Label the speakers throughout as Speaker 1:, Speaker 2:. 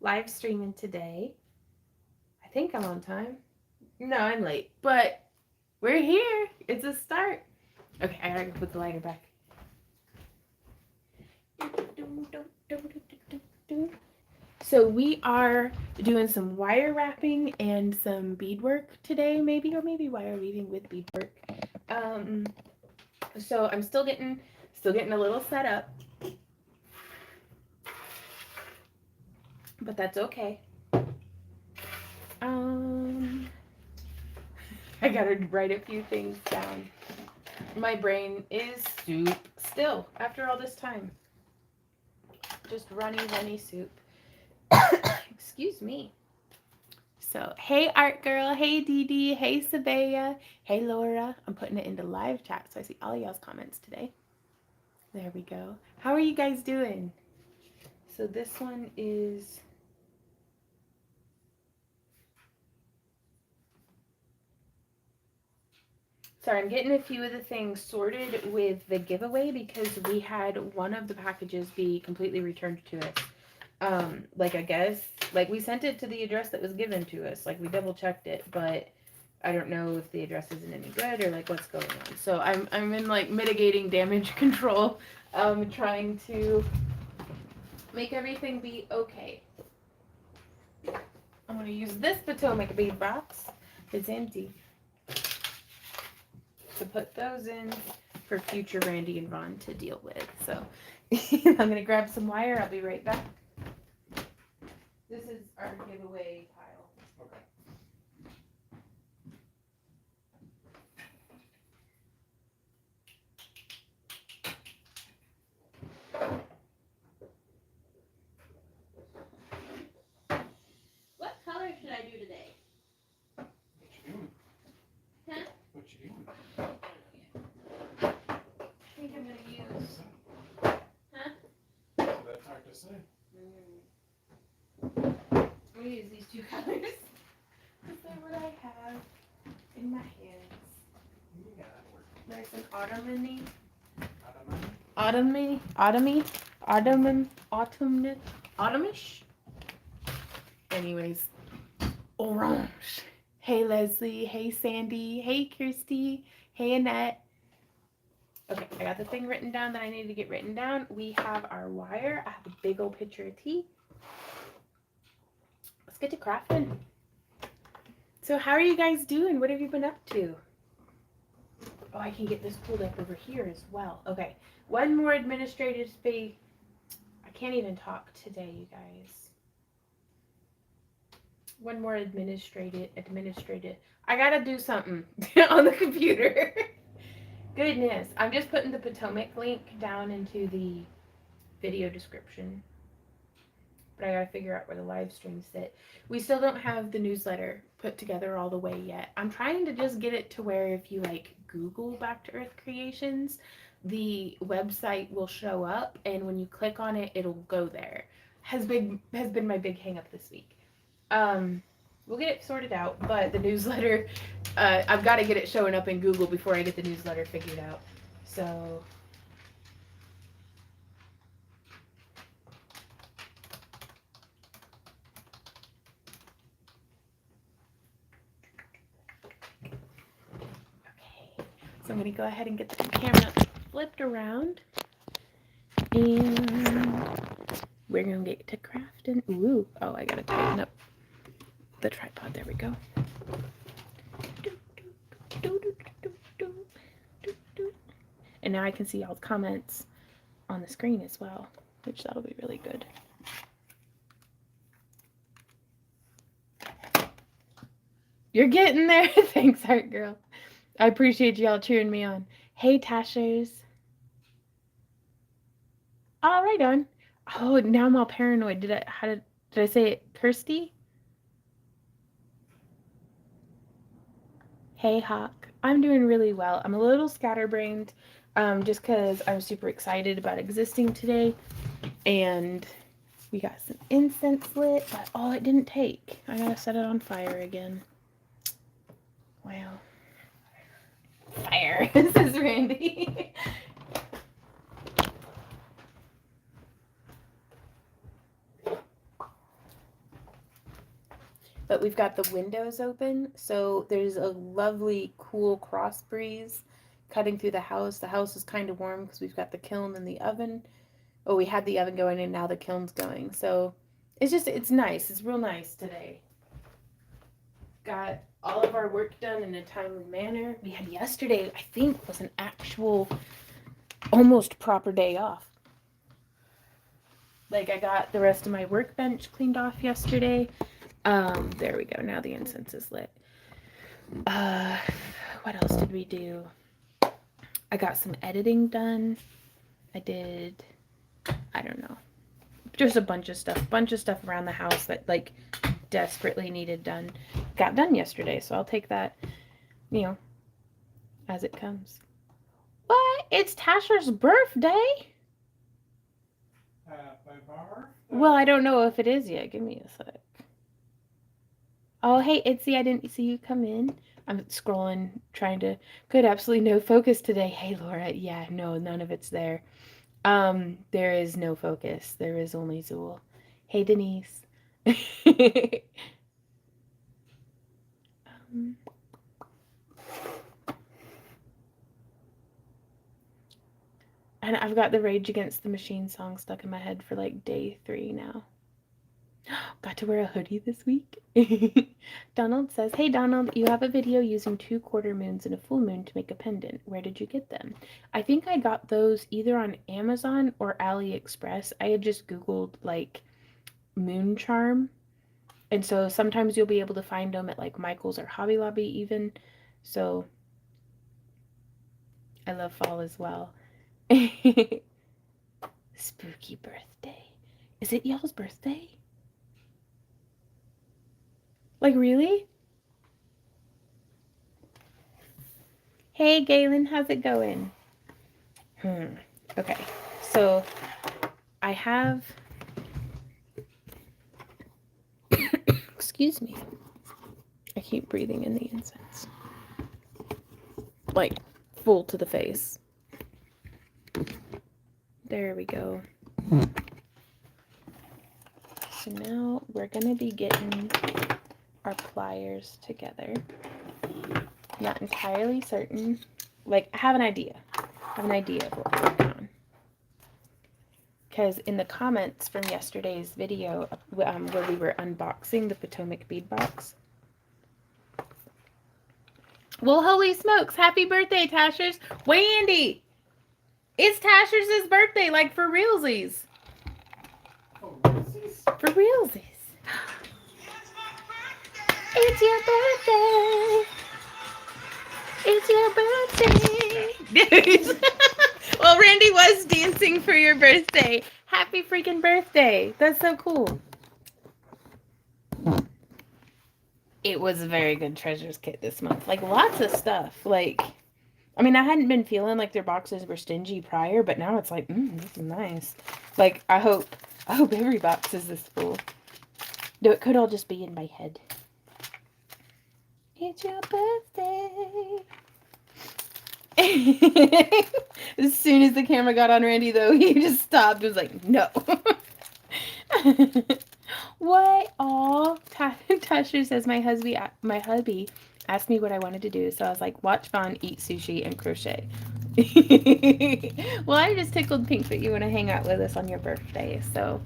Speaker 1: live streaming today. I think I'm on time. No, I'm late, but we're here. It's a start. Okay, I gotta put the lighter back. So we are doing some wire wrapping and some beadwork today, maybe, or maybe wire weaving with beadwork. Um, so I'm still getting a little set up, but that's okay. Um, I gotta write a few things down. My brain is soup still after all this time. Just runny soup. Excuse me. So, hey Art Girl, hey Dee Dee, hey Sabaya, hey Laura. I'm putting it into live chat so I see all y'all's comments today. There we go. How are you guys doing? So this one is sorry, I'm getting a few of the things sorted with the giveaway because we had one of the packages be completely returned to us. Like I guess, like we sent it to the address that was given to us. Like we double checked it, but I don't know if the address isn't any good or like what's going on. So I'm in like mitigating damage control, trying to make everything be okay. I'm gonna use this Potomac bead box. It's empty. To put those in for future Randy and Vaughn to deal with. So I'm gonna grab some wire. I'll be right back. This is our giveaway pile. Okay. What color should I do today?
Speaker 2: What you doing?
Speaker 1: Huh?
Speaker 2: What you doing?
Speaker 1: I think I'm gonna use. Huh?
Speaker 2: So that's hard to say.
Speaker 1: I'm gonna use these two colors. Because they're what I have in my hands.
Speaker 2: Yeah, that works.
Speaker 1: There's an autumny. Autumnish. Anyways, orange. Hey Leslie, hey Sandy, hey Kirsty, hey Annette. Okay, I got the thing written down that I need to get written down. We have our wire. I have a big old pitcher of tea. Let's get to crafting. So how are you guys doing? What have you been up to? Oh, I can get this pulled up over here as well. Okay, one more administrative space. I can't even talk today, you guys. One more administrative. I gotta do something on the computer. Goodness, I'm just putting the Potomac link down into the video description. But I gotta figure out where the live streams sit. We still don't have the newsletter put together all the way yet. I'm trying to just get it to where if you like Google Back to Earth Creations, the website will show up, and when you click on it, it'll go there. Has been my big hang up this week. We'll get it sorted out, but the newsletter, I've got to get it showing up in Google before I get the newsletter figured out. So I'm going to go ahead and get the camera flipped around. And we're going to get to crafting. Ooh, oh, I got to tighten up the tripod. There we go. And now I can see all the comments on the screen as well, which that'll be really good. You're getting there. Thanks, Heart Girl. I appreciate y'all cheering me on. Hey, Tashers. All right, on. Oh, now I'm all paranoid. Did I say it? Kirsty? Hey, Hawk. I'm doing really well. I'm a little scatterbrained, just because I'm super excited about existing today, and we got some incense lit, but oh, it didn't take. I gotta set it on fire again. Wow. Fire. This is Randy. but we've got the windows open, so there's a lovely cool cross breeze cutting through the house. The house is kind of warm because we've got the kiln and the oven. Oh, we had the oven going and now the kiln's going. So it's nice. It's real nice today. Got all of our work done in a timely manner. We had yesterday, I think, was an actual almost proper day off. Like, I got the rest of my workbench cleaned off yesterday. There we go. Now the incense is lit. What else did we do? I got some editing done. I did, I don't know, just a bunch of stuff around the house that, like, desperately needed done. Got done yesterday, so I'll take that, you know, as it comes. What? It's Tasher's birthday? Well, I don't know if it is yet. Give me a sec. Oh, hey, Itzy, I didn't see you come in. I'm scrolling, trying to... Good, absolutely no focus today. Hey, Laura. Yeah, no, none of it's there. There is no focus. There is only Zool. Hey, Denise. And I've got the Rage Against the Machine song stuck in my head for like day 3 now. Got to wear a hoodie this week. Donald says, hey Donald, you have a video using 2 quarter moons and a full moon to make a pendant. Where did you get them? I think I got those either on Amazon or AliExpress. I had just Googled like moon charm. And so sometimes you'll be able to find them at like Michael's or Hobby Lobby even. So I love fall as well. Spooky birthday. Is it y'all's birthday? Like, really? Hey, Galen, how's it going? Okay, so I have... Excuse me. I keep breathing in the incense. Like, full to the face. There we go. So now we're going to be getting our pliers together. Not entirely certain. Like, I have an idea. I have an idea of what we're working on. Because in the comments from yesterday's video, where we were unboxing the Potomac bead box. Well, holy smokes! Happy birthday, Tashers! Wendy! It's Tashers' birthday, like for realsies.
Speaker 2: For realsies?
Speaker 1: For realsies. It's your birthday! It's your birthday! Well, Randy was dancing for your birthday. Happy freaking birthday. That's so cool. It was a very good treasures kit this month. Like, lots of stuff. Like, I mean, I hadn't been feeling like their boxes were stingy prior, but now it's like, this is nice. Like, I hope every box is this full. Though it could all just be in my head. It's your birthday. As soon as the camera got on Randy, though, he just stopped. It was like, no. What? Aw. Tasha says my hubby asked me what I wanted to do, so I was like, watch Vaughn, eat sushi, and crochet. Well, I just tickled pink that you want to hang out with us on your birthday, so.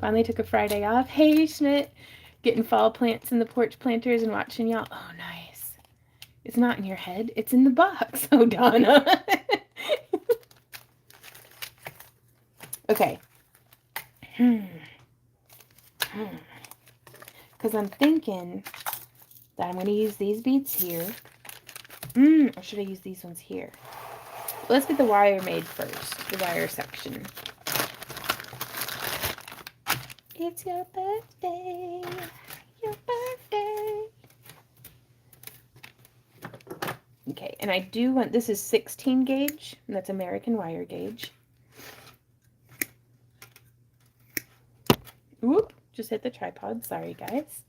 Speaker 1: Finally took a Friday off. Hey, Schmidt. Getting fall plants in the porch planters and watching y'all. Oh, nice. It's not in your head. It's in the box. Oh, Donna. Okay. Because I'm thinking that I'm going to use these beads here. Or should I use these ones here? Well, let's get the wire made first. The wire section. It's your birthday. Your birthday. Okay, and I do want, this is 16 gauge, and that's American wire gauge. Whoop, just hit the tripod. Sorry, guys.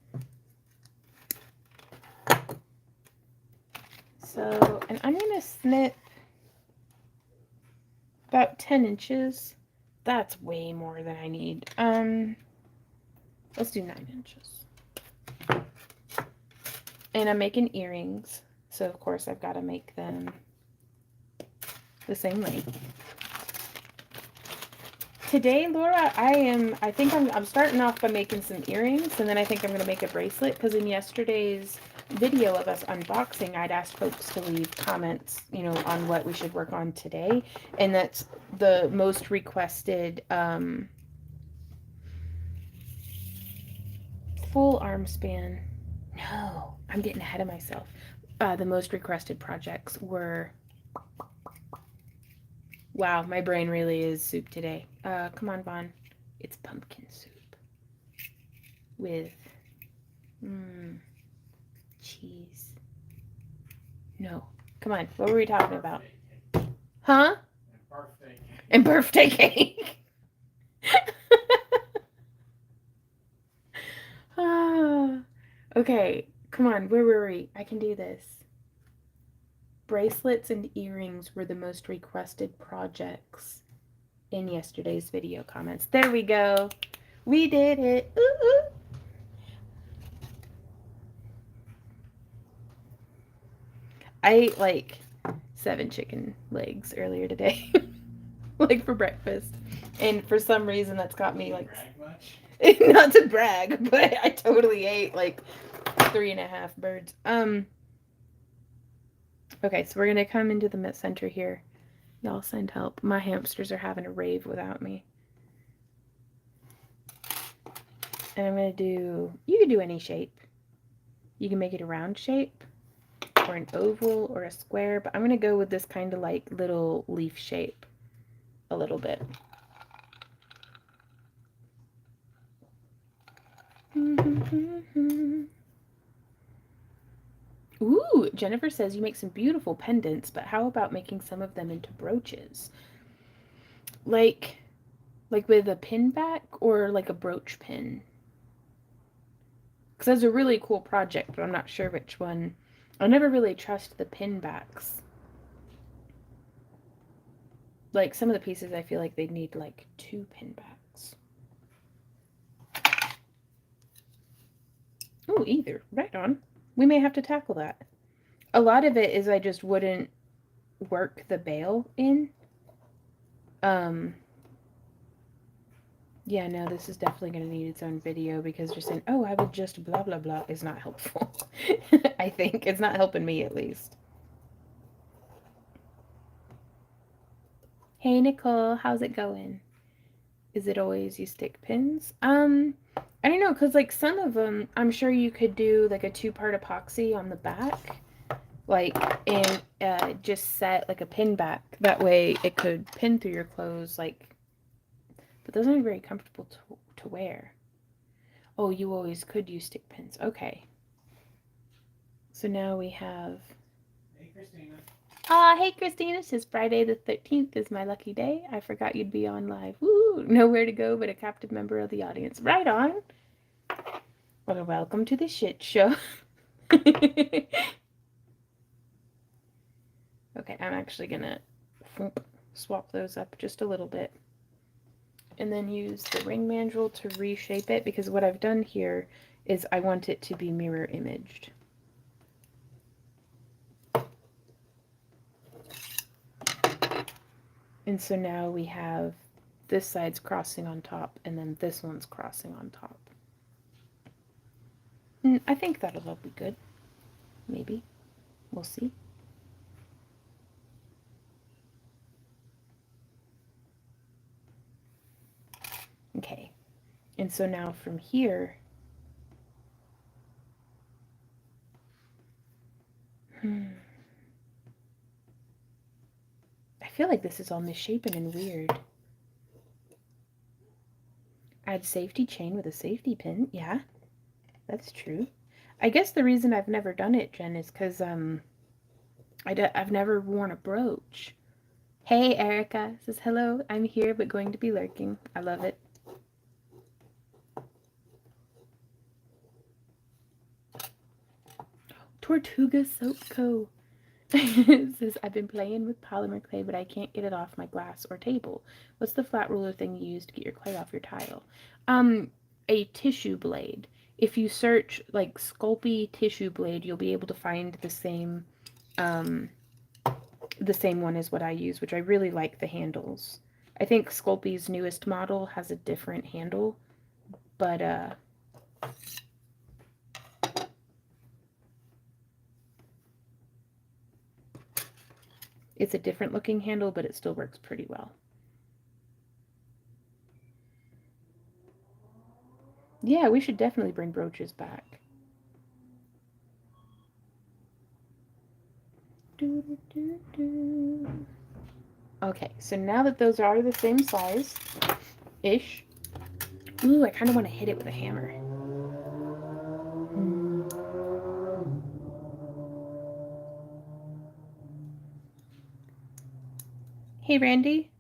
Speaker 1: So, and I'm going to snip about 10 inches. That's way more than I need. Let's do 9 inches. And I'm making earrings. So, of course, I've got to make them the same length. Today, Laura, I think I'm starting off by making some earrings, and then I think I'm going to make a bracelet, because in yesterday's video of us unboxing, I'd asked folks to leave comments, you know, on what we should work on today, and that's the most requested full arm span. No, I'm getting ahead of myself. The most requested projects were... Wow, my brain really is soup today. Come on, Vaughn. It's pumpkin soup with cheese. No. Come on. What were we talking about? Huh? And birthday cake. Okay. Come on. Where were we? I can do this. Bracelets and earrings were the most requested projects in yesterday's video comments. There we go. We did it. Ooh, ooh. I ate like 7 chicken legs earlier today, like for breakfast. And for some reason that's got me like, not to brag, but I totally ate like 3.5 birds. Okay, so we're gonna come into the center here. Y'all send help. My hamsters are having a rave without me. And I'm gonna do, you can do any shape. You can make it a round shape, or an oval, or a square, but I'm gonna go with this kind of like little leaf shape a little bit. Ooh, Jennifer says you make some beautiful pendants, but how about making some of them into brooches? Like with a pin back, or like a brooch pin? Because that's a really cool project, but I'm not sure which one. I never really trust the pin backs. Like some of the pieces I feel like they need like 2 pin backs. Oh, either. Right on. We may have to tackle that. A lot of it is I just wouldn't work the bail in. Yeah, no, this is definitely going to need its own video, because just saying, oh, I would just blah, blah, blah is not helpful. I think it's not helping me, at least. Hey, Nicole, how's it going? Is it always you stick pins? I don't know, because like some of them, I'm sure you could do like a 2-part epoxy on the back, like, and just set like a pin back. That way it could pin through your clothes, like, but those aren't very comfortable to wear. Oh, you always could use stick pins. Okay. So now we have...
Speaker 2: Hey, Christina.
Speaker 1: Hey, Christina. It's just Friday the 13th is my lucky day. I forgot you'd be on live. Woo! Nowhere to go but a captive member of the audience. Right on. Well, welcome to the shit show. Okay, I'm actually gonna swap those up just a little bit. And then use the ring mandrel to reshape it, because what I've done here is I want it to be mirror imaged. And so now we have this side's crossing on top, and then this one's crossing on top. And I think that'll all be good. Maybe. We'll see. Okay. And so now from here, I feel like this is all misshapen and weird. Add safety chain with a safety pin. Yeah, that's true. I guess the reason I've never done it, Jen, is because I've never worn a brooch. Hey, Erica says, hello, I'm here but going to be lurking. I love it. Tortuga Soap Co. says, I've been playing with polymer clay, but I can't get it off my glass or table. What's the flat ruler thing you use to get your clay off your tile? a tissue blade. If you search like Sculpey tissue blade, you'll be able to find the same one as what I use, which I really like the handles. I think Sculpey's newest model has a different handle, but it's a different looking handle, but it still works pretty well. Yeah, we should definitely bring brooches back. Okay, so now that those are the same size-ish, ooh, I kind of want to hit it with a hammer. Hey, Randy,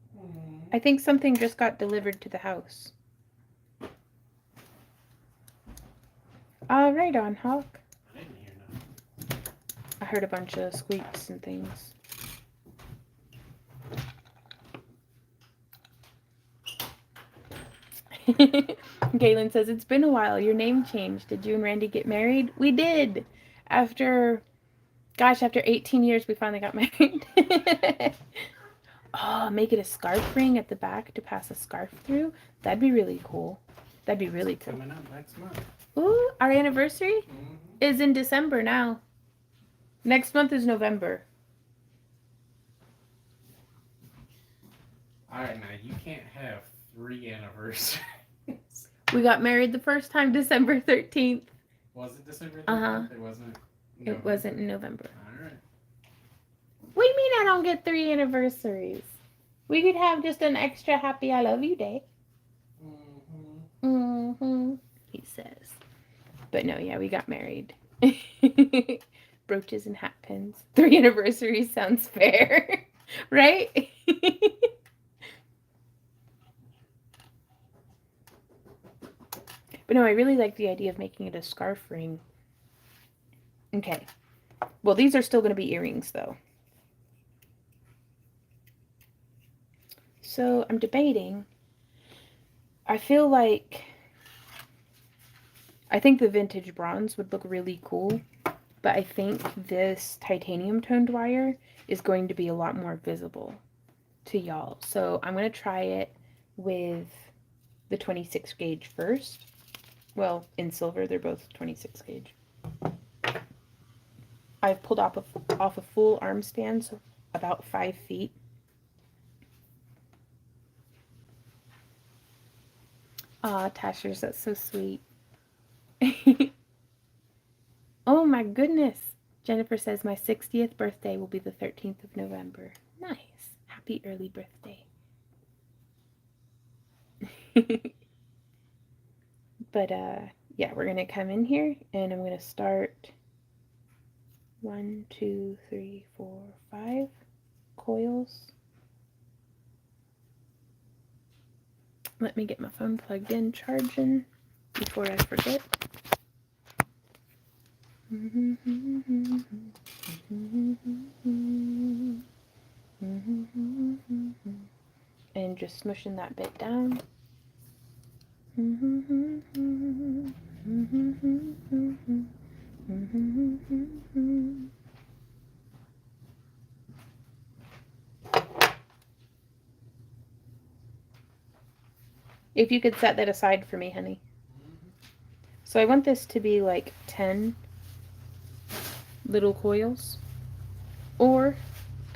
Speaker 1: I think something just got delivered to the house. Right on, Hawk.
Speaker 2: I didn't hear nothing.
Speaker 1: I heard a bunch of squeaks and things. Galen says, it's been a while. Your name changed. Did you and Randy get married? We did. After 18 years, we finally got married. Oh, make it a scarf ring at the back to pass a scarf through. That'd be really cool. That'd be really cool.
Speaker 2: Coming up next month.
Speaker 1: Ooh, our anniversary is in December now. Next month is November.
Speaker 2: Alright, now you can't have 3 anniversaries.
Speaker 1: We got married the first time December 13th.
Speaker 2: Was it December 13th?
Speaker 1: Uh-huh.
Speaker 2: It wasn't.
Speaker 1: It wasn't in November.
Speaker 2: Alright.
Speaker 1: What do you mean I don't get 3 anniversaries? We could have just an extra happy I love you day. He says. But no, yeah, we got married. Brooches and hat pins. 3 anniversaries sounds fair. Right? But no, I really like the idea of making it a scarf ring. Okay. Well, these are still going to be earrings, though. So I'm debating. I feel like I think the vintage bronze would look really cool, but I think this titanium toned wire is going to be a lot more visible to y'all. So I'm going to try it with the 26 gauge first. Well, in silver, they're both 26 gauge. I've pulled off a full arm span, so about 5 feet. Aw, Tashers, that's so sweet. Oh my goodness. Jennifer says my 60th birthday will be the 13th of November. Nice. Happy early birthday. But yeah, we're gonna come in here and I'm gonna start 1, 2, 3, 4, 5 coils. Let me get my phone plugged in, charging before I forget. And just smushing that bit down. If you could set that aside for me, honey. So I want this to be like 10 little coils, or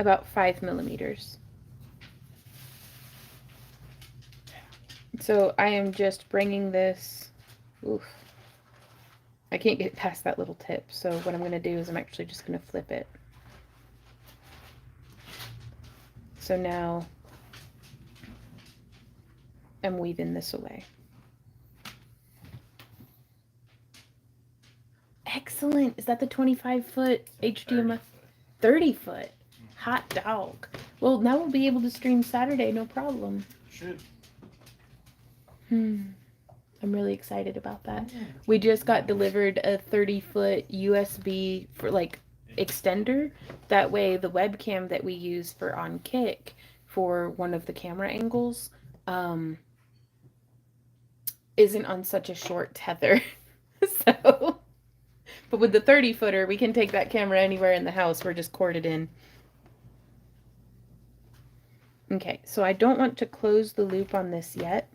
Speaker 1: about 5 millimeters. So I am just bringing this, oof, I can't get past that little tip. So what I'm going to do is I'm actually just going to flip it. So now I'm weaving this away. Excellent. Is that the 25-foot HDMI? 30-foot. Hot dog. Well, now we'll be able to stream Saturday, no problem.
Speaker 2: Should.
Speaker 1: I'm really excited about that. We just got delivered a 30-foot USB for like extender. That way the webcam that we use for on Kick for one of the camera angles, isn't on such a short tether. So, but with the 30-footer, we can take that camera anywhere in the house. We're just corded in. Okay, so I don't want to close the loop on this yet,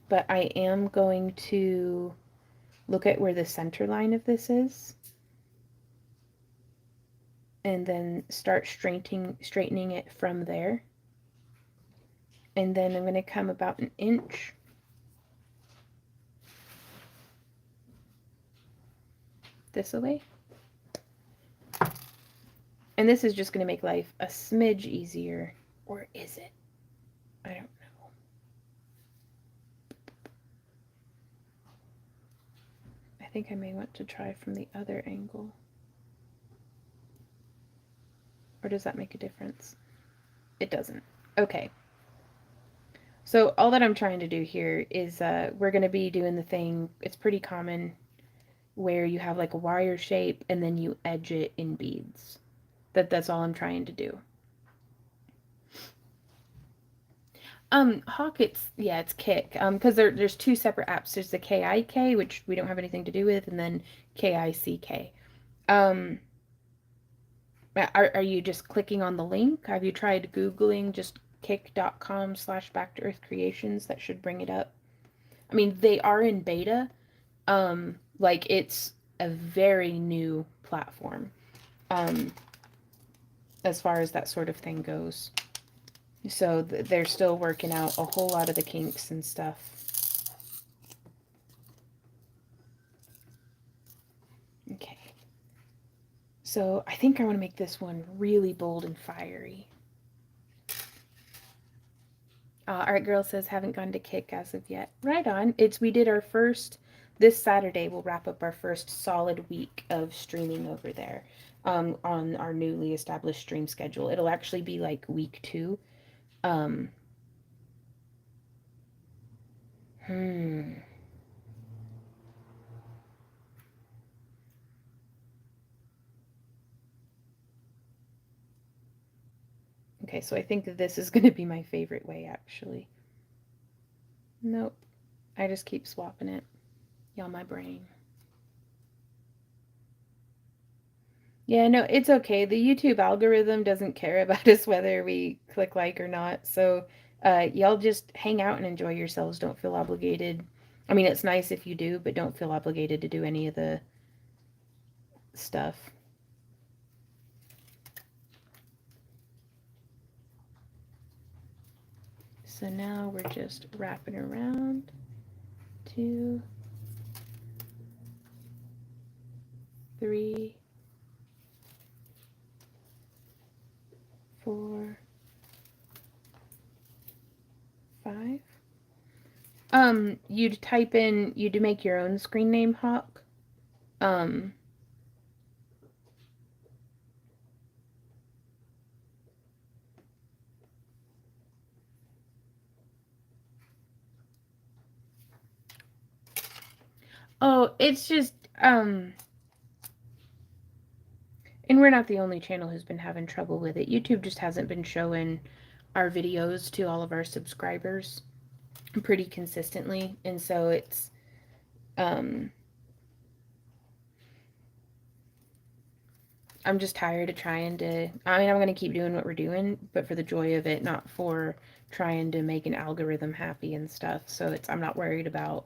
Speaker 1: but I am going to look at where the center line of this is and then start straightening it from there. And then I'm going to come about an inch this way. And this is just going to make life a smidge easier. Or is it? I don't know. I think I may want to try from the other angle. Or does that make a difference? It doesn't. Okay. So all that I'm trying to do here is we're going to be doing the thing, it's pretty common, where you have like a wire shape and then you edge it in beads. That's all I'm trying to do. Hawk, it's Kick. Because there's two separate apps. There's the KIK, which we don't have anything to do with, and then KICK. Are you just clicking on the link? Have you tried Googling just kick.com/back-to-earth-creations? That should bring it up. I mean, they are in beta. Like it's a very new platform. As far as that sort of thing goes. So they're still working out a whole lot of the kinks and stuff. Okay. So I think I want to make this one really bold and fiery. Art Girl says, haven't gone to Kick as of yet. Right on. We did our first, this Saturday we'll wrap up our first solid week of streaming over there on our newly established stream schedule. It'll actually be like week 2. Okay, so I think that this is going to be my favorite way, actually. Nope. I just keep swapping it. Y'all, my brain. Yeah, no, it's okay. The YouTube algorithm doesn't care about us whether we click like or not. So y'all just hang out and enjoy yourselves. Don't feel obligated. I mean, it's nice if you do, but don't feel obligated to do any of the stuff. So now we're just wrapping around 2, 3, 4, 5. You'd type in, you'd make your own screen name, Hawk. Oh, it's just, and we're not the only channel who's been having trouble with it. YouTube just hasn't been showing our videos to all of our subscribers pretty consistently. And so it's, I'm just tired of trying to, I mean, I'm going to keep doing what we're doing, but for the joy of it, not for trying to make an algorithm happy and stuff. So I'm not worried about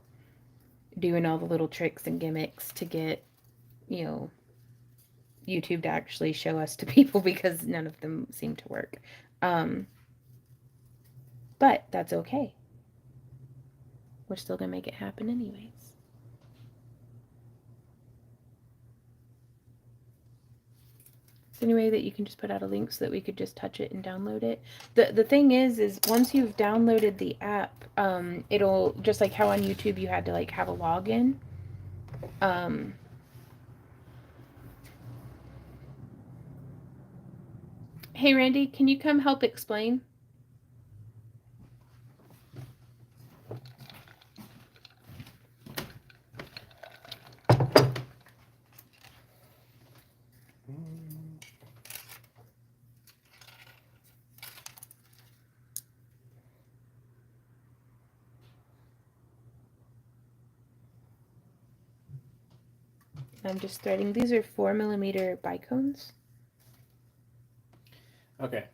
Speaker 1: doing all the little tricks and gimmicks to get, YouTube to actually show us to people because none of them seem to work. But that's okay. We're still going to make it happen anyways. Is there any way that you can just put out a link so that we could just touch it and download it? The thing is once you've downloaded the app, it'll, just like how on YouTube you had to like have a login. Hey Randy, can you come help explain? I'm just threading. These are 4mm bicones.
Speaker 2: Okay.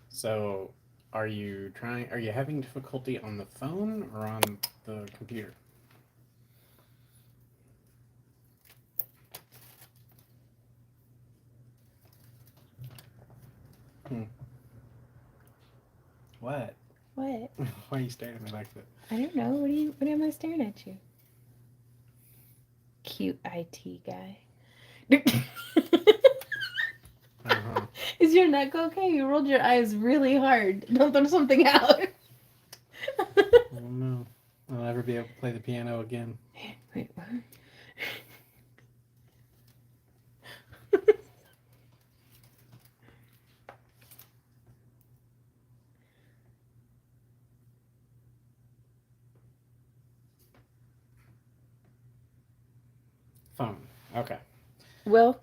Speaker 2: So, are you having difficulty on the phone or on the computer? What?
Speaker 1: What?
Speaker 2: Why are you staring at me like that?
Speaker 1: I don't know. What am I staring at you? Cute IT guy.
Speaker 2: Uh-huh.
Speaker 1: Is your neck okay? You rolled your eyes really hard. Don't throw something out.
Speaker 2: Oh no. I'll never be able to play the piano again.
Speaker 1: Wait, what?
Speaker 2: Phone. Okay.
Speaker 1: Well,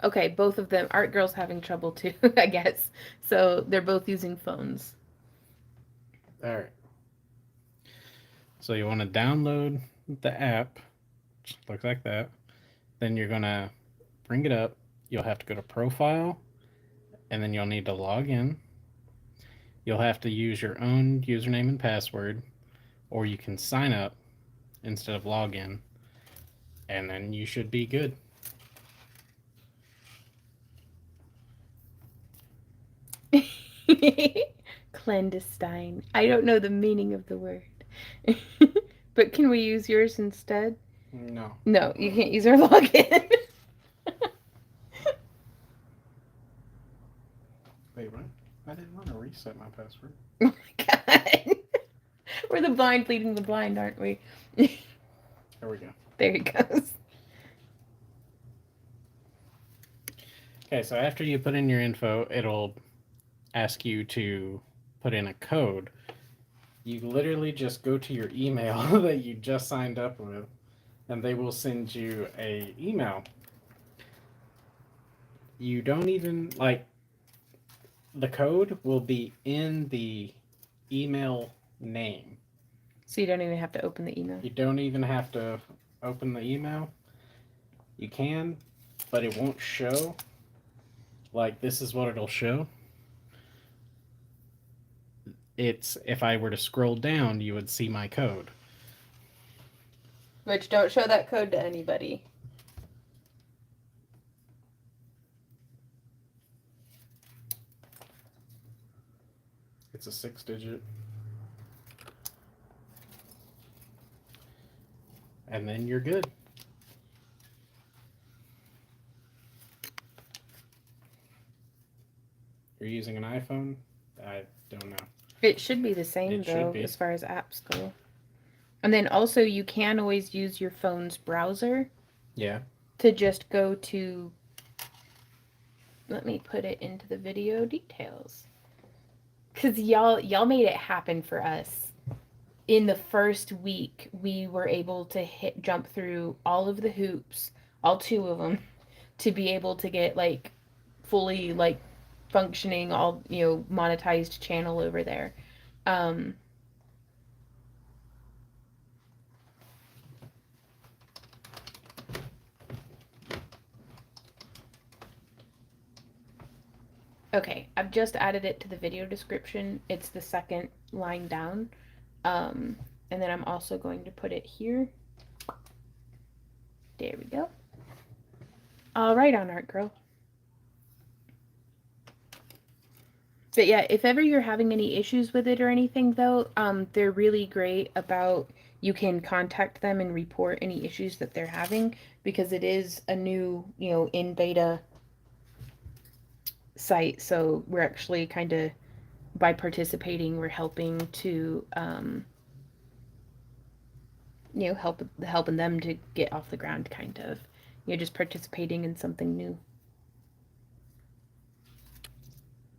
Speaker 1: okay, both of them. Art Girl's having trouble too, I guess. So they're both using phones.
Speaker 2: Alright. So you want to download the app. Looks like that. Then you're going to bring it up. You'll have to go to profile, and then you'll need to log in. You'll have to use your own username and password, or you can sign up instead of log in, and then you should be good.
Speaker 1: Clandestine. I don't know the meaning of the word. But can we use yours instead?
Speaker 2: No.
Speaker 1: No, you can't use our login.
Speaker 2: Wait, what? I didn't want to reset my password.
Speaker 1: Oh my god. We're the blind leading the blind, aren't we?
Speaker 2: There we go.
Speaker 1: There he goes.
Speaker 2: Okay, so after you put in your info, it'll ask you to put in a code. You literally just go to your email that you just signed up with, and they will send you a email. You don't even the code will be in the email name.
Speaker 1: So you don't even have to open the email.
Speaker 2: You don't even have to open the email. You can, but it won't show. Like, this is what it'll show. It's, if I were to scroll down, you would see my code.
Speaker 1: Which, don't show that code to anybody.
Speaker 2: It's a 6-digit. And then you're good. You're using an iPhone? I don't know.
Speaker 1: It should be the same,
Speaker 2: It should
Speaker 1: though,
Speaker 2: be.
Speaker 1: as far as apps go. And then also, you can always use your phone's browser.
Speaker 2: Yeah.
Speaker 1: To just go to... Let me put it into the video details. Because y'all made it happen for us. In the first week, we were able to jump through all of the hoops, all 2 of them, to be able to get, like, fully, like, functioning, all, monetized channel over there. Okay, I've just added it to the video description. It's the second line down. And then I'm also going to put it here. There we go. All right, on Art Girl. But yeah, if ever you're having any issues with it or anything, though, they're really great about, you can contact them and report any issues that they're having, because it is a new, in beta site. So we're actually kind of, by participating, we're helping to, helping them to get off the ground, kind of. Just participating in something new.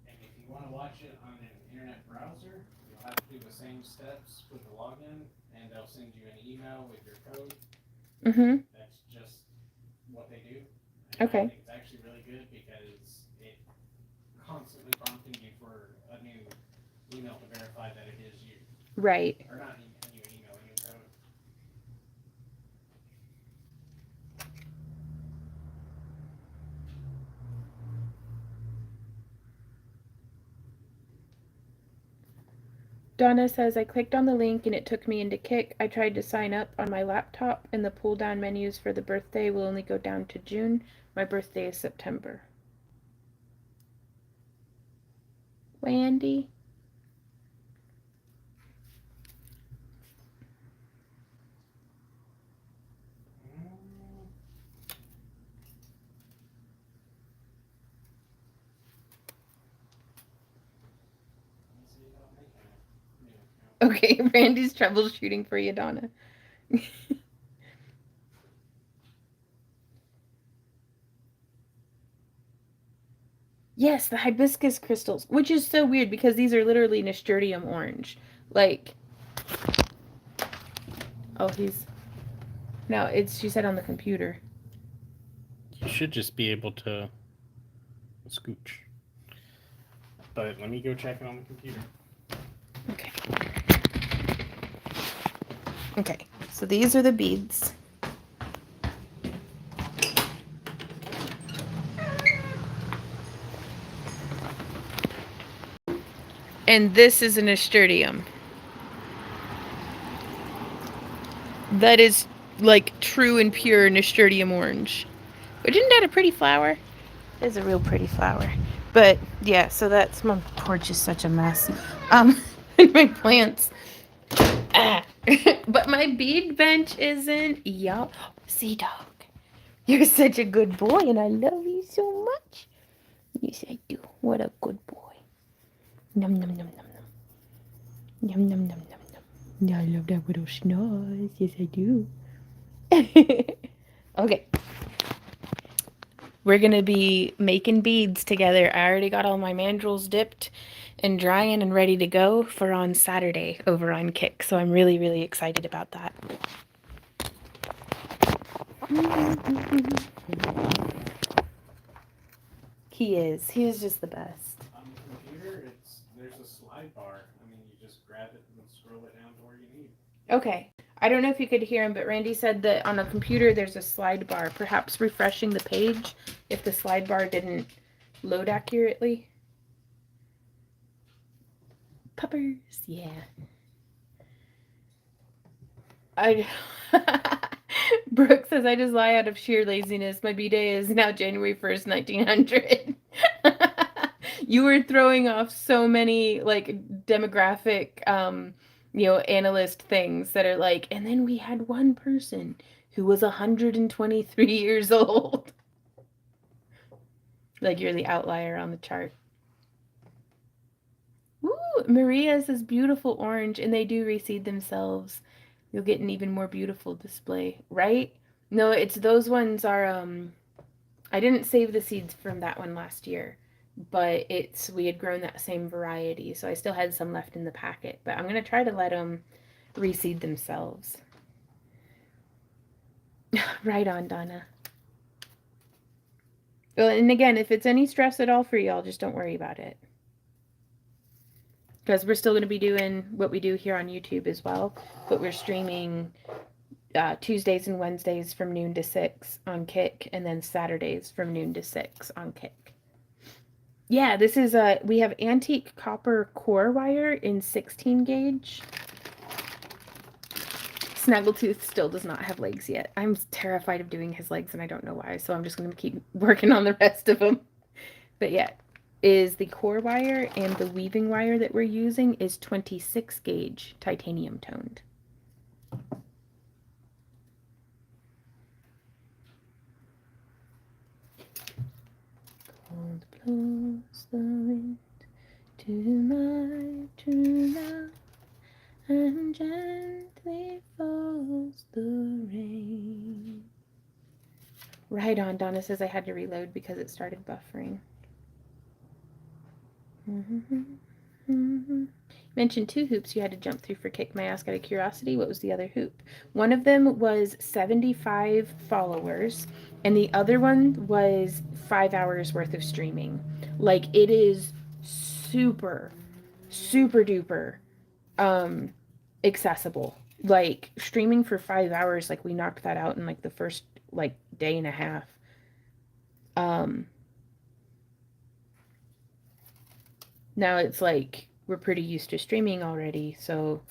Speaker 2: And if you want to watch it on an internet browser, you'll have to do the same steps with the login, and they'll send you an email with your code.
Speaker 1: Mm-hmm.
Speaker 2: That's just what they do. And
Speaker 1: Okay.
Speaker 2: I think it's actually really good because it constantly prompting you for a new email to verify that it is you.
Speaker 1: Right.
Speaker 2: Or not a new email, a new code.
Speaker 1: Donna says, I clicked on the link and it took me into Kik. I tried to sign up on my laptop and the pull down menus for the birthday will only go down to June. My birthday is September. Wendy? Okay, Randy's troubleshooting for you, Donna. Yes, the hibiscus crystals, which is so weird because these are literally nasturtium orange. Like, oh, no, she said on the computer.
Speaker 2: You should just be able to scooch. But let me go check it on the computer.
Speaker 1: Okay. Okay, so these are the beads. And this is a nasturtium. That is like true and pure nasturtium orange. But isn't that a pretty flower? It's a real pretty flower. But yeah, so that's, my porch is such a mess. And my plants. But my bead bench isn't. Yup. Sea dog. You're such a good boy and I love you so much. Yes, I do. What a good boy. Num num num num num. Num num num num num. Yeah, I love that little schnoz. Yes, I do. Okay. We're going to be making beads together. I already got all my mandrels dipped and drying and ready to go for on Saturday over on Kik. So I'm really, really excited about that. He is. He is just the best.
Speaker 2: On the computer, there's a slide bar. I mean, you just grab it and scroll it down to where you need.
Speaker 1: Okay. I don't know if you could hear him, but Randy said that on a computer there's a slide bar. Perhaps refreshing the page if the slide bar didn't load accurately. Puppers, yeah. Brooke says, I just lie out of sheer laziness. My B-Day is now January 1st, 1900. You were throwing off so many, like, demographic, analyst things that are like, and then we had one person who was 123 years old. Like, you're the outlier on the chart. Ooh, Maria says beautiful orange, and they do reseed themselves. You'll get an even more beautiful display, right? No, it's those ones are, I didn't save the seeds from that one last year, but we had grown that same variety, so I still had some left in the packet, but I'm going to try to let them reseed themselves. Right on, Donna. Well, and again, if it's any stress at all for y'all, just don't worry about it. Because we're still going to be doing what we do here on YouTube as well, but we're streaming Tuesdays and Wednesdays from noon to 6 on Kik, and then Saturdays from noon to 6 on Kik. Yeah, this is we have antique copper core wire in 16 gauge. Snaggletooth still does not have legs yet. I'm terrified of doing his legs and I don't know why, so I'm just going to keep working on the rest of them. But yeah, is the core wire, and the weaving wire that we're using is 26 gauge titanium toned. Cold blows the wind to my true love, and gently falls the rain. Right on. Donna says I had to reload because it started buffering. Mentioned 2 hoops you had to jump through for Kik. May I ask out of curiosity, what was the other hoop? One of them was 75 followers, and the other one was 5 hours worth of streaming. Like, it is super, super duper accessible. Like, streaming for 5 hours, like, we knocked that out in like the first like day and a half. Now it's like we're pretty used to streaming already. So,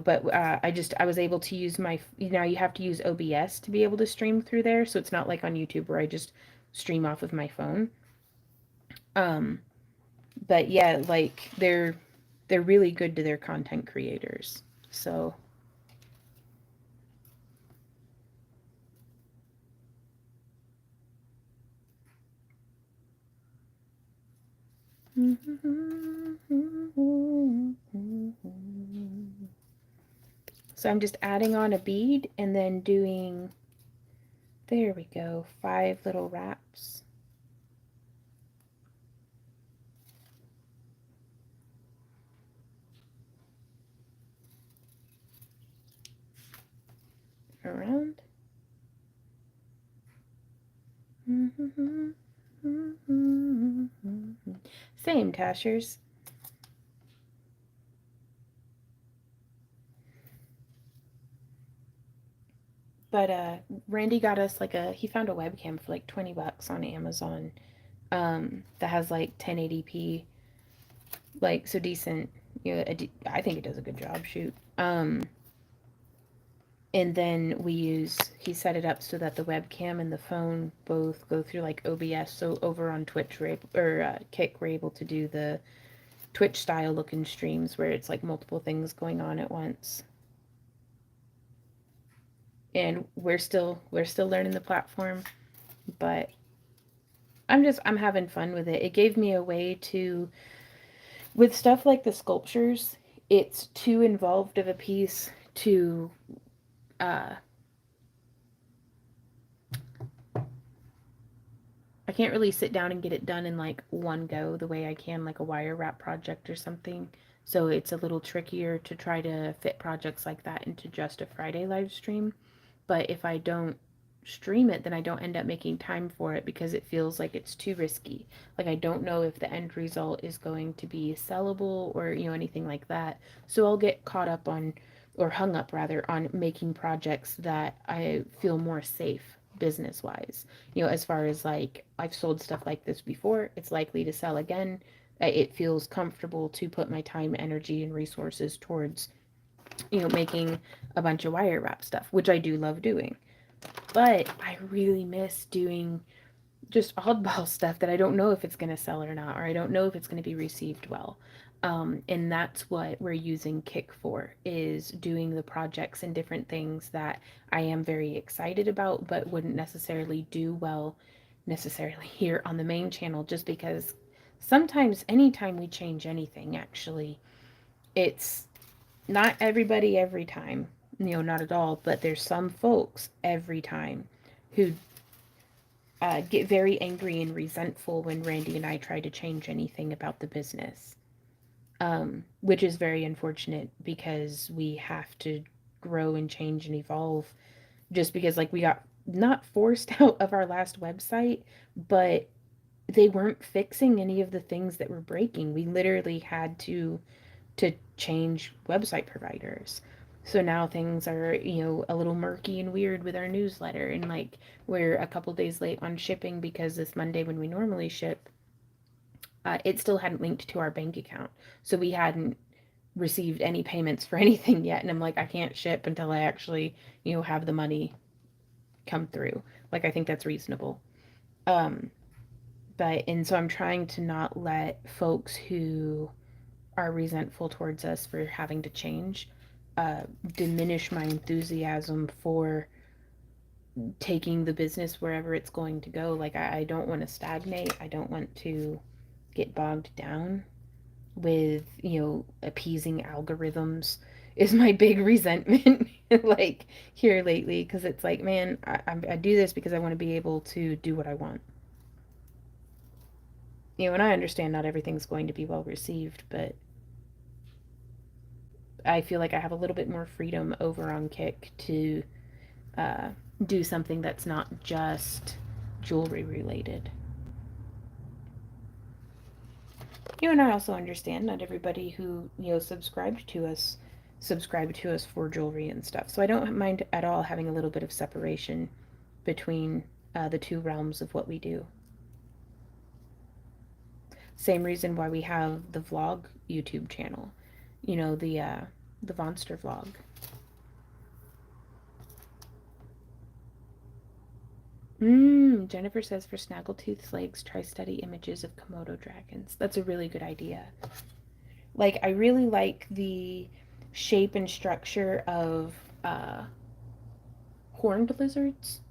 Speaker 1: but I was able to use my, you have to use OBS to be able to stream through there. So it's not like on YouTube where I just stream off of my phone. But yeah, like they're really good to their content creators. So so I'm just adding on a bead and then doing, there we go, 5 little wraps. Around. Same, Tashers. But Randy got us like he found a webcam for like $20 on Amazon. That has like 1080p, like, so decent. I think it does a good job. Shoot. And then he set it up so that the webcam and the phone both go through like OBS. So over on Twitch Kick, we're able to do the Twitch style looking streams where it's like multiple things going on at once. And we're still learning the platform, but I'm having fun with it. It gave me a way to, with stuff like the sculptures, it's too involved of a piece to I can't really sit down and get it done in like one go the way I can like a wire wrap project or something. So it's a little trickier to try to fit projects like that into just a Friday live stream. But if I don't stream it, then I don't end up making time for it because it feels like it's too risky. Like I don't know if the end result is going to be sellable or, anything like that. So I'll get caught up on, or hung up rather, on making projects that I feel more safe business wise. As far as like I've sold stuff like this before, it's likely to sell again. It feels comfortable to put my time, energy, and resources towards, making a bunch of wire wrap stuff, which I do love doing. But I really miss doing just oddball stuff that I don't know if it's going to sell or not, or I don't know if it's going to be received well. And that's what we're using Kick for, is doing the projects and different things that I am very excited about, but wouldn't necessarily do well necessarily here on the main channel, just because sometimes anytime we change anything, actually, it's not everybody every time, not at all, but there's some folks every time who get very angry and resentful when Randy and I try to change anything about the business, which is very unfortunate because we have to grow and change and evolve. Just because, like, we got not forced out of our last website, but they weren't fixing any of the things that were breaking. We literally had to change website providers. So now things are, a little murky and weird with our newsletter. And like, we're a couple days late on shipping because this Monday when we normally ship, it still hadn't linked to our bank account. So we hadn't received any payments for anything yet. And I'm like, I can't ship until I actually, have the money come through. Like, I think that's reasonable. Um, and so I'm trying to not let folks who are resentful towards us for having to change diminish my enthusiasm for taking the business wherever it's going to go. Like, I don't want to stagnate. I don't want to get bogged down with, appeasing algorithms is my big resentment like here lately, because it's like, man, I do this because I want to be able to do what I want. And I understand not everything's going to be well received, but I feel like I have a little bit more freedom over on Kick to do something that's not just jewelry related. And I also understand not everybody who, subscribed to us for jewelry and stuff. So I don't mind at all having a little bit of separation between the two realms of what we do. Same reason why we have the vlog YouTube channel. You know, the Monster vlog. Jennifer says for Snaggletooth's legs, try study images of Komodo dragons. That's a really good idea. Like, I really like the shape and structure of horned lizards,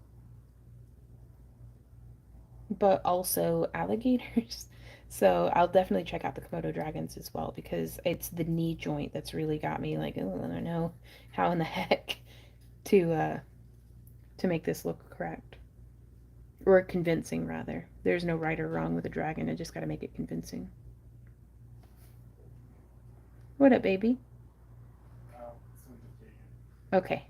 Speaker 1: but also alligators. So I'll definitely check out the Komodo dragons as well, because it's the knee joint that's really got me like, oh, I don't know how in the heck to make this look correct. Or convincing, rather. There's no right or wrong with a dragon. I just got to make it convincing. What up, baby? Okay.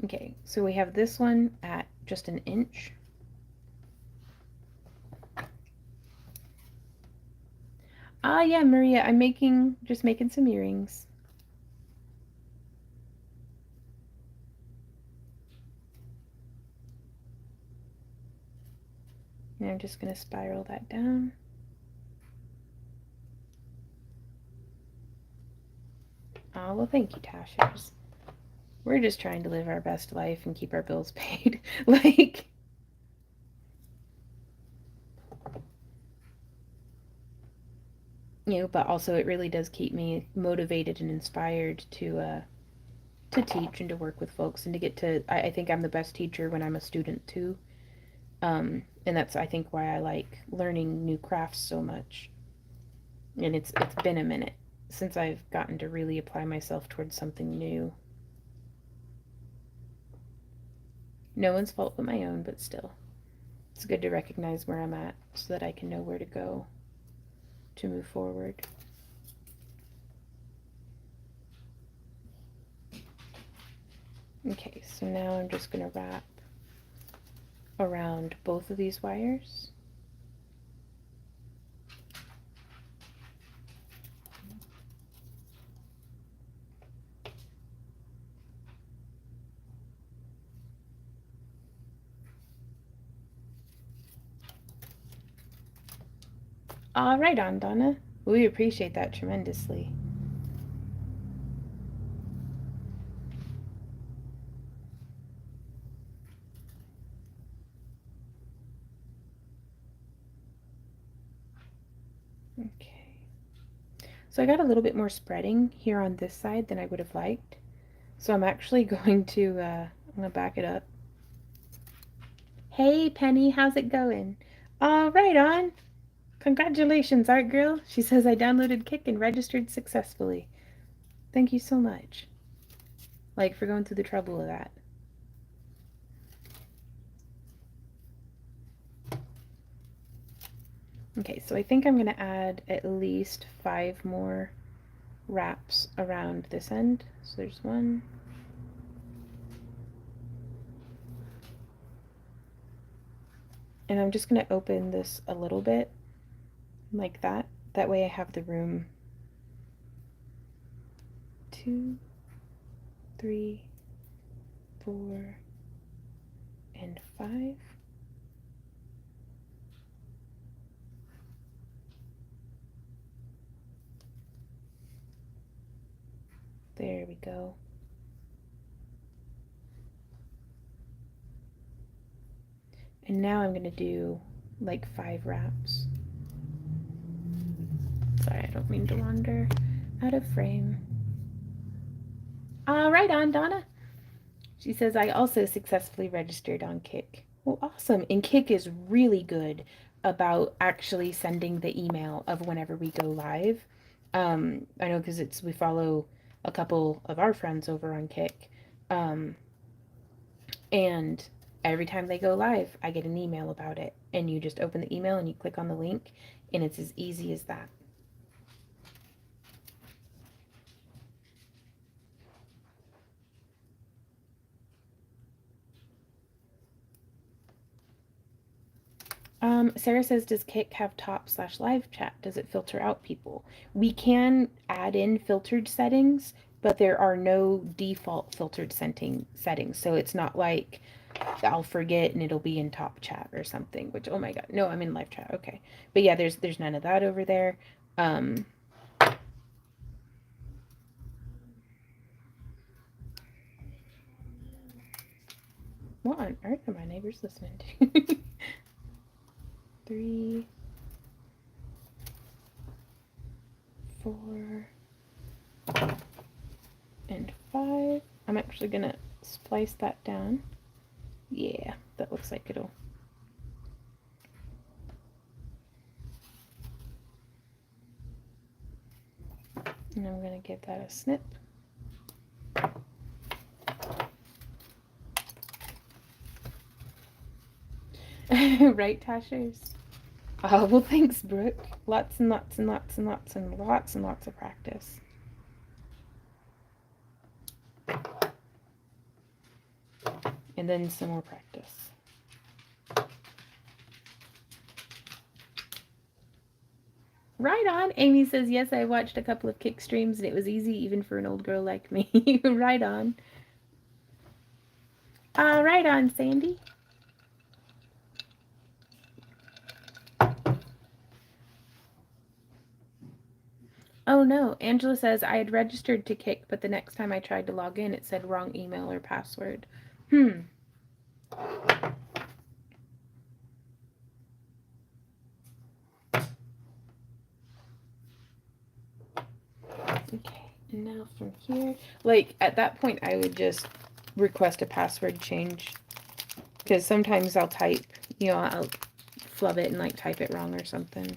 Speaker 1: Okay, so we have this one at just an inch. Ah, yeah, Maria, I'm just making some earrings. And I'm just going to spiral that down. Oh, well, thank you, Tashers. We're just trying to live our best life and keep our bills paid. Like, you know, but also it really does keep me motivated and inspired to teach and to work with folks and to get to, I think I'm the best teacher when I'm a student too. And that's, I think, why I like learning new crafts so much. And it's been a minute since I've gotten to really apply myself towards something new. No one's fault but my own, but still. It's good to recognize where I'm at so that I can know where to go to move forward. Okay, so now I'm just going to wrap around both of these wires. All right, on Donna. We appreciate that tremendously. Okay. So I got a little bit more spreading here on this side than I would have liked. So I'm actually going to, I'm going to back it up. Hey, Penny, how's it going? All right, on. Congratulations, Art Girl. She says I downloaded Kick and registered successfully. Thank you so much. Like, for going through the trouble of that. Okay, so I think I'm going to add at least 5 more wraps around this end. So there's 1. And I'm just going to open this a little bit, like that. That way I have the room. 2, 3, 4, and 5. There we go. And now I'm going to do like 5 wraps. Sorry, I don't mean to wander out of frame. All right, on Donna. She says, I also successfully registered on Kick. Well, awesome. And Kick is really good about actually sending the email of whenever we go live. I know because we follow a couple of our friends over on Kick. And every time they go live, I get an email about it. And you just open the email and you click on the link, and it's as easy as that. Sarah says, does Kick have top/live chat? Does it filter out people? We can add in filtered settings, but there are no default filtered settings. So it's not like I'll forget and it'll be in top chat or something, which, oh my god, no, I'm in live chat. Okay. But yeah, there's none of that over there. What on earth are my neighbors listening to? 3, 4, and 5. I'm actually gonna splice that down. Yeah, that looks like it'll. And I'm gonna give that a snip. Right, Tashers? Oh, well, thanks, Brooke. Lots and lots and lots and lots and lots and lots of practice. And then some more practice. Right on. Amy says, yes, I watched a couple of kick streams and it was easy even for an old girl like me. Right on. Right on, Sandy. Oh no, Angela says, I had registered to Kick, but the next time I tried to log in, it said wrong email or password. Okay, and now from here, like at that point, I would just request a password change because sometimes I'll type, you know, I'll flub it and like type it wrong or something.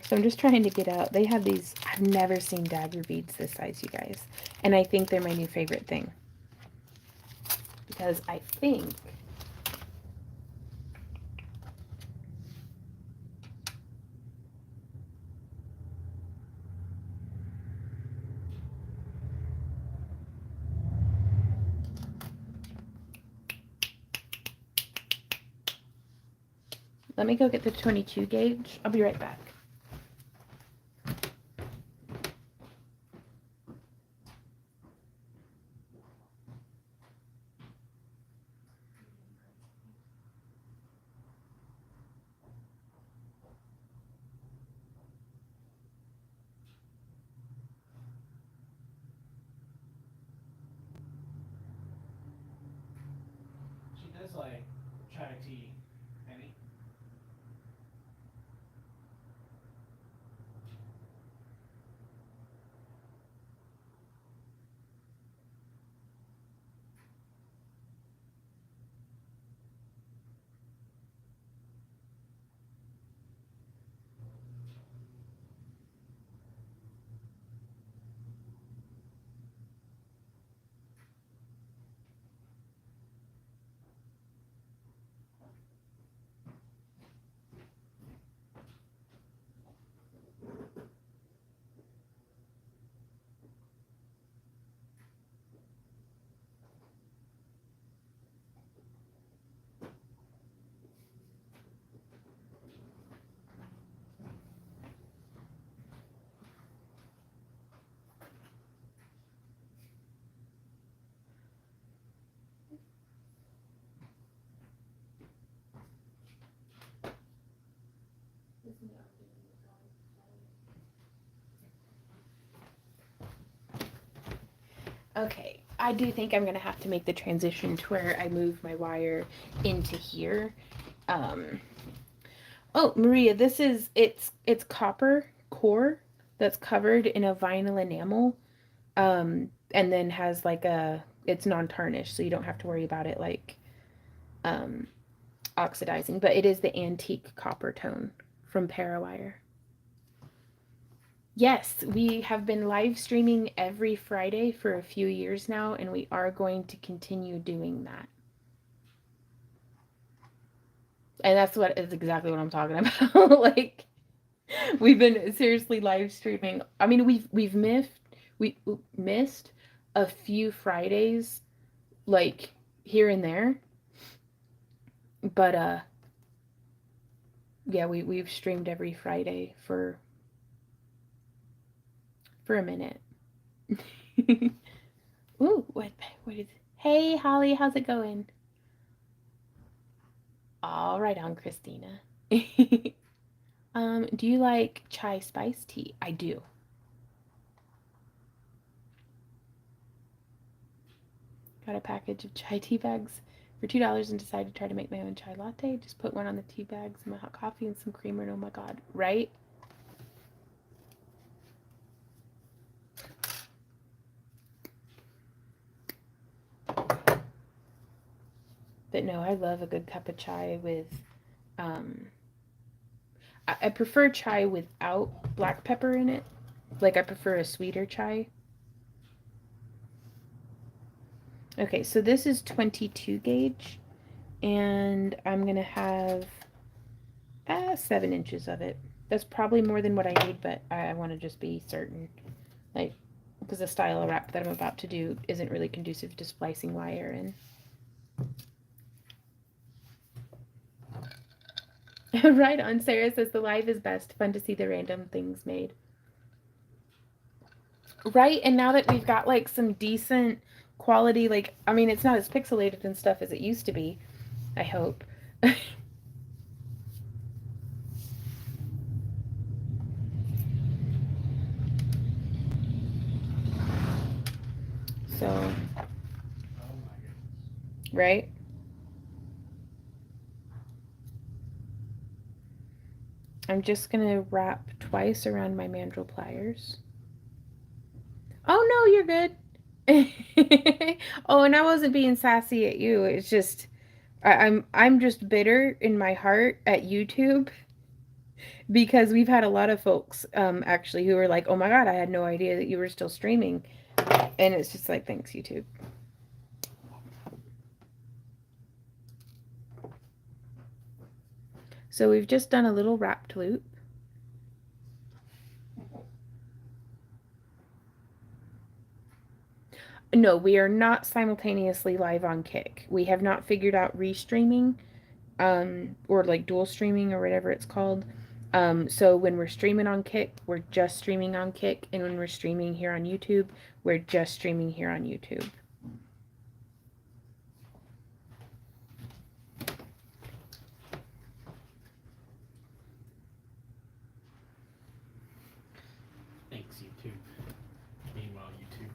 Speaker 1: So I'm just trying to get out. They have these, I've never seen dagger beads this size, you guys. And I think they're my new favorite thing. Because I think let me go get the 22 gauge. I'll be right back.
Speaker 2: She does like chai tea, Penny. Okay, I do think I'm gonna have to make the transition to where I move my wire into here. Oh, Maria, this is it's copper core that's covered in a vinyl enamel, and then has like it's non-tarnished, so you don't have to worry about it like oxidizing. But it is the antique copper tone from Parawire. Yes, we have been live streaming every Friday for a few years now, and we are going to continue doing that. And that's what is exactly what I'm talking about. Like we've been seriously live streaming. I mean, we've missed a few Fridays like here and there. But
Speaker 1: Yeah, we've streamed every Friday for a minute. Ooh, what is? Hey, Holly, how's it going? All right on, Christina. Do you like chai spice tea? I do. Got a package of chai tea bags for $2 and decided to try to make my own chai latte. Just put one on the tea bags, my hot coffee, and some creamer, and oh my god, right? But no, I love a good cup of chai with, I prefer chai without black pepper in it. Like, I prefer a sweeter chai. Okay, so this is 22 gauge, and I'm gonna have 7 inches of it. That's probably more than what I need, but I want to just be certain. Like, because the style of wrap that I'm about to do isn't really conducive to splicing wire in. Right on. Sarah says the live is best. Fun to see the random things made. Right, and now that we've got like some decent quality, like, I mean, it's not as pixelated and stuff as it used to be, I hope. So, right? I'm just gonna wrap twice around my mandrel pliers. Oh no, you're good. Oh, and I wasn't being sassy at you. It's just I'm just bitter in my heart at YouTube because we've had a lot of folks actually who are like, "Oh my god, I had no idea that you were still streaming." And it's just like, "Thanks, YouTube." So we've just done a little wrapped loop. No, we are not simultaneously live on Kick. We have not figured out restreaming, or like dual streaming or whatever it's called. So when we're streaming on Kick, we're just streaming on Kick, and when we're streaming here on YouTube, we're just streaming here on YouTube.
Speaker 2: Thanks, YouTube. Meanwhile, YouTube.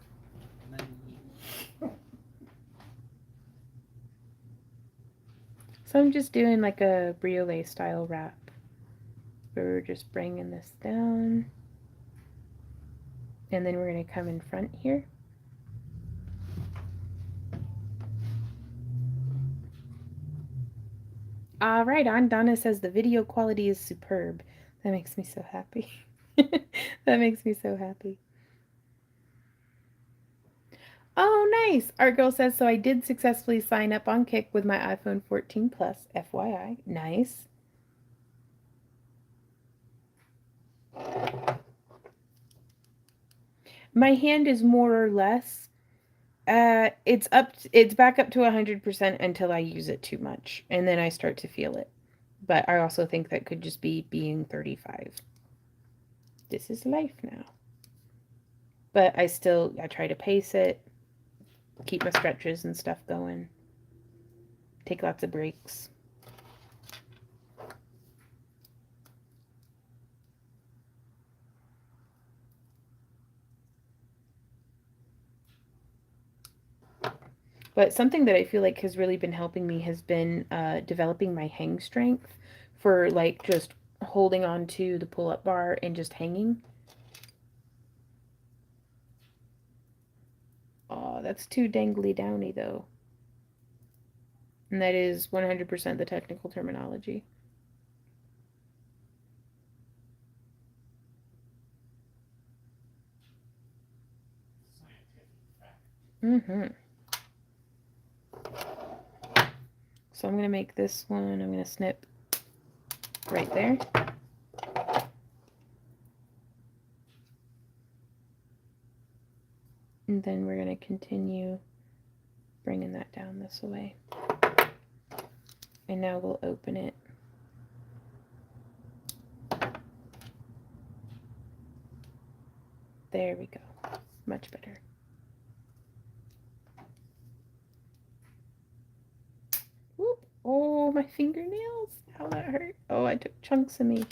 Speaker 1: So I'm just doing like a briolet style wrap. We're just bringing this down, and then we're going to come in front here. All right, on. Donna says the video quality is superb. That makes me so happy. That makes me so happy. Oh, nice. Our girl says, so I did successfully sign up on Kick with my iPhone 14 Plus, FYI. Nice. My hand is more or less, it's back up to 100% until I use it too much, and then I start to feel it. But I also think that could just be being 35. This is life now. But I try to pace it, keep my stretches and stuff going, take lots of breaks. But something that I feel like has really been helping me has been developing my hang strength for like just holding on to the pull-up bar and just hanging. Oh, that's too dangly downy though. And that is 100% the technical terminology. Mm-hmm. So I'm going to make this one, I'm going to snip right there. And then we're going to continue bringing that down this way. And now we'll open it There we go. Much better. Whoop. Oh, my fingernails. How that hurt. Oh, I took chunks of me.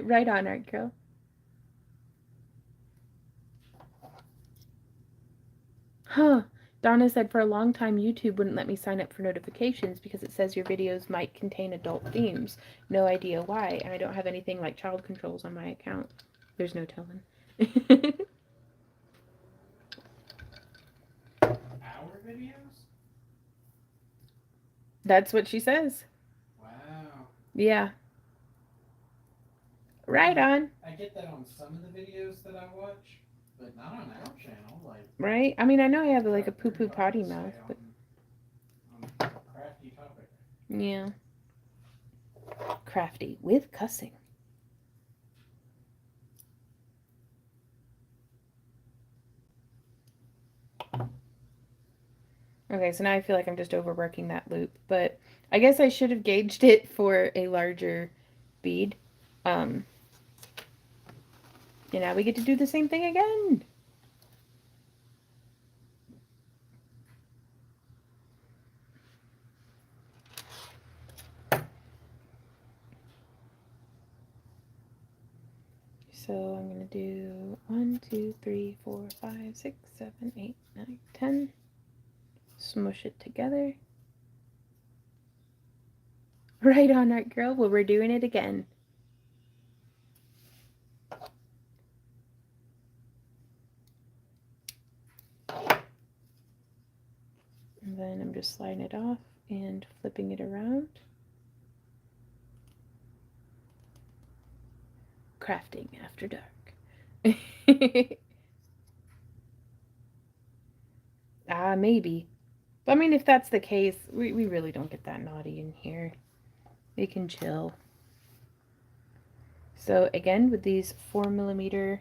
Speaker 1: Right on, art girl. Huh. Donna said for a long time YouTube wouldn't let me sign up for notifications because it says your videos might contain adult themes. No idea why. And I don't have anything like child controls on my account. There's no telling.
Speaker 2: Our videos?
Speaker 1: That's what she says.
Speaker 2: Wow.
Speaker 1: Yeah. Right on.
Speaker 2: I get that on some of the videos that I watch, but not on our channel. Like,
Speaker 1: right? I mean, I know I have like a poo-poo potty mouth, but
Speaker 2: on a crafty topic.
Speaker 1: yeah. Crafty with cussing. Okay, so now I feel like I'm just overworking that loop, but I guess I should have gauged it for a larger bead. And now we get to do the same thing again. So I'm going to do 1, 2, 3, 4, 5, 6, 7, 8, 9, 10. Smush it together. Right on, art girl. Well, we're doing it again. And then I'm just sliding it off and flipping it around. Crafting after dark. Maybe. But I mean, if that's the case, we really don't get that naughty in here. We can chill. So again, with these 4mm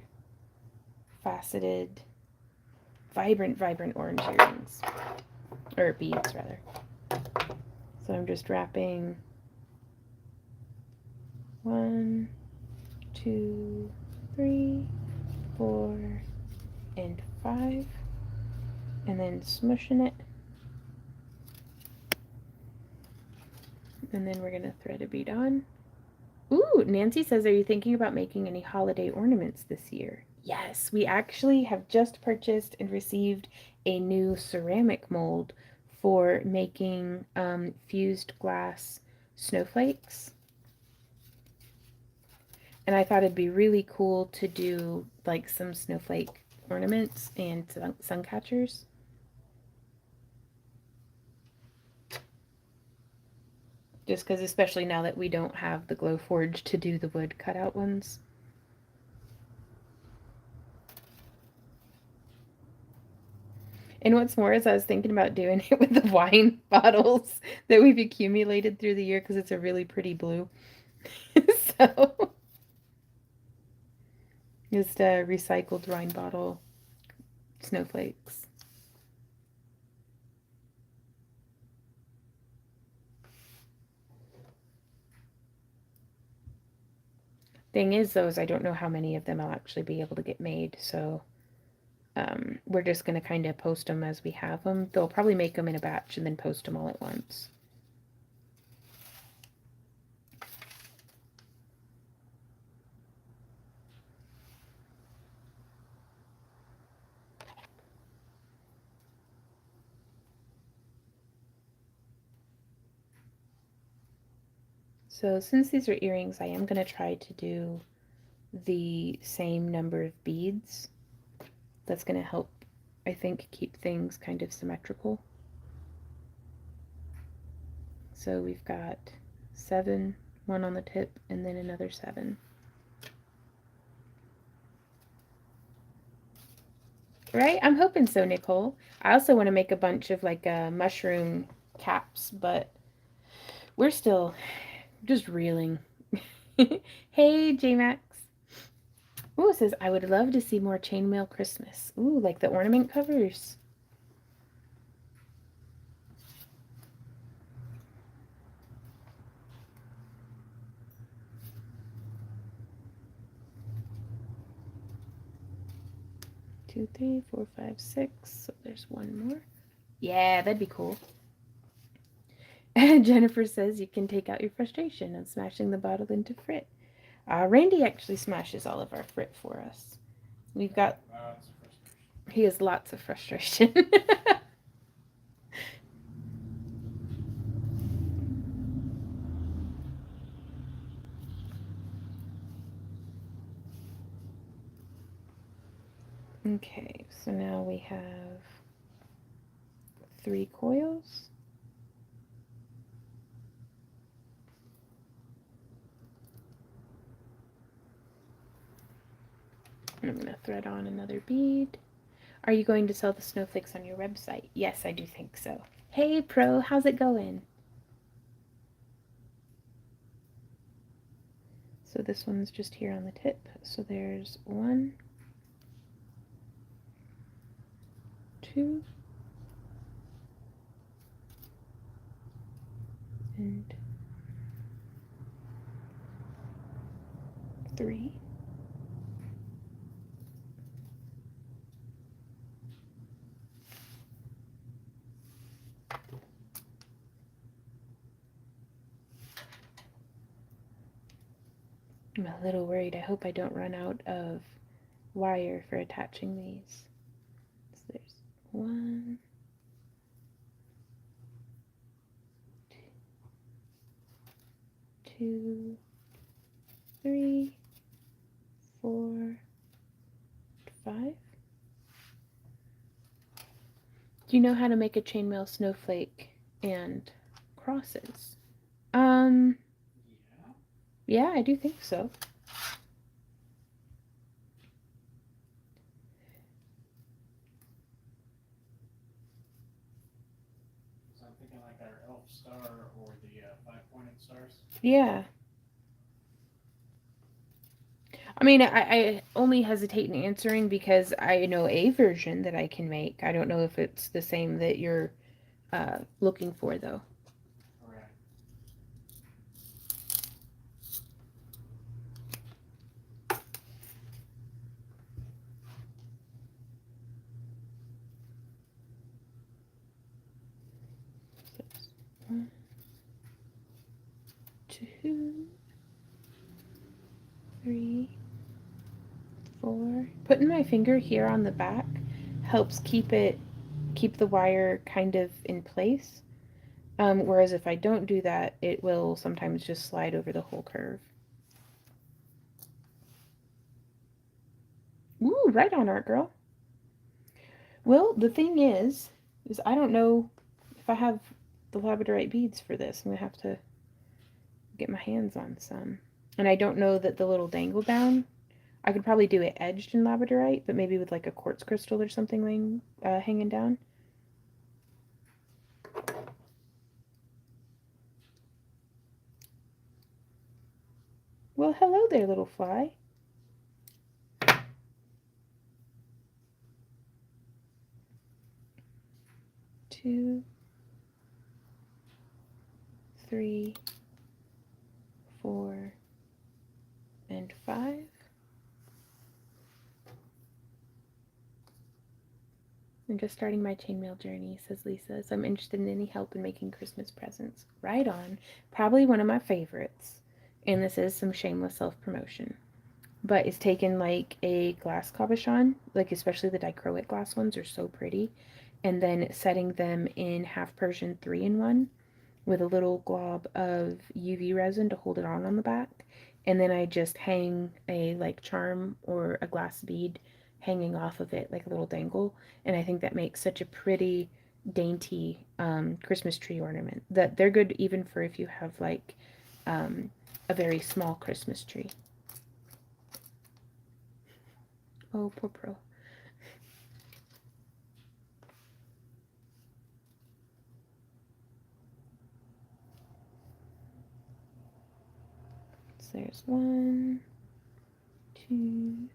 Speaker 1: faceted, vibrant orange earrings. Or beads, rather. So I'm just wrapping 1, 2, 3, 4, and 5. And then smushing it. And then we're going to thread a bead on. Ooh, Nancy says, are you thinking about making any holiday ornaments this year? Yes, we actually have just purchased and received a new ceramic mold for making fused glass snowflakes. And I thought it'd be really cool to do like some snowflake ornaments and sun catchers. Just because, especially now that we don't have the Glowforge to do the wood cutout ones. And what's more is I was thinking about doing it with the wine bottles that we've accumulated through the year because it's a really pretty blue. So, just recycled wine bottle snowflakes. Thing is, though, is I don't know how many of them I'll actually be able to get made, so we're just going to kind of post them as we have them. They'll probably make them in a batch and then post them all at once. So since these are earrings, I am going to try to do the same number of beads. That's going to help, I think, keep things kind of symmetrical. So we've got 7, 1 on the tip, and then another 7. Right? I'm hoping so, Nicole. I also want to make a bunch of like mushroom caps, but we're still just reeling. Hey, J-Max. Ooh, it says, I would love to see more chainmail Christmas. Ooh, like the ornament covers. 2, 3, 4, 5, 6. So there's one more. Yeah, that'd be cool. And Jennifer says you can take out your frustration of smashing the bottle into frit. Randy actually smashes all of our frit for us. We've got... He has lots of frustration. Okay, so now we have 3 coils. I'm going to thread on another bead. Are you going to sell the snowflakes on your website? Yes, I do think so. Hey, Pro, how's it going? So this one's just here on the tip. So there's 1, 2, and 3. I'm a little worried. I hope I don't run out of wire for attaching these. So there's 1, 2, 3, 4, 5. Do you know how to make a chainmail snowflake and crosses? Yeah, I do think so.
Speaker 2: So I'm thinking like our elf star or the 5-pointed stars.
Speaker 1: Yeah. I mean, I only hesitate in answering because I know a version that I can make. I don't know if it's the same that you're looking for, though.
Speaker 2: Right.
Speaker 1: So it's 1, 2, 3, 4. Putting my finger here on the back helps keep the wire kind of in place. Whereas if I don't do that, it will sometimes just slide over the whole curve. Ooh, right on, art girl. Well, the thing is I don't know if I have the labradorite beads for this. I'm gonna have to get my hands on some. And I don't know that the little dangle down, I could probably do it edged in labradorite, but maybe with like a quartz crystal or something hanging down. Well, hello there, little fly. Two, 3, 4, and 5. I'm just starting my chainmail journey, says Lisa, so I'm interested in any help in making Christmas presents. Right on. Probably one of my favorites. And this is some shameless self-promotion. But it's taken like a glass cabochon, like especially the dichroic glass ones are so pretty, and then setting them in half Persian 3-in-1 with a little glob of UV resin to hold it on the back. And then I just hang a like charm or a glass bead hanging off of it like a little dangle. And I think that makes such a pretty, dainty Christmas tree ornament. That they're good even for if you have like a very small Christmas tree. Oh, poor Pro. So there's 1, 2,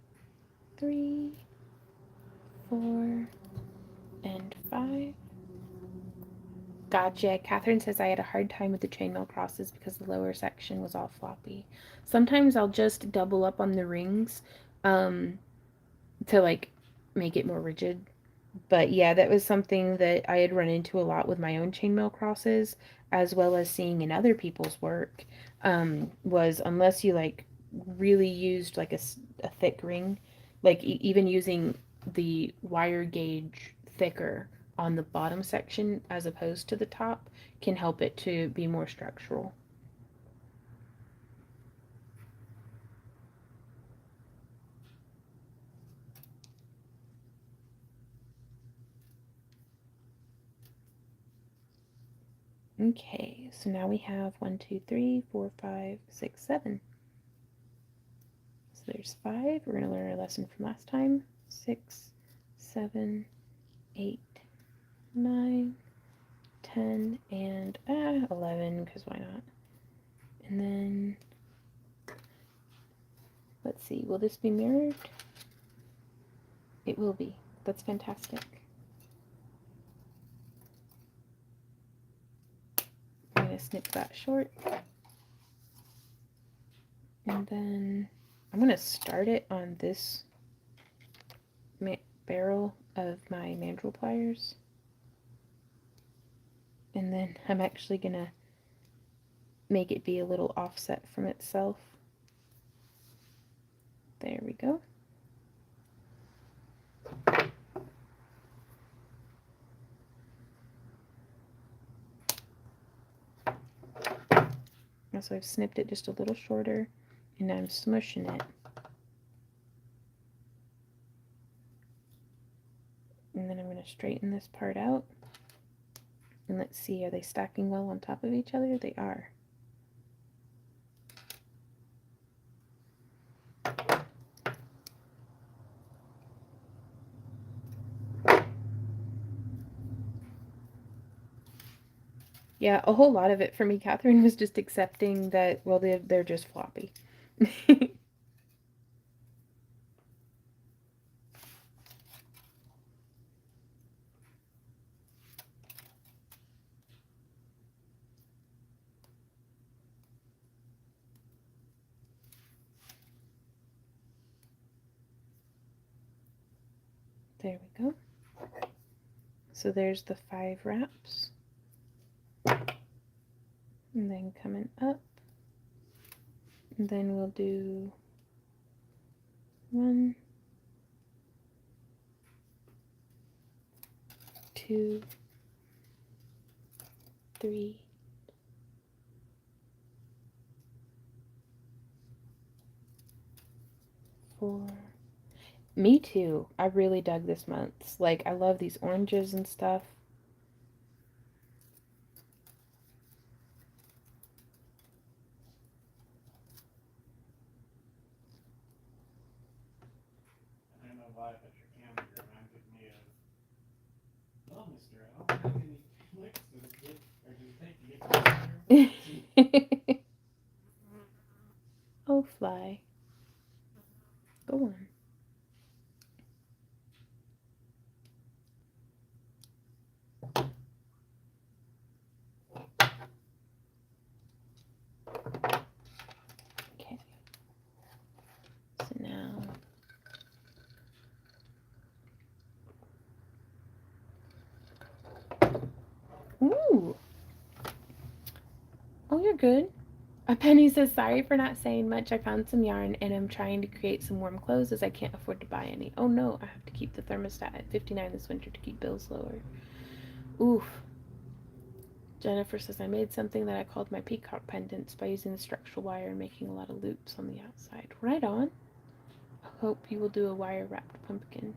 Speaker 1: 3, 4, and 5. Gotcha. Catherine says I had a hard time with the chainmail crosses because the lower section was all floppy. Sometimes I'll just double up on the rings to like make it more rigid. But yeah, that was something that I had run into a lot with my own chainmail crosses, as well as seeing in other people's work. Was unless you like really used like a thick ring, like even using the wire gauge thicker on the bottom section as opposed to the top can help it to be more structural. Okay, so now we have 1, 2, 3, 4, 5, 6, 7. So there's 5. We're going to learn our lesson from last time. 6, 7, 8, 9, 10, and 11, because why not? And then, let's see, will this be mirrored? It will be. That's fantastic. I'm going to snip that short. And then I'm going to start it on this barrel of my mandrel pliers. And then I'm actually going to make it be a little offset from itself. There we go. So I've snipped it just a little shorter, and I'm smushing it. And then I'm going to straighten this part out. And let's see, are they stacking well on top of each other? They are. Yeah, a whole lot of it for me, Catherine, was just accepting that, well, they're just floppy. There we go. So there's the 5 wraps. And then coming up. And then we'll do 1, 2, 3, 4. Me too. I really dug this month's. Like, I love these oranges and stuff.
Speaker 2: I don't know why, but your camera reminded me of, well, Mr. Al, how many clicks does it take to get to
Speaker 1: Oh, fly. Go on. Okay. So now. Ooh. Oh, you're good. A Penny says, sorry for not saying much. I found some yarn and I'm trying to create some warm clothes as I can't afford to buy any. Oh no, I have to keep the thermostat at 59 this winter to keep bills lower. Oof. Jennifer says, I made something that I called my peacock pendants by using the structural wire and making a lot of loops on the outside. Right on. I hope you will do a wire wrapped pumpkin.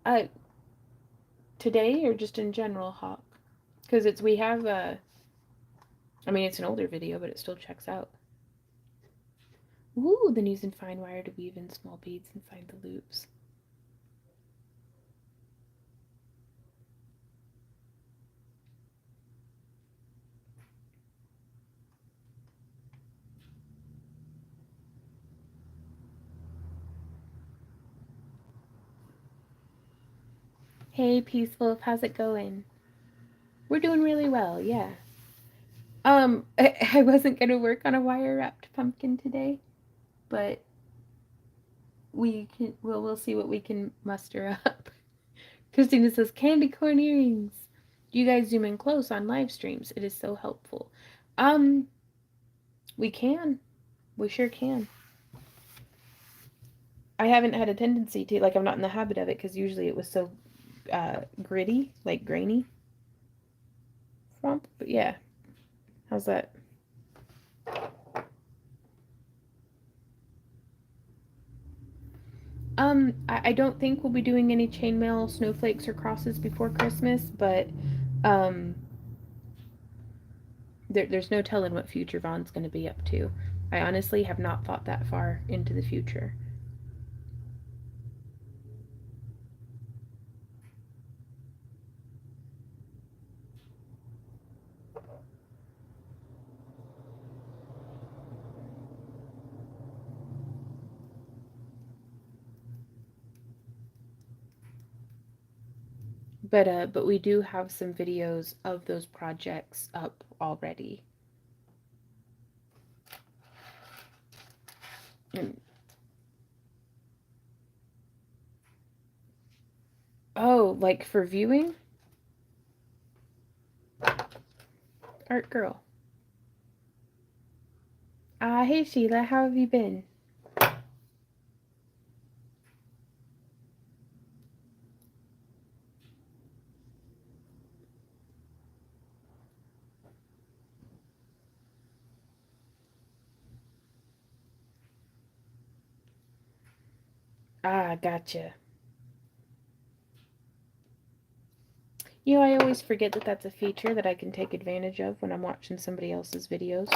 Speaker 1: Uh, Today or just in general, Hawk? Because we have a, I mean, it's an older video, but it still checks out. Ooh, then using fine wire to weave in small beads inside the loops. Hey, Peaceful, how's it going? We're doing really well, yeah. I wasn't gonna work on a wire wrapped pumpkin today, but we'll see what we can muster up. Christina says candy corn earrings. You guys zoom in close on live streams. It is so helpful. We can. We sure can. I haven't had a tendency to, like, I'm not in the habit of it because usually it was so gritty, like grainy. But yeah. How's that? I don't think we'll be doing any chainmail snowflakes or crosses before Christmas, but there's no telling what future Vaughn's going to be up to. I honestly have not thought that far into the future. But we do have some videos of those projects up already. Oh, like for viewing? Art girl. Hey Sheila, how have you been? Gotcha. You know, I always forget that that's a feature that I can take advantage of when I'm watching somebody else's videos.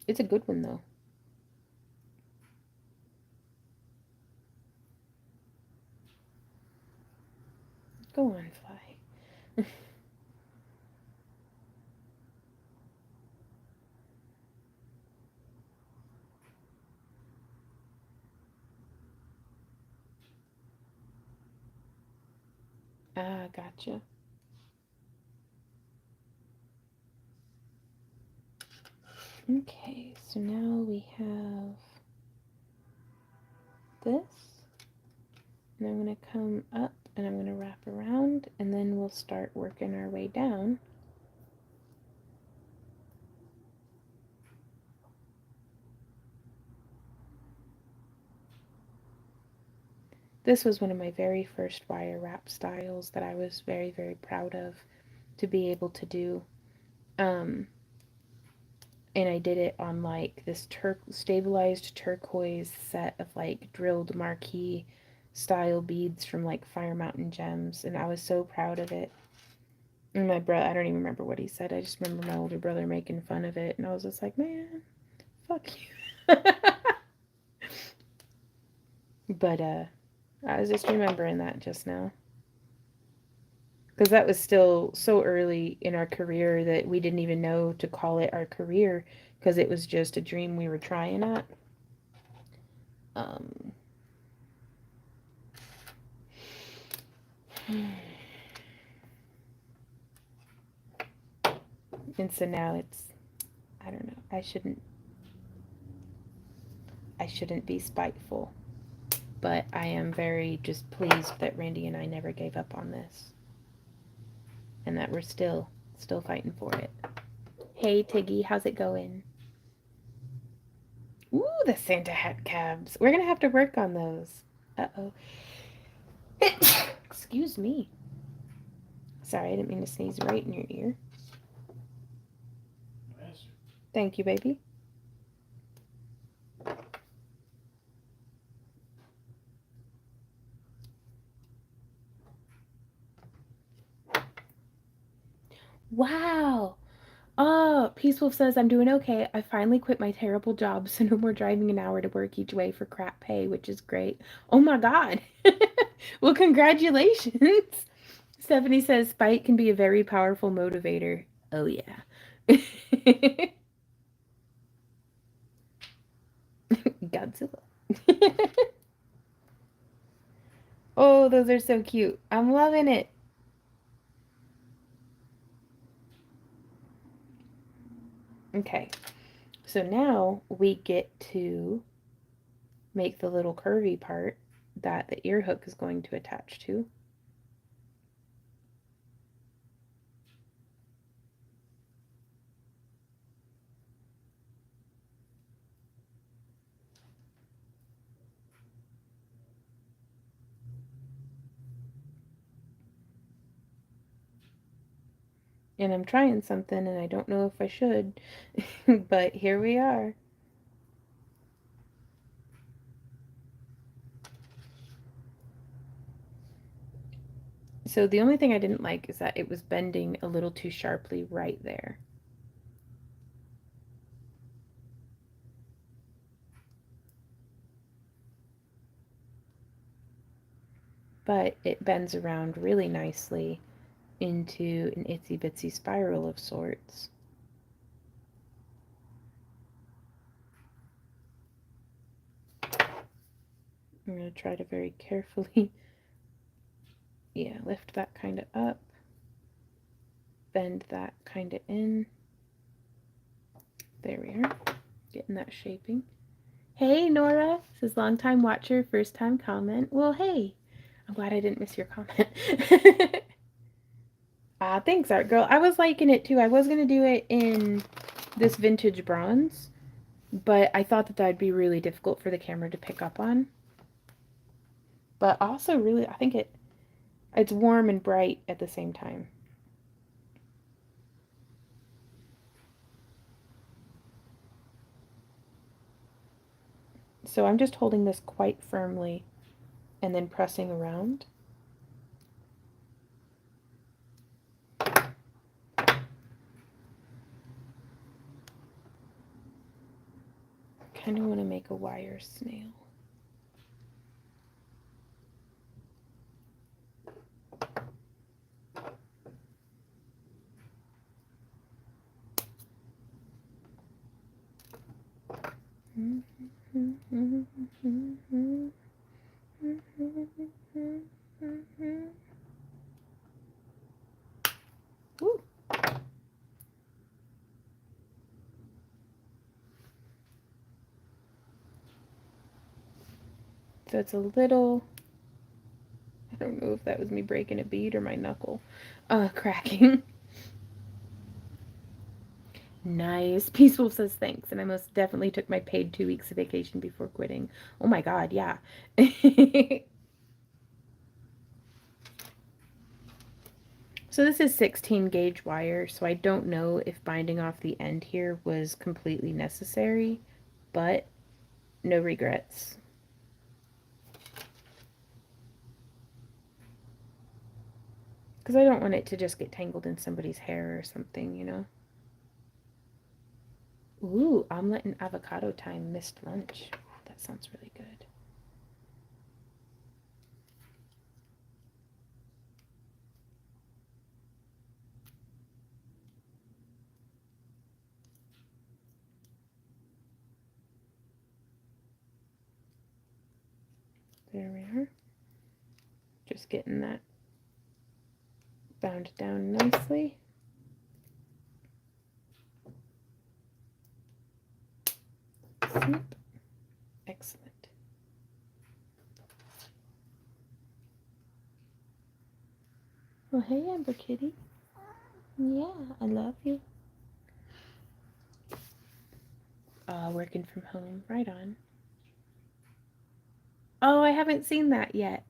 Speaker 1: It's a good one, though. Go on, fly. Gotcha. Okay, so now we have this. And I'm going to come up and I'm going to wrap around and then we'll start working our way down. This was one of my very first wire wrap styles that I was very, very proud of to be able to do. And I did it on like this stabilized turquoise set of like drilled marquee style beads from like Fire Mountain Gems, and I was so proud of it. And my brother, I don't even remember what he said. I just remember my older brother making fun of it, and I was just like, man, fuck you. But I was just remembering that just now. Because that was still so early in our career that we didn't even know to call it our career because it was just a dream we were trying at. And so now it's, I don't know, I shouldn't be spiteful, but I am very just pleased that Randy and I never gave up on this and that we're still fighting for it. Hey Tiggy, how's it going? Ooh, the Santa hat cabs. We're gonna have to work on those. Uh-oh. Excuse me. Sorry, I didn't mean to sneeze right in your ear. Thank you, baby. Wow. Oh, Peace Wolf says, I'm doing okay. I finally quit my terrible job, so no more driving an hour to work each way for crap pay, which is great. Oh my God. Well, congratulations. Stephanie says, spite can be a very powerful motivator. Oh, yeah. Godzilla. Oh, those are so cute. I'm loving it. Okay, so now we get to make the little curvy part that the ear hook is going to attach to. And I'm trying something and I don't know if I should, but here we are. So the only thing I didn't like is that it was bending a little too sharply right there. But it bends around really nicely into an itsy bitsy spiral of sorts. I'm going to try to very carefully, yeah, lift that kind of up, bend that kind of in. There we are, getting that shaping. Hey, Nora, says long time watcher, first time comment. Well, hey, I'm glad I didn't miss your comment. Thanks, Art Girl. I was liking it too. I was going to do it in this vintage bronze, but I thought that that'd be really difficult for the camera to pick up on. But also really, I think it's warm and bright at the same time. So I'm just holding this quite firmly and then pressing around. Kind of want to make a wire snail. Woo. So it's a little, I don't know if that was me breaking a bead or my knuckle cracking. Nice. Peace Wolf says thanks, and I most definitely took my paid 2 weeks of vacation before quitting. Oh my god, yeah. So this is 16 gauge wire, so I don't know if binding off the end here was completely necessary, but no regrets. Because I don't want it to just get tangled in somebody's hair or something, you know? Ooh, omelet and avocado time, missed lunch. That sounds really good. There we are. Just getting that bound down nicely. Snip. Excellent. Well, hey, Amber Kitty. Yeah, I love you. Working from home. Right on. Oh, I haven't seen that yet.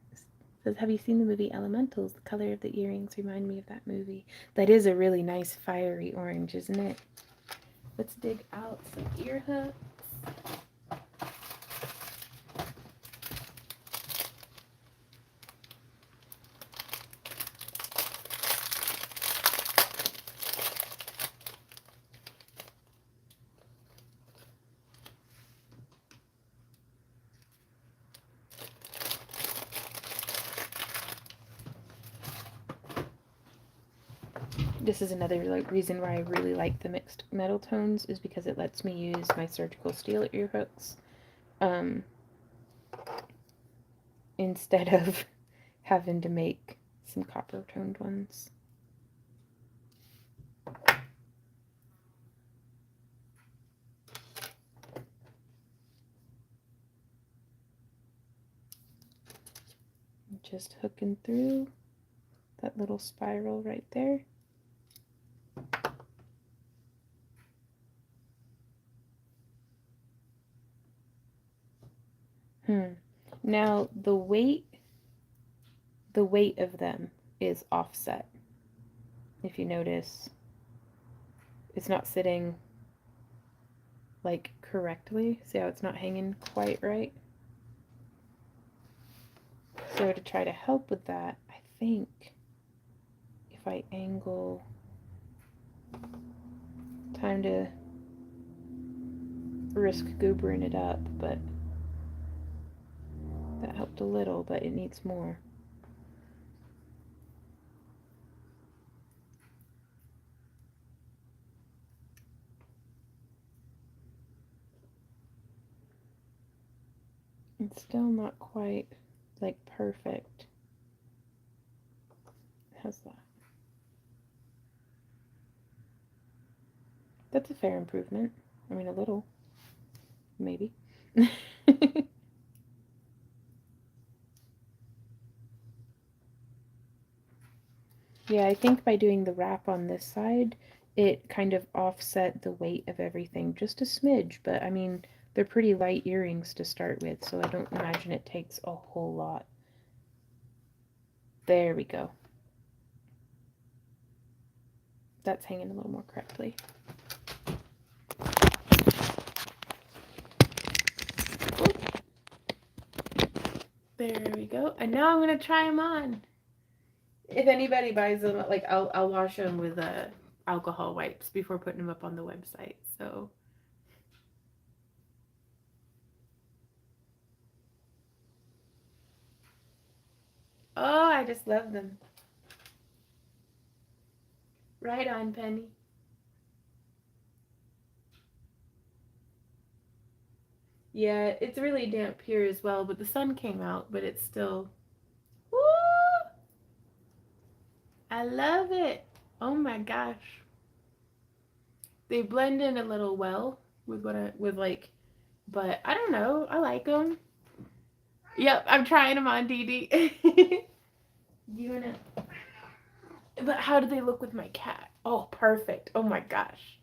Speaker 1: Says, have you seen the movie Elementals? The color of the earrings remind me of that movie. That is a really nice fiery orange, isn't it? Let's dig out some ear hooks. This is another reason why I really like the mixed metal tones, is because it lets me use my surgical steel ear hooks instead of having to make some copper toned ones. just hooking through that little spiral right there. Now the weight of them is offset. If you notice, it's not sitting like correctly. See how it's not hanging quite right? So to try to help with that, I think if I angle, time to risk goobering it up, but that helped a little, but it needs more. It's still not quite like perfect. How's that? That's a fair improvement. I mean, a little, maybe. Yeah, I think by doing the wrap on this side, it kind of offset the weight of everything just a smidge, but I mean, they're pretty light earrings to start with, so I don't imagine it takes a whole lot. There we go. That's hanging a little more correctly. There we go. And now I'm going to try them on. If anybody buys them, like I'll wash them with alcohol wipes before putting them up on the website. So oh, I just love them. Right on, Penny. Yeah, it's really damp here as well, but the sun came out, but it's still, woo! I love it. Oh my gosh. They blend in a little well with but I don't know. I like them. Yep, I'm trying them on, Dee Dee. You wanna? But how do they look with my cat? Oh, perfect. Oh my gosh.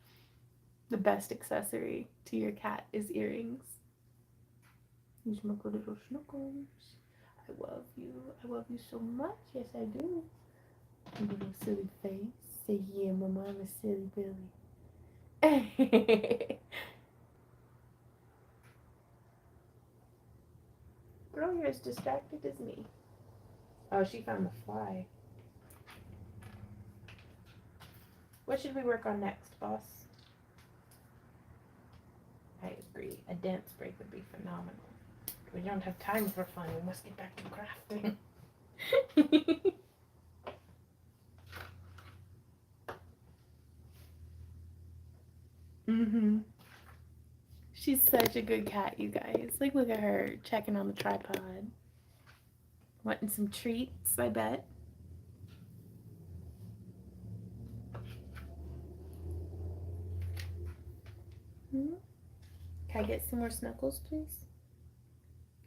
Speaker 1: The best accessory to your cat is earrings. These my good little snuggles. I love you. I love you so much. Yes, I do. Your little silly face. Say, yeah, mama, I'm a silly Billy. Girl, you're as distracted as me. Oh, she found the fly. What should we work on next, boss? I agree. A dance break would be phenomenal. We don't have time for fun. We must get back to crafting. She's such a good cat, you guys. Like, look at her checking on the tripod. Wanting some treats, I bet. Can I get some more snuggles, please?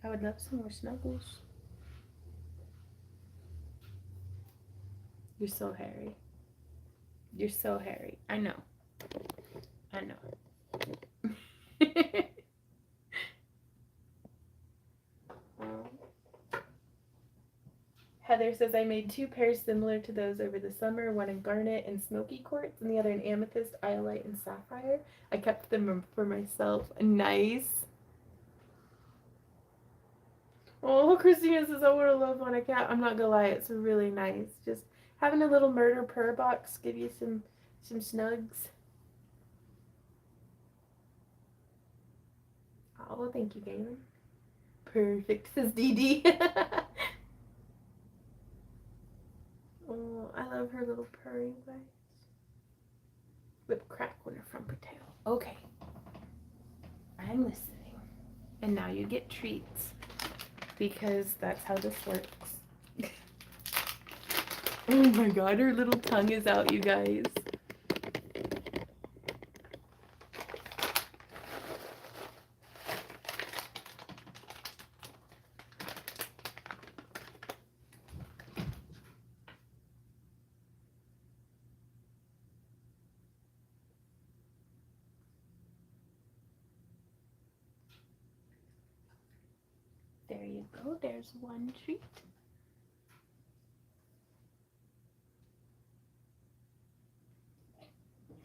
Speaker 1: I would love some more snuggles. You're so hairy. You're so hairy. I know. I know. Heather says, I made 2 pairs similar to those over the summer, one in garnet and smoky quartz, and the other in amethyst, iolite, and sapphire. I kept them for myself. Nice. Oh, Christina says, I would have loved on a cat. I'm not gonna lie, it's really nice. Just having a little murder purr box give you some snugs. Oh, thank you, Galen. Perfect, says Dee Dee. Oh, I love her little purring guys. Whip crack when her front tail. Okay. I'm listening. And now you get treats. Because that's how this works. Oh my god, her little tongue is out, you guys. There you go. There's one treat.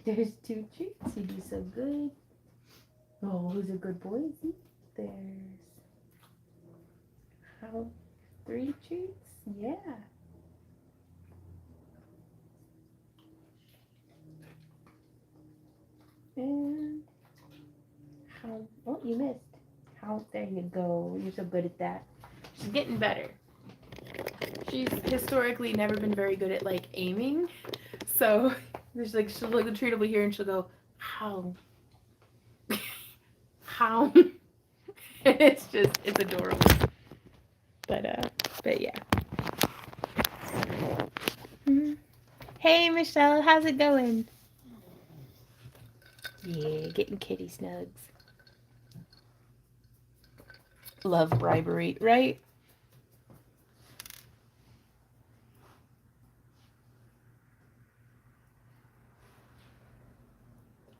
Speaker 1: There's two treats. You do so good. Oh, who's a good boy? See? There's how 3 treats. Yeah. And how? Oh, you missed. How? There you go. You're so good at that. She's getting better. She's historically never been very good at like aiming, so there's like she'll look the treat over here and she'll go how, how, and it's adorable. But yeah. Mm-hmm. Hey Michelle, how's it going? Yeah, getting kitty snugs. Love bribery, right?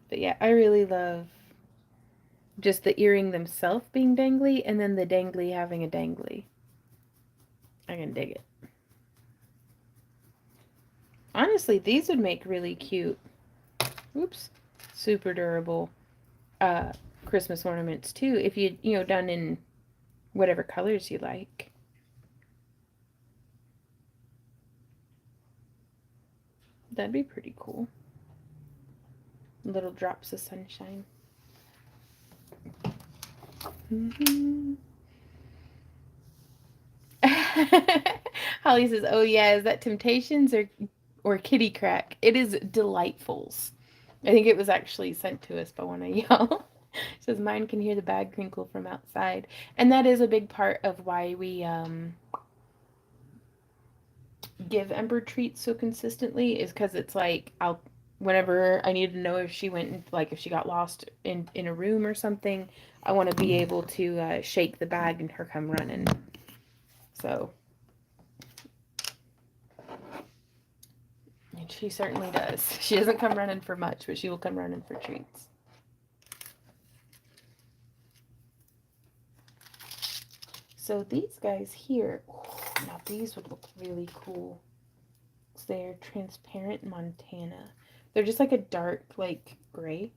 Speaker 1: But yeah, I really love just the earring themselves being dangly and then the dangly having a dangly. I can dig it. Honestly, these would make really cute, oops, super durable Christmas ornaments too if you done in whatever colors you like. That'd be pretty cool. Little drops of sunshine. Mm-hmm. Holly says, "Oh yeah, is that Temptations or Kitty Crack? It is Delightfuls. I think it was actually sent to us by one of y'all." She says, "Mine can hear the bag crinkle from outside," and that is a big part of why we give Ember treats so consistently. Is because it's like whenever I need to know if she went like if she got lost in a room or something, I want to be able to shake the bag and her come running. So. And she certainly does. She doesn't come running for much, but she will come running for treats. So these guys here, now these would look really cool. They're transparent Montana. They're just like a dark, like gray.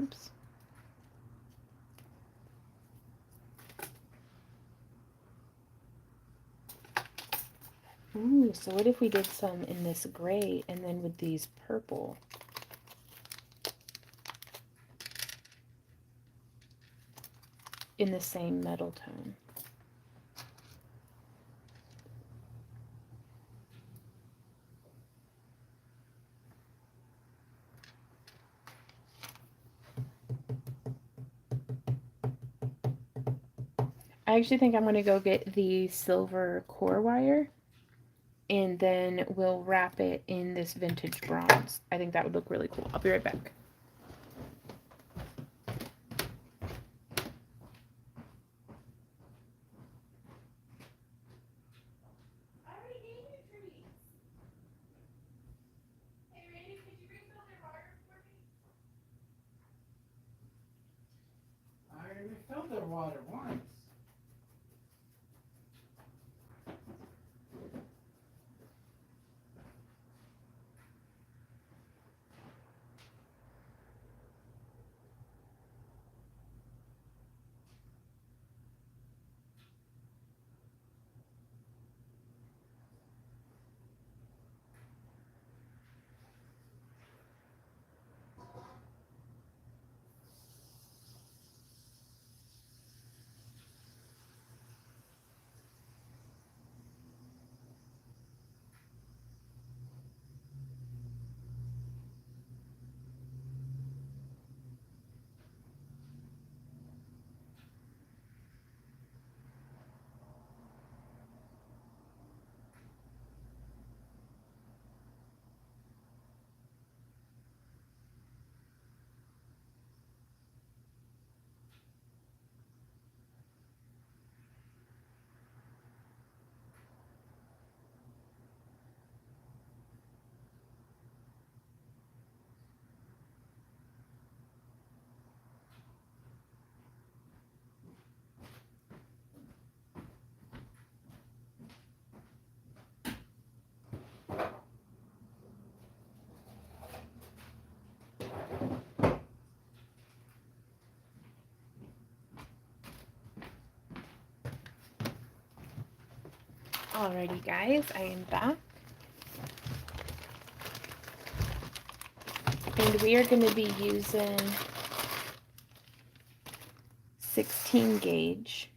Speaker 1: Oops. Ooh, so what if we did some in this gray and then with these purple? In the same metal tone. I actually think I'm going to go get the silver core wire and then we'll wrap it in this vintage bronze. I think that would look really cool. I'll be right back.
Speaker 2: I already filled their water once.
Speaker 1: Alrighty guys, I am back. And we are going to be using 16 gauge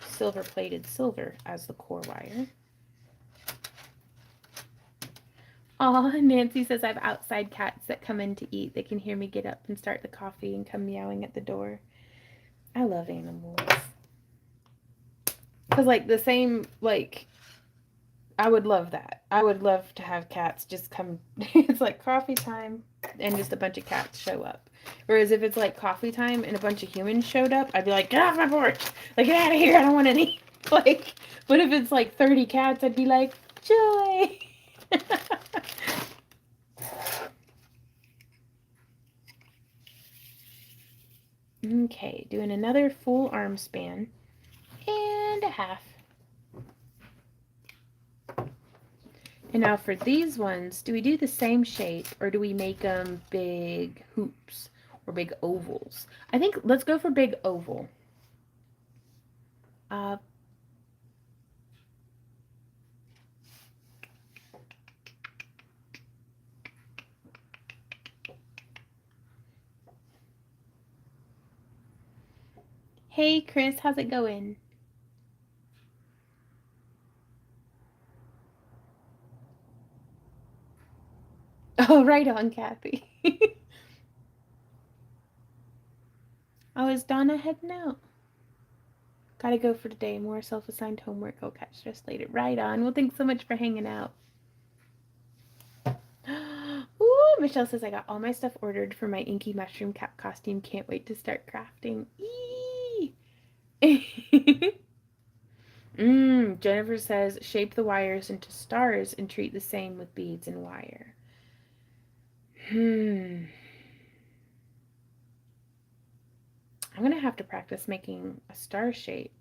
Speaker 1: silver plated silver as the core wire. Aw, Nancy says I have outside cats that come in to eat. They can hear me get up and start the coffee and come meowing at the door. I love animals. Because, like, the same, like, I would love that. I would love to have cats just come. It's like coffee time and just a bunch of cats show up. Whereas if it's like coffee time and a bunch of humans showed up, I'd be like, get off my porch. Like, get out of here. I don't want any. Like, but if it's like 30 cats, I'd be like, joy. Okay, doing another full arm span and a half. And now for these ones, do we do the same shape or do we make them big hoops or big ovals? I think let's go for big oval. Hey Chris, how's it going? Oh, right on, Kathy. Oh, is Donna heading out? Gotta go for today. More self-assigned homework. I'll catch stress later. Right on. Well, thanks so much for hanging out. Ooh, Michelle says I got all my stuff ordered for my inky mushroom cap costume. Can't wait to start crafting. Jennifer says shape the wires into stars and treat the same with beads and wire. I'm gonna have to practice making a star shape.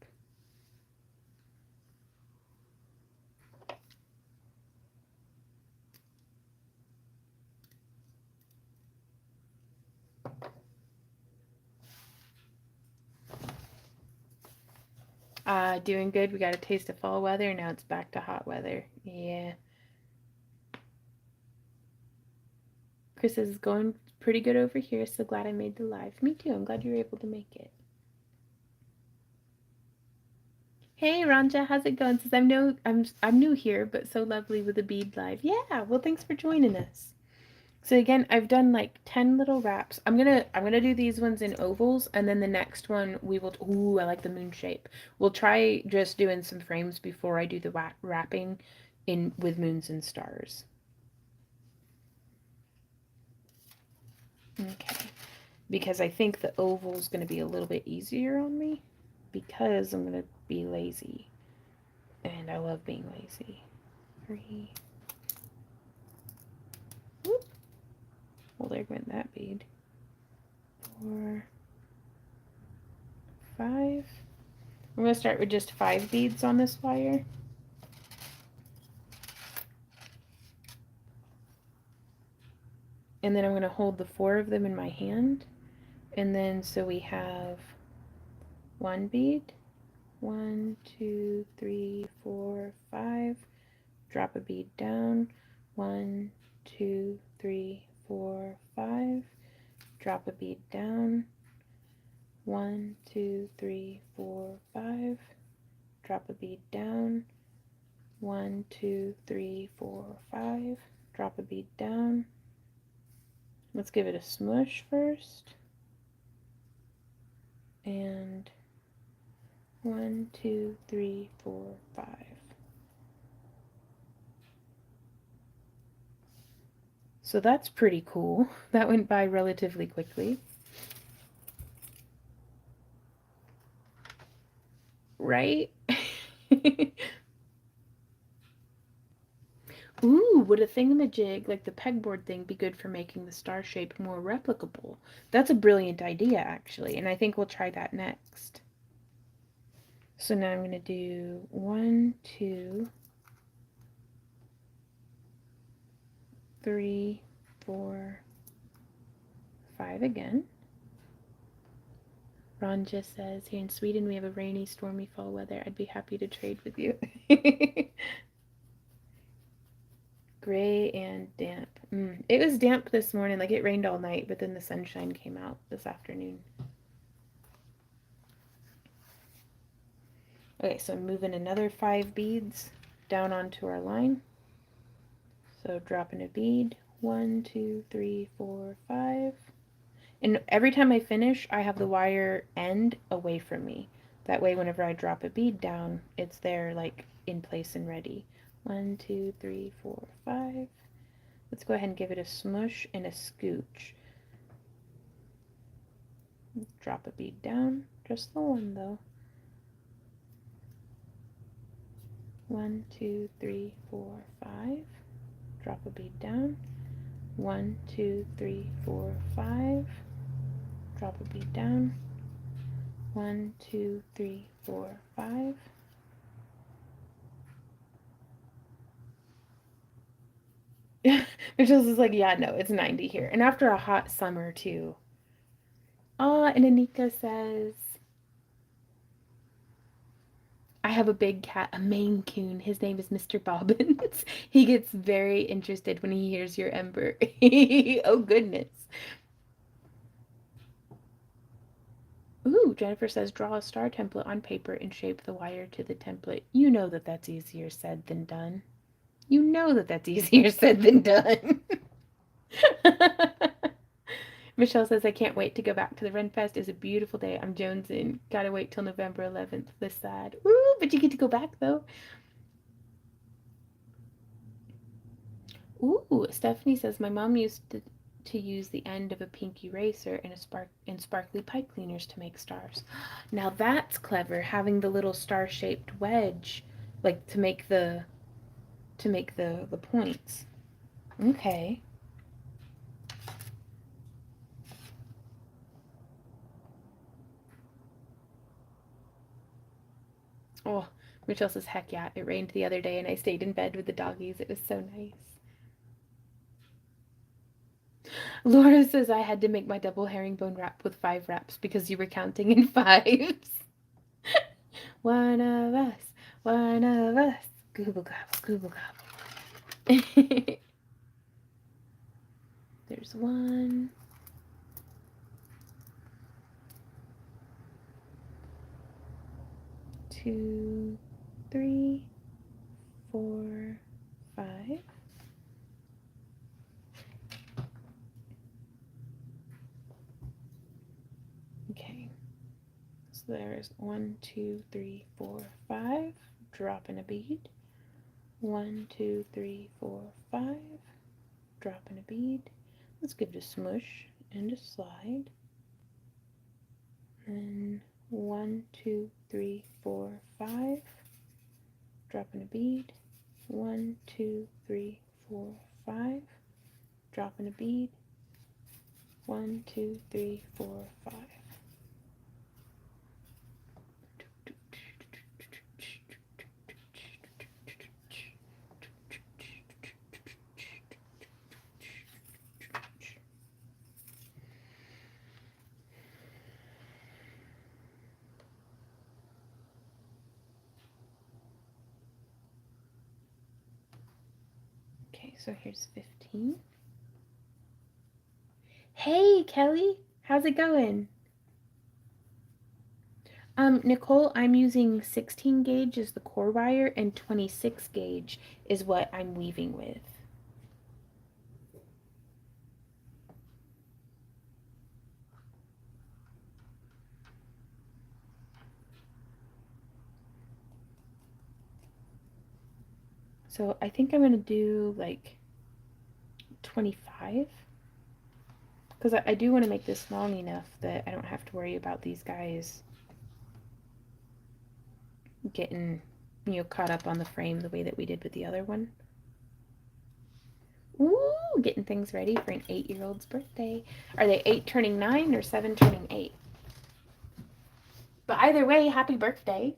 Speaker 1: Doing good. We got a taste of fall weather. Now it's back to hot weather. Yeah. Chris is going pretty good over here. So glad I made the live. Me too. I'm glad you were able to make it. Hey Ranja, how's it going? Says I'm new here, but so lovely with the bead live. Yeah. Well, thanks for joining us. So again, I've done like 10 little wraps. I'm gonna do these ones in ovals, and then the next one we will. Ooh, I like the moon shape. We'll try just doing some frames before I do the wrapping in with moons and stars. Okay, because I think the oval is gonna be a little bit easier on me because I'm gonna be lazy, and I love being lazy. 3. Whoop. Well, there went that bead. 4, 5. I'm going to start with just 5 beads on this wire. And then I'm going to hold the 4 of them in my hand. And then so we have 1 bead, 1, 2, 3, 4, 5. Drop a bead down, 1, 2, 3, 4, 5. Drop a bead down, 1, 2, 3, 4, 5. Drop a bead down, 1, 2, 3, 4, 5. Drop a bead down. Let's give it a smush first. And 1, 2, 3, 4, 5. So that's pretty cool. That went by relatively quickly. Right? Ooh, would a thingamajig like the pegboard thing be good for making the star shape more replicable? That's a brilliant idea, actually, and I think we'll try that next. So now I'm going to do 1, 2, 3, 4, 5 again. Ron just says, here in Sweden we have a rainy, stormy fall weather. I'd be happy to trade with you. Gray and damp. It was damp this morning. Like, it rained all night, but then the sunshine came out this afternoon. Okay, so I'm moving another 5 beads down onto our line. So dropping a bead. 1, 2, 3, 4, 5. And every time I finish, I have the wire end away from me. That way, whenever I drop a bead down, it's there, like, in place and ready. 1, 2, 3, 4, 5. Let's go ahead and give it a smush and a scooch. Drop a bead down. Just the one, though. 1, 2, 3, 4, 5. Drop a bead down. 1, 2, 3, 4, 5. Drop a bead down. 1, 2, 3, 4, 5. Michelle's is like, yeah, no, it's 90 here. And after a hot summer, too. And Anika says, I have a big cat, a Maine Coon. His name is Mr. Bobbins. He gets very interested when he hears your ember. Oh, goodness. Ooh, Jennifer says, draw a star template on paper and shape the wire to the template. You know that that's easier said than done. You know that that's easier said than done. Michelle says, I can't wait to go back to the Renfest. It's a beautiful day. I'm jonesing. Gotta wait till November 11th. This sad. Ooh, but you get to go back, though. Ooh, Stephanie says, my mom used to use the end of a pink eraser and sparkly pipe cleaners to make stars. Now that's clever, having the little star-shaped wedge, like to make the points. Okay. Oh, Michelle says, heck yeah, it rained the other day and I stayed in bed with the doggies. It was so nice. Laura says, I had to make my double herringbone wrap with 5 wraps because you were counting in 5s. One of us, one of us. Google gobble, Google gobble. There's 1. 2, 3, 4, 5. Okay, so there's 1, 2, 3, 4, 5. Drop in a bead. 1, 2, 3, 4, 5. Drop in a bead. Let's give it a smush and a slide. And 1, 2, 3, 4, 5. Drop in a bead. 1, 2, 3, 4, 5. Drop in a bead. 1, 2, 3, 4, 5. Okay, so here's 15. Hey, Kelly, how's it going? Nicole, I'm using 16 gauge as the core wire and 26 gauge is what I'm weaving with. So I think I'm going to do like 25 because I do want to make this long enough that I don't have to worry about these guys getting, caught up on the frame the way that we did with the other one. Ooh, getting things ready for an 8-year-old's birthday. Are they 8 turning 9 or 7 turning 8? But either way, happy birthday.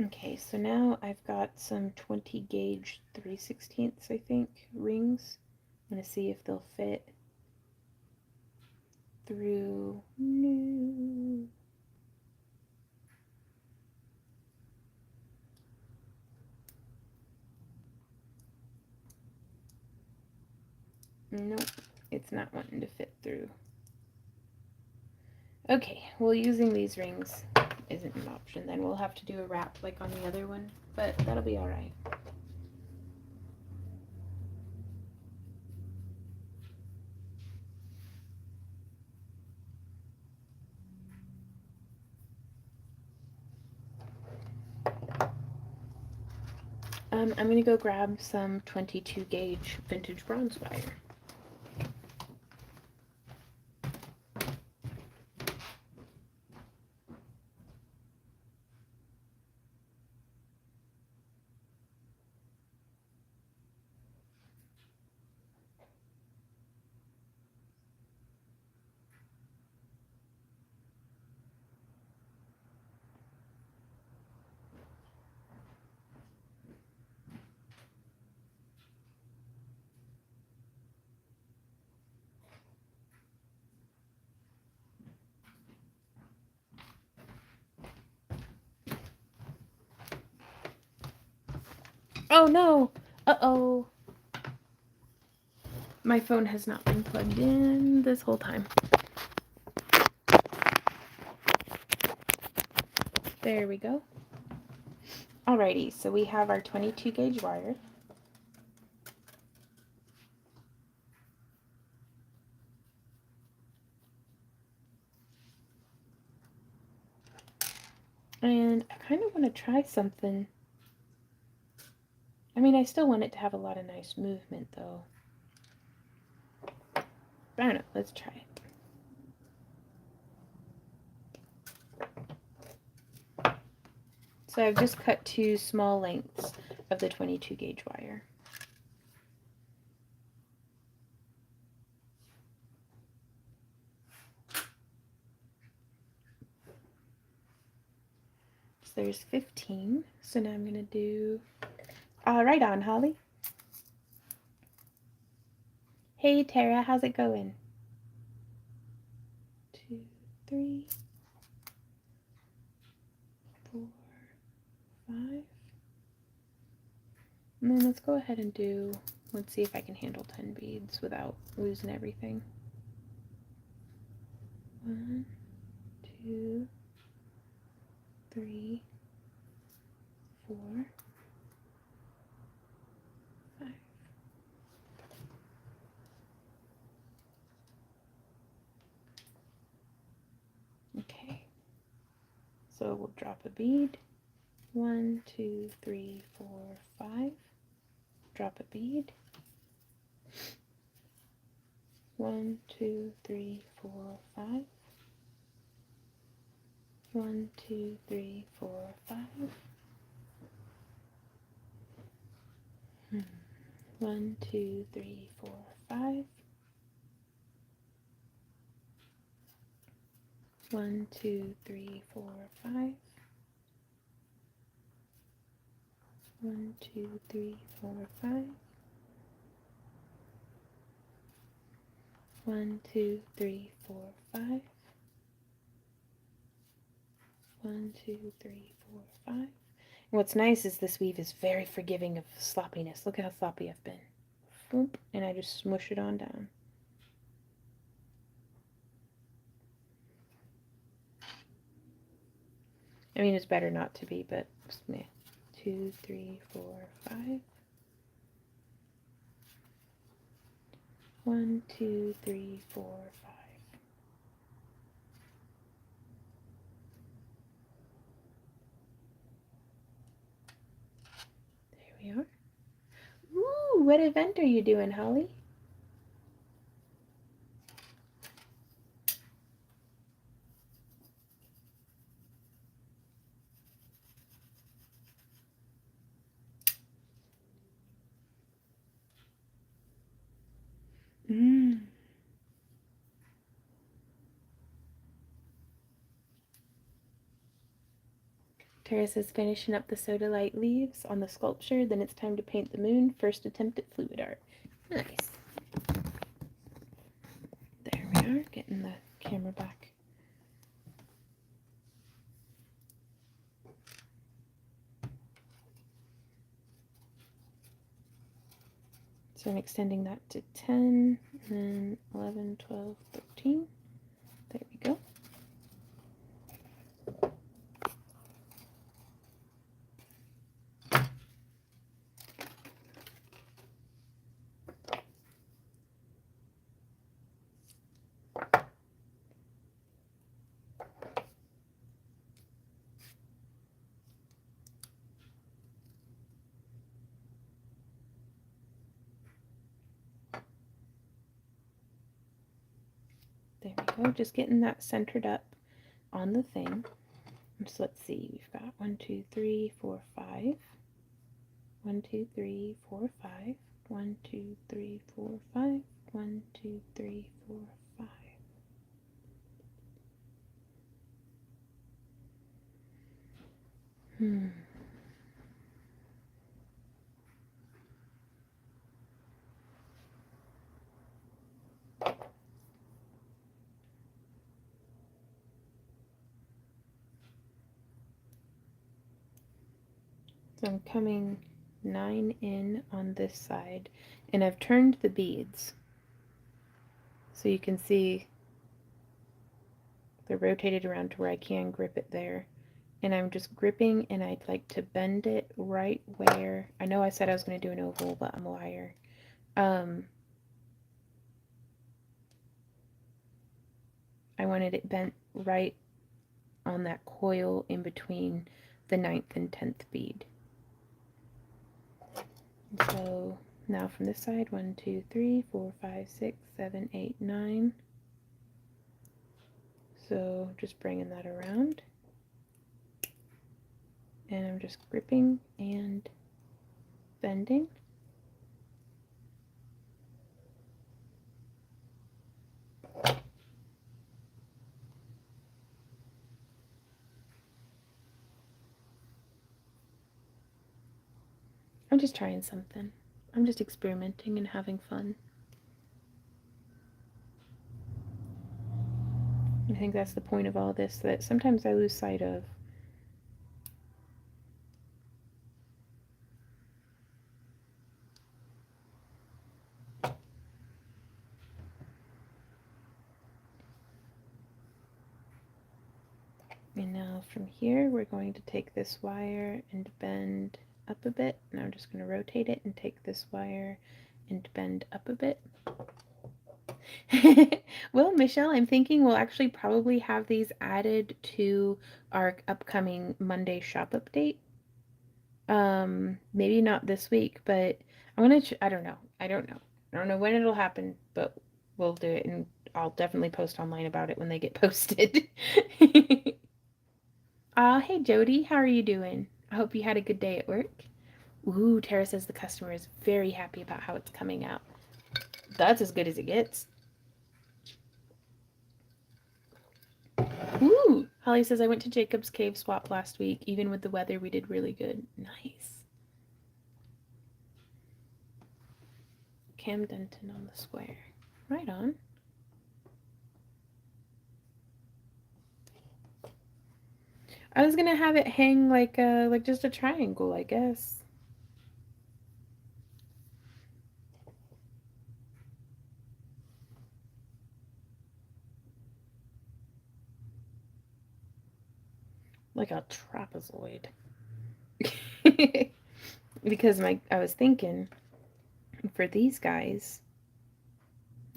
Speaker 1: Okay, so now I've got some 20 gauge 3/16 I think rings. I'm gonna see if they'll fit through. No. Nope, it's not wanting to fit through. Okay, well, using these rings isn't an option then. We'll have to do a wrap like on the other one, but that'll be alright. I'm gonna go grab some 22 gauge vintage bronze wire. Oh no! Uh-oh! My phone has not been plugged in this whole time. There we go. Alrighty, so we have our 22 gauge wire. And I kind of want to try something. I mean, I still want it to have a lot of nice movement though. But I don't know, let's try it. So I've just cut 2 small lengths of the 22 gauge wire. So there's 15. So now I'm going to do... right on, Holly. Hey, Tara, how's it going? 2, 3, 4, 5. And then let's go ahead and do... Let's see if I can handle 10 beads without losing everything. 1, 2, 3, 4, 5. Okay. So we'll drop a bead. 1, 2, 3, 4, 5. Drop a bead. 1, 2, 3, 4, 5. 1, 2, 3, 4, 5. 1, 2, 3, 4, 5. 1, 2, 3, 4, 5. 1, 2, 3, 4, 5. 1, 2, 3, 4, 5. 1, 2, 3, 4, 5. And what's nice is this weave is very forgiving of sloppiness. Look at how sloppy I've been. Boop, and I just smush it on down. I mean, it's better not to be, but meh. 2, 3, 4, 5. 1, 2, 3, 4, 5. There we are. Ooh, what event are you doing, Holly? Terrace is finishing up the soda light leaves on the sculpture. Then it's time to paint the moon. First attempt at fluid art. Nice. There we are, getting the camera back. So I'm extending that to 10, and then 11, 12, 13. There we go. There we go, just getting that centered up on the thing. So let's see, we've got 1, 2, 3, 4, 5. 1, 2, 3, 4, 5. 1, 2, 3, 4, 5. 1, 2, 3, 4, 5. So I'm coming 9 in on this side, and I've turned the beads so you can see they're rotated around to where I can grip it there, and I'm just gripping, and I'd like to bend it right where, I know I said I was going to do an oval, but I'm a liar. I wanted it bent right on that coil in between the 9th and 10th bead. So now from this side, 1, 2, 3, 4, 5, 6, 7, 8, 9. So just bringing that around. And I'm just gripping and bending. I'm just trying something. I'm just experimenting and having fun. I think that's the point of all this, that sometimes I lose sight of. And now from here, we're going to take this wire and bend up a bit. And I'm just going to rotate it and take this wire and bend up a bit. Well, Michelle, I'm thinking we'll actually probably have these added to our upcoming Monday shop update. Maybe not this week, but I'm gonna, I don't know. I don't know when it'll happen, but we'll do it, and I'll definitely post online about it when they get posted. Hey Jody, how are you doing? I hope you had a good day at work. Ooh, Tara says the customer is very happy about how it's coming out. That's as good as it gets. Ooh, Holly says I went to Jacob's Cave swap last week. Even with the weather, we did really good. Nice. Cam Denton on the square. Right on. I was gonna have it hang like just a triangle, I guess. Like a trapezoid. Because I was thinking for these guys,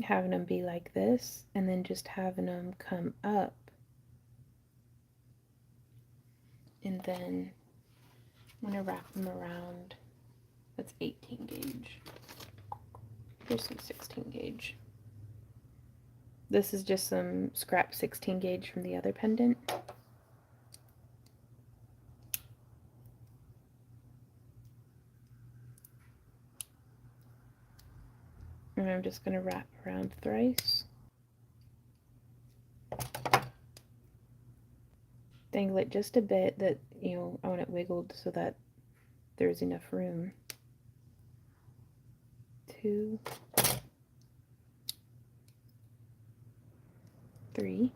Speaker 1: having them be like this, and then just having them come up, and then I'm gonna wrap them around. That's 18 gauge. Here's some 16 gauge. This is just some scrap 16 gauge from the other pendant. And I'm just going to wrap around thrice. dangle it just a bit that, you know, I want it wiggled so that there's enough room. 2, 3.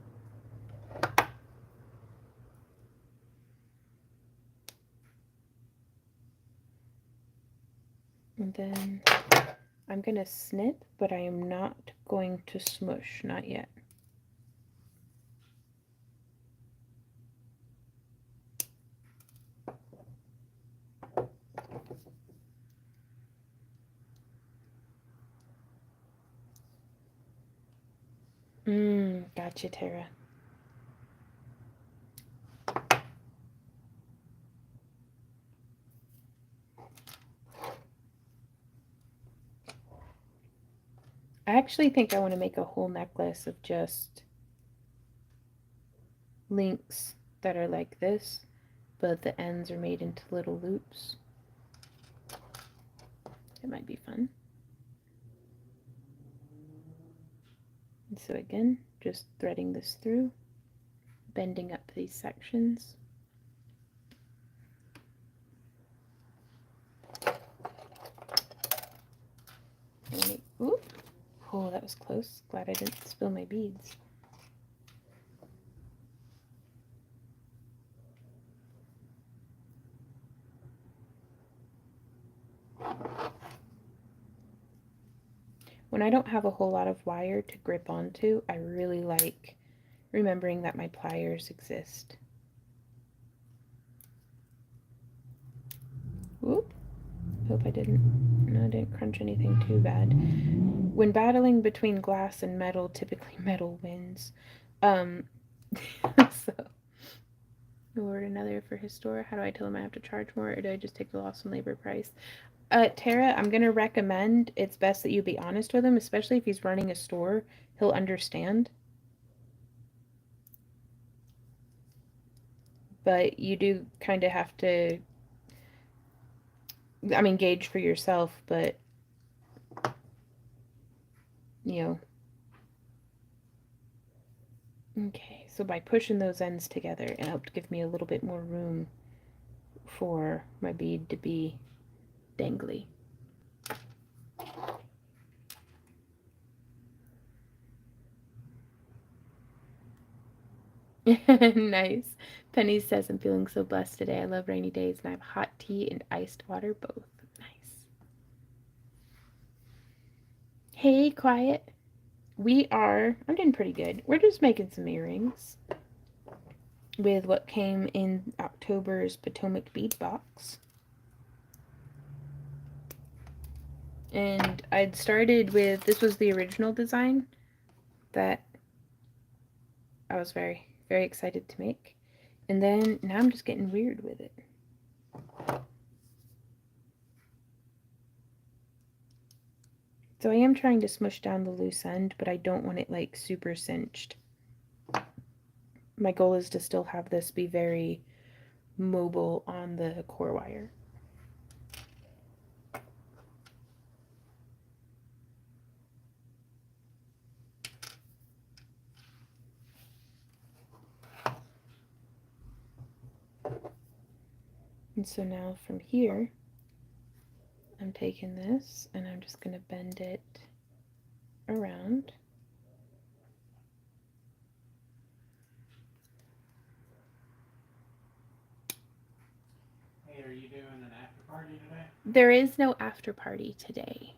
Speaker 1: And then I'm going to snip, but I am not going to smush, not yet. Gotcha, Tara. I actually think I want to make a whole necklace of just links that are like this, but the ends are made into little loops. It might be fun. And so again, just threading this through, bending up these sections. Oop. Oh, that was close. Glad I didn't spill my beads. When I don't have a whole lot of wire to grip onto, I really like remembering that my pliers exist. Whoop. Hope I didn't crunch anything too bad. When battling between glass and metal, typically metal wins. So, or another for his store. How do I tell him I have to charge more, or do I just take the loss in labor price? Tara, I'm gonna recommend it's best that you be honest with him, especially if he's running a store. He'll understand. But you do kind of have to, I mean, gauge for yourself, but, you know. Okay, so by pushing those ends together, it helped give me a little bit more room for my bead to be dangly. Nice. Penny says, I'm feeling so blessed today. I love rainy days and I have hot tea and iced water both. Nice. Hey, Quiet. I'm doing pretty good. We're just making some earrings with what came in October's Potomac bead box. And I'd started with, this was the original design that I was very, very excited to make. And then now I'm just getting weird with it. So I am trying to smush down the loose end, but I don't want it like super cinched. My goal is to still have this be very mobile on the core wire. And so now from here, I'm taking this and I'm just going to bend it around.
Speaker 2: Hey, are you doing an after party today?
Speaker 1: There is no after party today.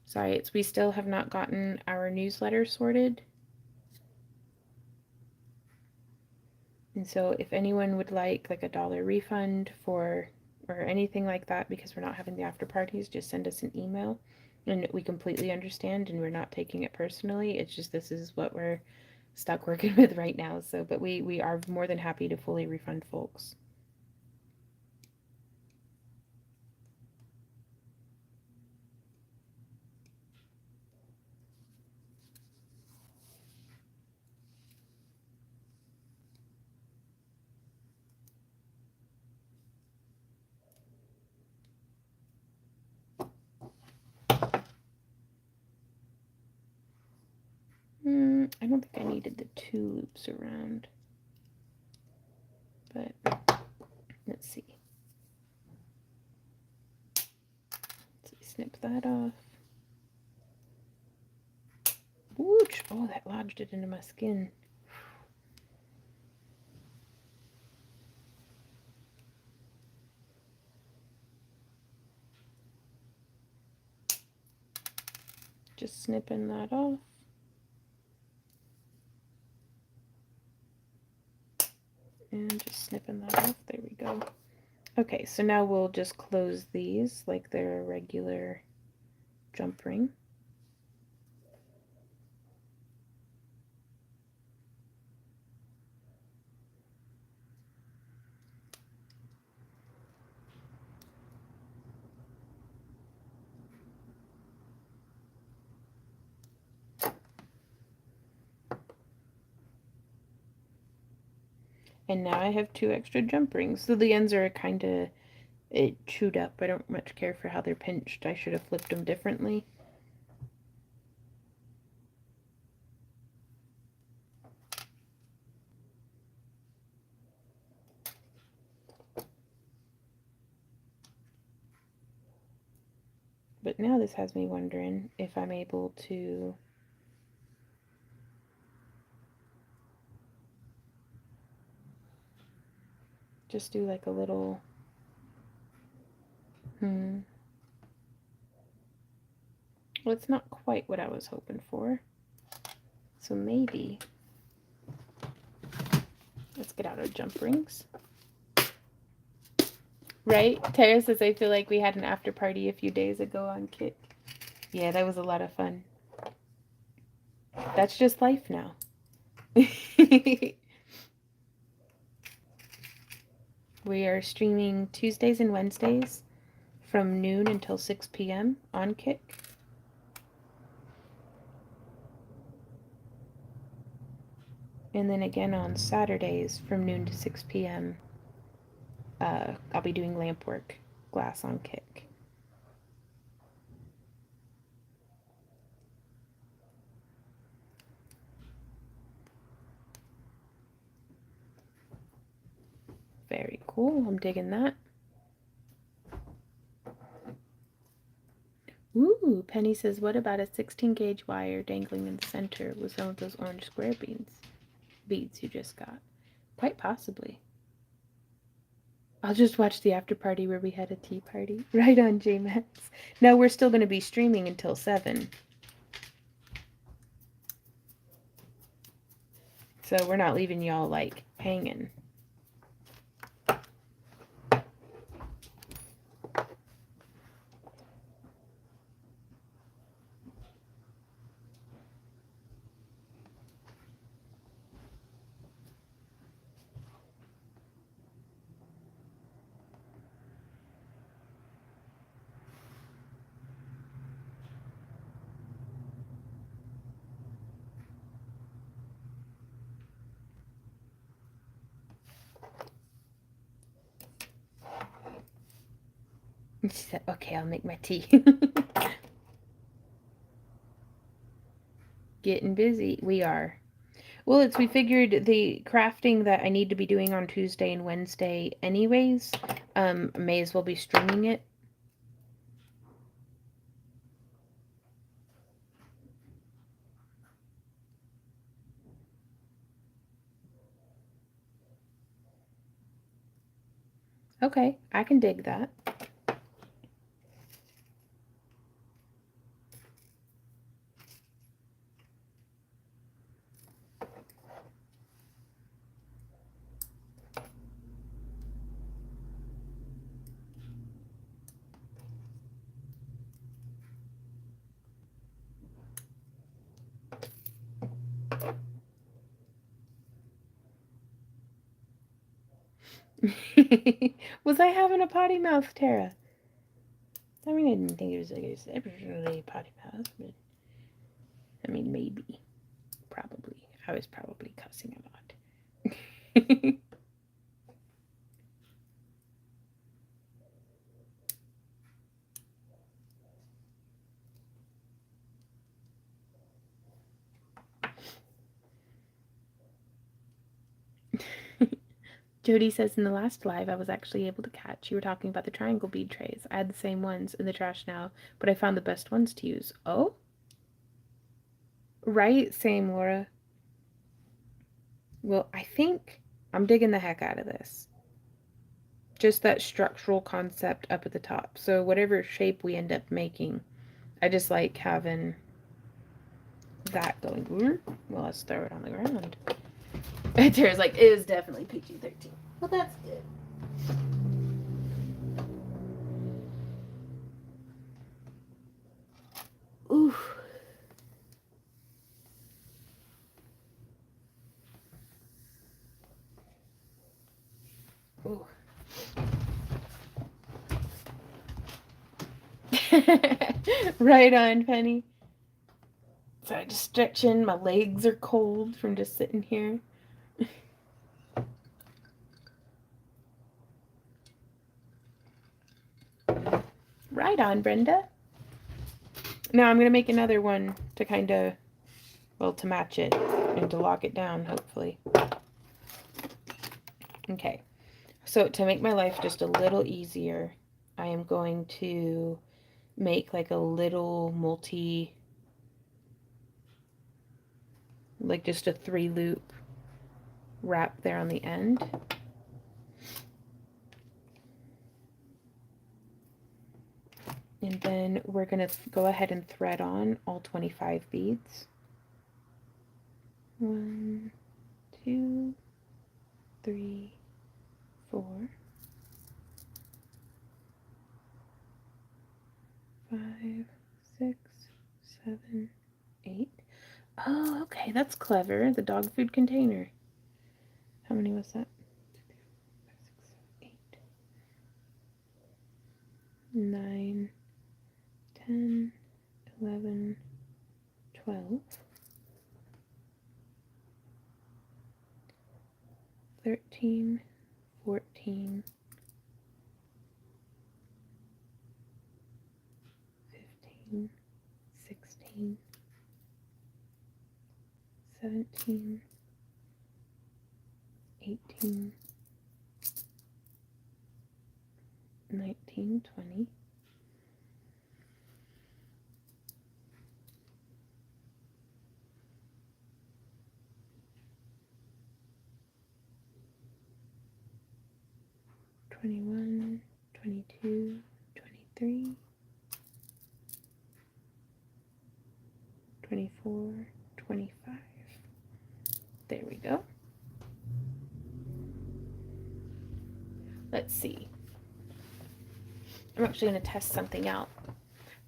Speaker 1: Sorry, we still have not gotten our newsletter sorted. And so if anyone would like a $1 refund for or anything like that because we're not having the after parties, just send us an email. And we completely understand and we're not taking it personally. It's just this is what we're stuck working with right now. So, but we are more than happy to fully refund folks. I don't think I needed the 2 loops around. But let's see. Snip that off. Ooch! Oh, that lodged it into my skin. Just snipping that off. And just snipping that off. There we go. Okay, so now we'll just close these like they're a regular jump ring. And now I have 2 extra jump rings. So the ends are kind of chewed up. I don't much care for how they're pinched. I should have flipped them differently. But now this has me wondering if I'm able to just do like a little, well, it's not quite what I was hoping for. So maybe, let's get out our jump rings. Right? Tara says, I feel like we had an after party a few days ago on Kick. Yeah, that was a lot of fun. That's just life now. We are streaming Tuesdays and Wednesdays from noon until 6 p.m. on Kick. And then again on Saturdays from noon to 6 p.m. I'll be doing lamp work glass on Kick. Very cool. I'm digging that. Ooh, Penny says, what about a 16 gauge wire dangling in the center with some of those orange square beads you just got? Quite possibly. I'll just watch the after party where we had a tea party. Right on, J-Max. Now we're still going to be streaming until 7. So we're not leaving y'all, like, hanging. She said, okay, I'll make my tea. Getting busy. We are. Well, we figured the crafting that I need to be doing on Tuesday and Wednesday anyways, may as well be streaming it. Okay, I can dig that. Was I having a potty mouth, Tara? I mean, I didn't think it was like a potty mouth, but I mean, maybe. Probably. I was probably cussing a lot. Jody says, in the last live, I was actually able to catch. You were talking about the triangle bead trays. I had the same ones in the trash now, but I found the best ones to use. Oh? Right? Same, Laura. Well, I think I'm digging the heck out of this. Just that structural concept up at the top. So whatever shape we end up making, I just like having that going. Well, let's throw it on the ground. Tara's like, it is definitely PG-13. Well, that's good. Ooh. Ooh. Right on, Penny. Sorry, just stretching. My legs are cold from just sitting here. Right on, Brenda. Now I'm going to make another one to kind of, well, to match it and to lock it down, hopefully. Okay. So to make my life just a little easier, I am going to make like a little like just a 3-loop wrap there on the end. And then we're going to go ahead and thread on all 25 beads. 1, 2, 3, 4, 5, 6, 7, 8. Oh, okay, that's clever. The dog food container. How many was that? 8, 9, 10, 11, 12, 13, 14, 15, 16, 17, 18, 19, 20, 21, 22, 23, 24, 25. There we go. Let's see. I'm actually going to test something out.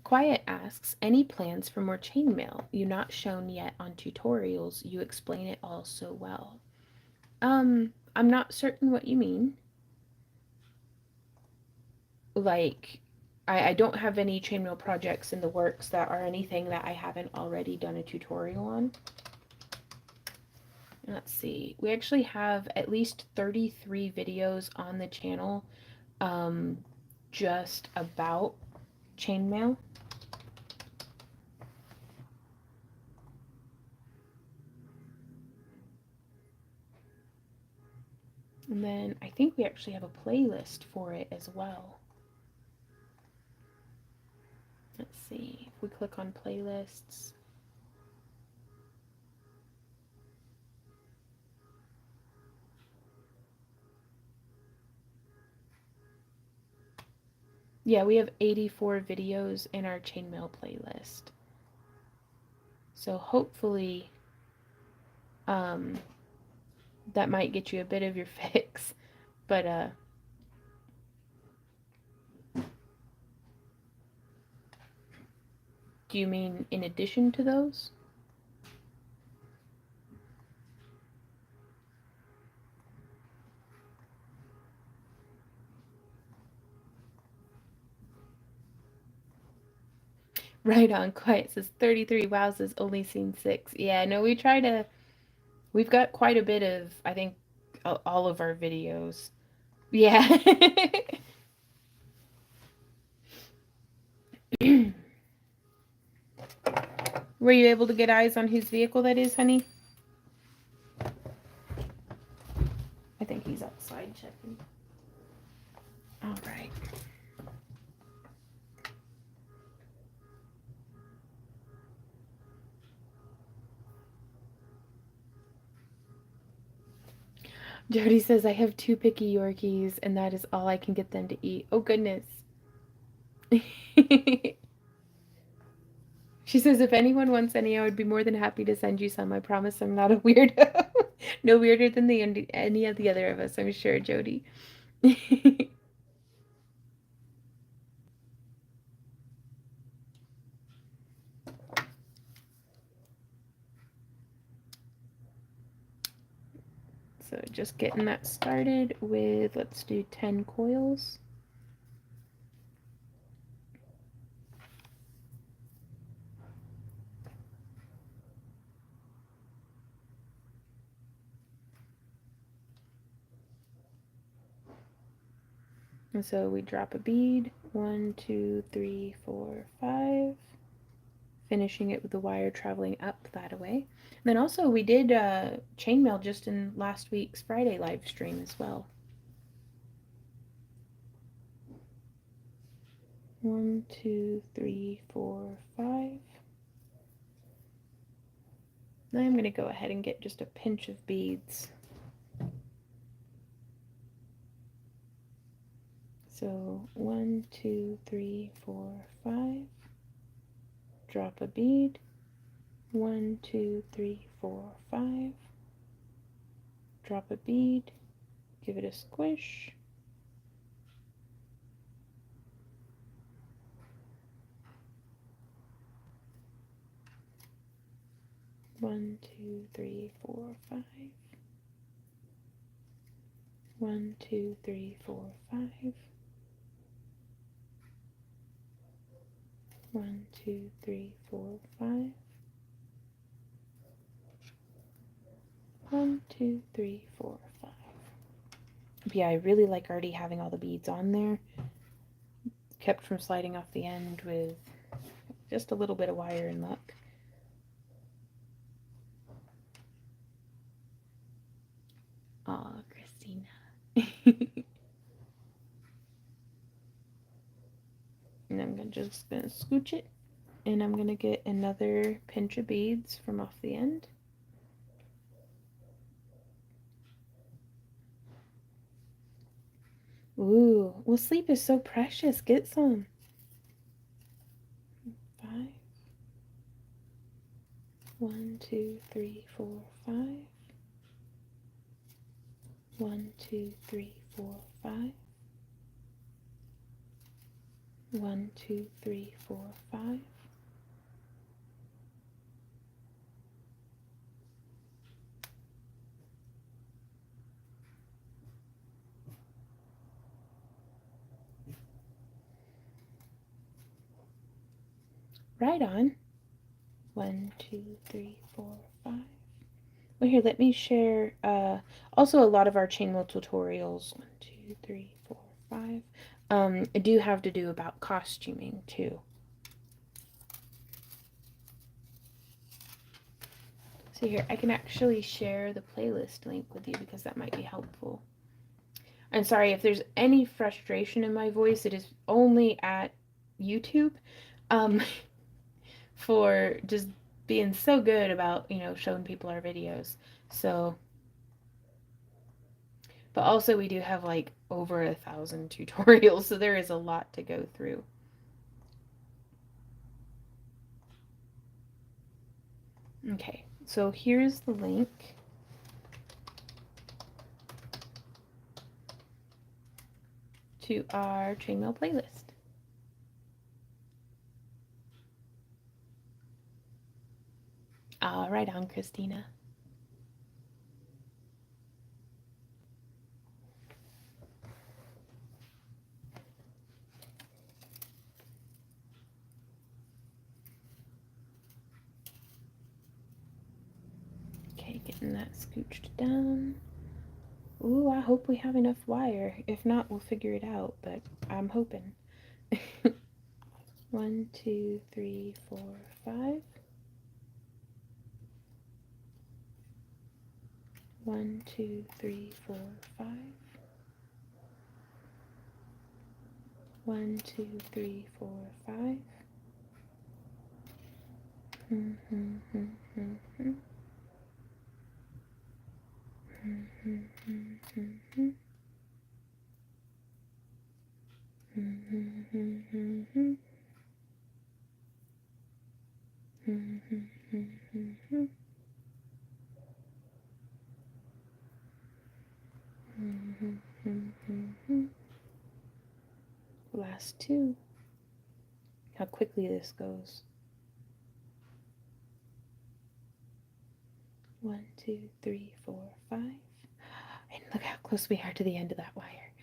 Speaker 1: Quiet asks, any plans for more chainmail? You're not shown yet on tutorials. You explain it all so well. I'm not certain what you mean. Like, I don't have any chainmail projects in the works that are anything that I haven't already done a tutorial on. Let's see. We actually have at least 33 videos on the channel just about chainmail. And then I think we actually have a playlist for it as well. Let's see. If we click on playlists. Yeah, we have 84 videos in our chainmail playlist. So hopefully that might get you a bit of your fix. But do you mean in addition to those? Right on. Quiet says 33. Wow says only seen 6. Yeah, no, we've got quite a bit of, I think, all of our videos. Yeah. Were you able to get eyes on whose vehicle that is, honey? like. Jody says, I have 2 picky Yorkies, and that is all I can get them to eat. Oh, goodness. She says, if anyone wants any, I would be more than happy to send you some. I promise I'm not a weirdo. No weirder than any of the other of us, I'm sure, Jody. So just getting that started with, let's do 10 coils. And so we drop a bead, 1, 2, 3, 4, 5, finishing it with the wire traveling up that way. And then also we did chainmail just in last week's Friday live stream as well. 1, 2, 3, 4, 5. Now I'm going to go ahead and get just a pinch of beads. So 1, 2, 3, 4, 5. Drop a bead. 1, 2, 3, 4, 5. Drop a bead. Give it a squish. One, 2, 3, 4, 5. 1, 2, 3, 4, 5. 1, 2, 3, 4, 5. 1, 2, 3, 4, 5. But yeah, I really like already having all the beads on there. Kept from sliding off the end with just a little bit of wire and luck. Aw, Christina. And I'm just gonna scooch it, and I'm gonna get another pinch of beads from off the end. Ooh, well, sleep is so precious. Get some. 5. 1, 2, 3, 4, 5. 1, 2, 3, 4, 5. 1, 2, 3, 4, 5. Right on. 1, 2, 3, 4, 5. Well, here, let me share. Also, a lot of our chainmail tutorials, 1, 2, 3, 4, 5, do have to do about costuming too. So here, I can actually share the playlist link with you because that might be helpful. And sorry if there's any frustration in my voice. It is only at YouTube. For just being so good about, you know, showing people our videos. So, but also we do have like over 1,000 tutorials, so there is a lot to go through. Okay, so here's the link to our chainmail playlist. All right, on Christina. Okay, getting that scooched down. Ooh, I hope we have enough wire. If not, we'll figure it out, but I'm hoping. 1, 2, 3, 4, 5. 1, 2, 3, 4, 5. 1, 2, 3, 4, 5. Last 2. How quickly this goes. 1, 2, 3, 4, 5. And look how close we are to the end of that wire.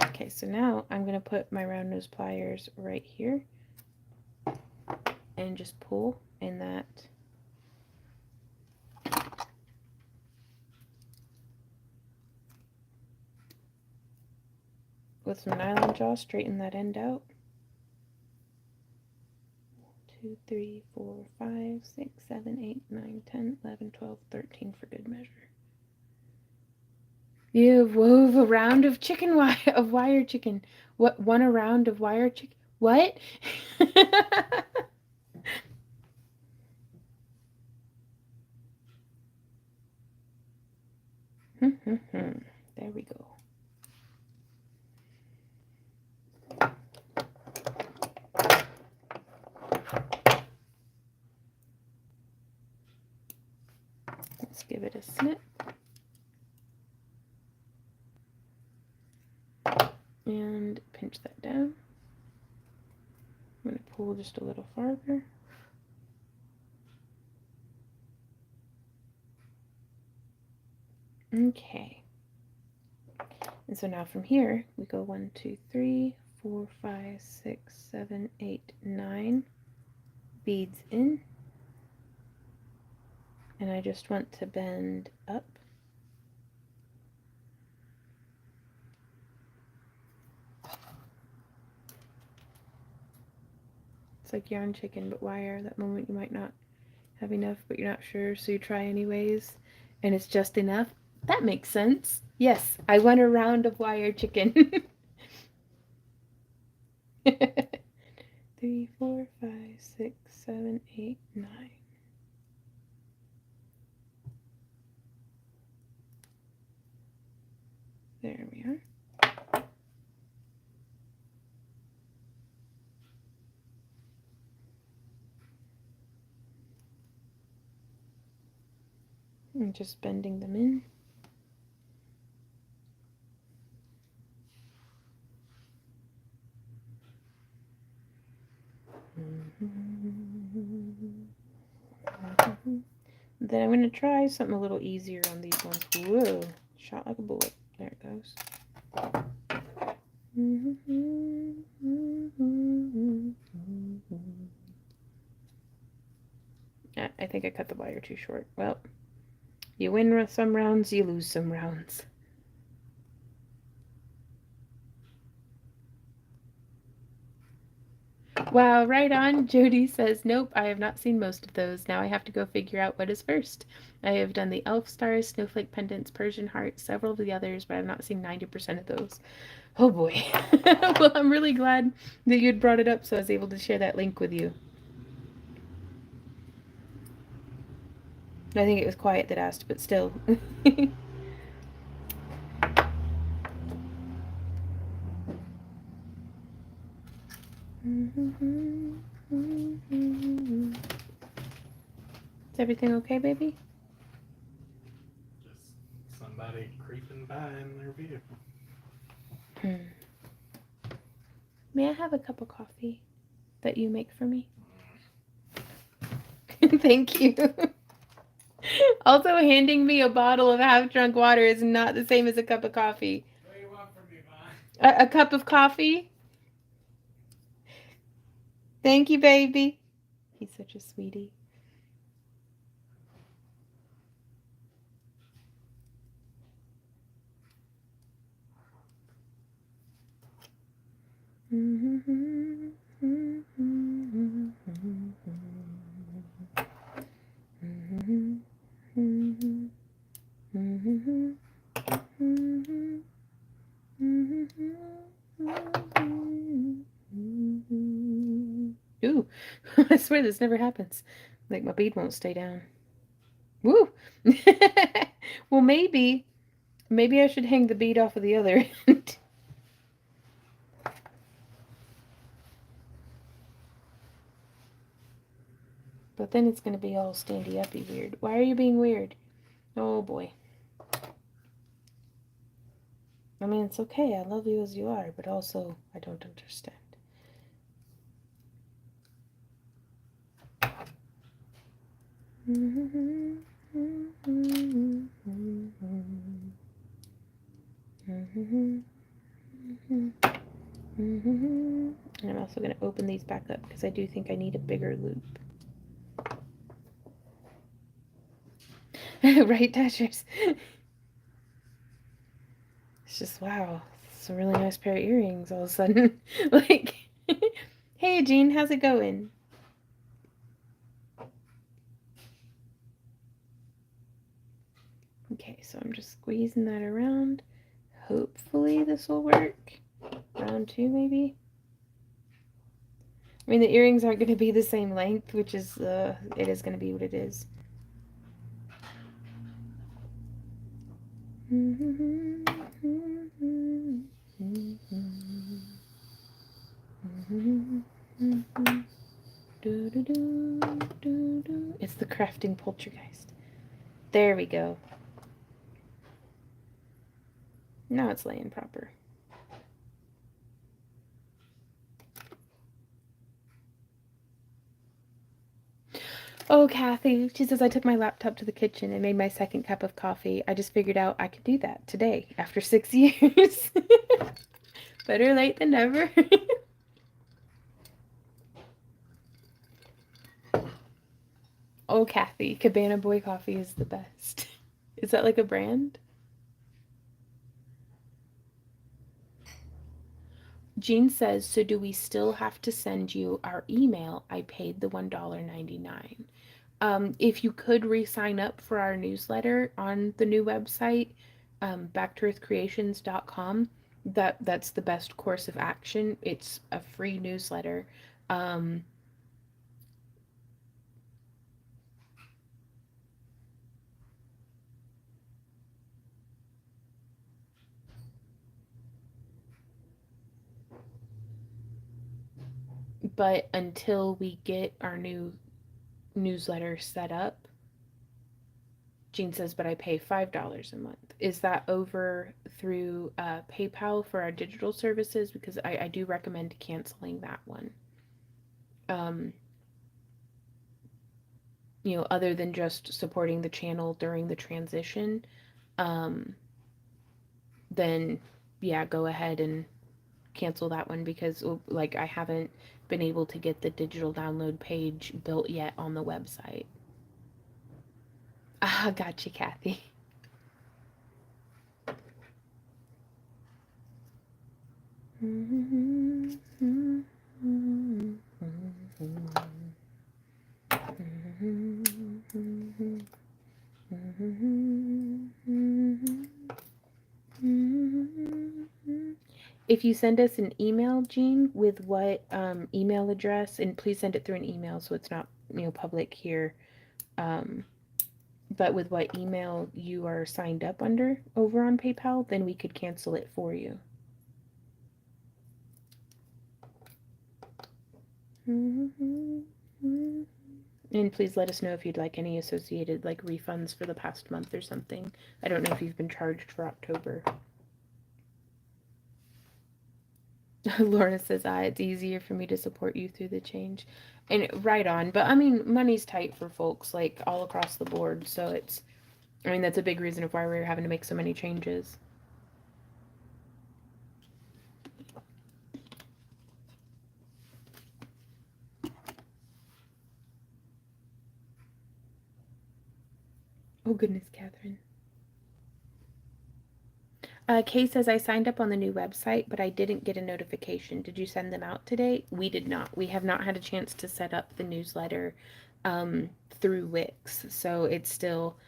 Speaker 1: Okay, so now I'm going to put my round nose pliers right here and just pull in that. With some nylon jaw, straighten that end out. 2, 3, 4, 5, 6, 7, 8, 9, 10, 11, 12, 13 for good measure. You wove a round of chicken wire of wire chicken. What? One a round of wire chicken? What? There we go. Let's give it a snip. And pinch that down. I'm going to pull just a little farther. Okay. And so now from here, we go 1, 2, 3, 4, 5, 6, 7, 8, 9 beads in. And I just want to bend up. It's like yarn chicken, but wire. That moment you might not have enough, but you're not sure, so you try anyways. And it's just enough. That makes sense. Yes, I want a round of wire chicken. 3, 4, 5, 6, 7, 8, 9. There we are. I'm just bending them in. Then I'm going to try something a little easier on these ones. Whoa, shot like a bullet. There it goes. I think I cut the wire too short. Well, you win some rounds, you lose some rounds. Wow, right on. Jody says, nope, I have not seen most of those. Now I have to go figure out what is first. I have done the elf stars, snowflake pendants, Persian hearts, several of the others, but I've not seen 90% of those. Oh boy. Well, I'm really glad that you had brought it up so I was able to share that link with you. I think it was quiet that asked, but still. Is everything okay, baby?
Speaker 2: Just somebody creeping by in their vehicle.
Speaker 1: May I have a cup of coffee that you make for me? Thank you. Also, handing me a bottle of half-drunk water is not the same as a cup of coffee.
Speaker 2: What do you want from me, Ma?
Speaker 1: A cup of coffee? Thank you, baby. He's such a sweetie. Ooh, I swear this never happens. Like my bead won't stay down. Woo! Well, maybe I should hang the bead off of the other end. But then it's going to be all standy-uppy weird. Why are you being weird? Oh, boy. I mean, it's okay. I love you as you are, but also I don't understand. And I'm also going to open these back up because I do think I need a bigger loop. Right, Dashers? It's just, wow, it's a really nice pair of earrings all of a sudden. Like, hey, Jean, how's it going? Okay, so I'm just squeezing that around. Hopefully this will work. Round two, maybe? I mean, the earrings aren't going to be the same length, which is, it is going to be what it is. It's the crafting poltergeist. There we go. Now it's laying proper. Oh, Kathy, she says I took my laptop to the kitchen and made my second cup of coffee. I just figured out I could do that today after 6 years. Better late than never. Oh, Kathy, Cabana Boy Coffee is the best. Is that like a brand? Jean says, so do we still have to send you our email? I paid the $1.99. If you could re-sign up for our newsletter on the new website, backtoearthcreations.com, that's the best course of action. It's a free newsletter. But until we get our new newsletter set up, Jean says, but I pay $5 a month. Is that over through PayPal for our digital services? Because I do recommend canceling that one. You know, other than just supporting the channel during the transition, then yeah, go ahead and cancel that one because like I haven't been able to get the digital download page built yet on the website. Ah, gotcha, Kathy. If you send us an email, Jean, with what email address, and please send it through an email so it's not, you know, public here, but with what email you are signed up under over on PayPal, then we could cancel it for you. And please let us know if you'd like any associated like refunds for the past month or something. I don't know if you've been charged for October. Lorna says, it's easier for me to support you through the change. And right on. But I mean, money's tight for folks like all across the board. So it's, I mean, that's a big reason of why we're having to make so many changes. Oh, goodness, Catherine. Kay says, I signed up on the new website, but I didn't get a notification. Did you send them out today? We did not. We have not had a chance to set up the newsletter through Wix. So it's still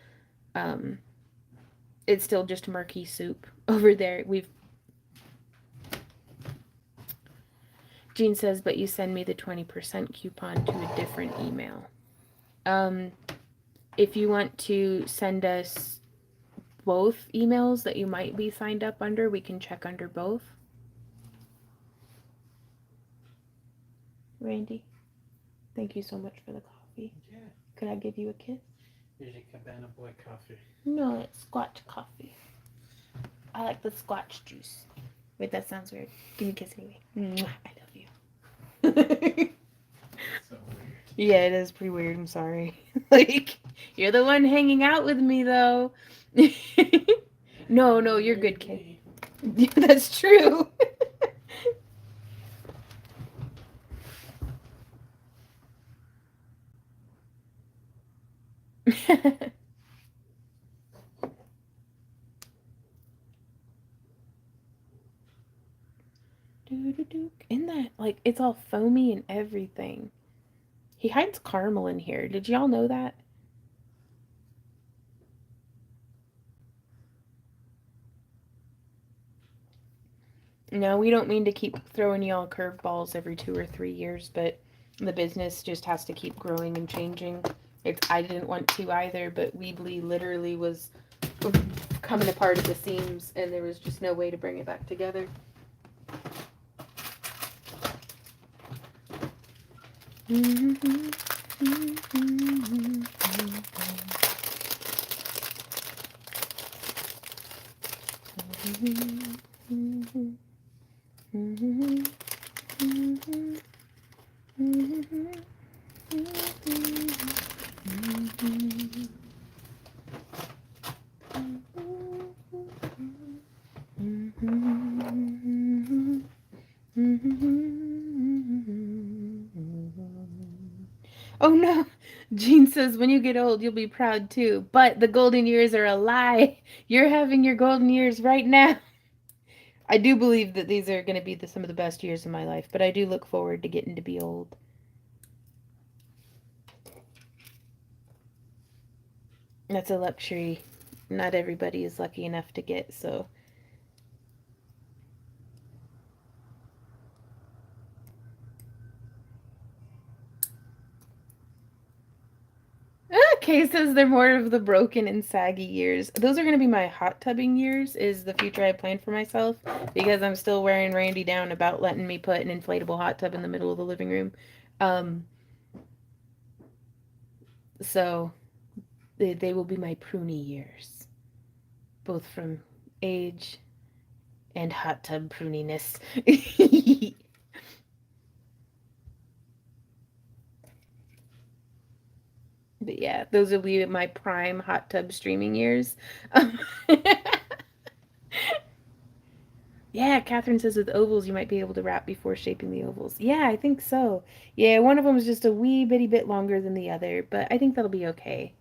Speaker 1: just murky soup over there. Jean says, but you send me the 20% coupon to a different email. If you want to send us both emails that you might be signed up under, we can check under both. Randy, thank you so much for the coffee.
Speaker 2: Yeah.
Speaker 1: Could I give you a kiss?
Speaker 2: Here's your Cabana Boy coffee.
Speaker 1: No, it's Squatch coffee. I like the Squatch juice. Wait, that sounds weird. Give me a kiss anyway. Mwah, I love you.
Speaker 2: So weird.
Speaker 1: Yeah, it is pretty weird. I'm sorry. Like, you're the one hanging out with me, though. No, you're good, kid. That's true. In that, like, it's all foamy and everything. He hides caramel in here. Did y'all know that? No, we don't mean to keep throwing y'all curveballs every 2 or 3 years, but the business just has to keep growing and changing. I didn't want to either, but Weebly literally was coming apart at the seams, and there was just no way to bring it back together. Oh no, Jean says when you get old you'll be proud too, but the golden years are a lie. You're having your golden years right now. I do believe that these are going to be some of the best years of my life, but I do look forward to getting to be old. That's a luxury not everybody is lucky enough to get, so. Kay says they're more of the broken and saggy years. Those are going to be my hot tubbing years, is the future I planned for myself, because I'm still wearing Randy down about letting me put an inflatable hot tub in the middle of the living room. So they will be my pruny years, both from age and hot tub pruniness. But yeah, those will be my prime hot tub streaming years. Yeah, Catherine says with ovals you might be able to wrap before shaping the ovals. Yeah, I think so. Yeah, one of them is just a wee bitty bit longer than the other, but I think that'll be okay.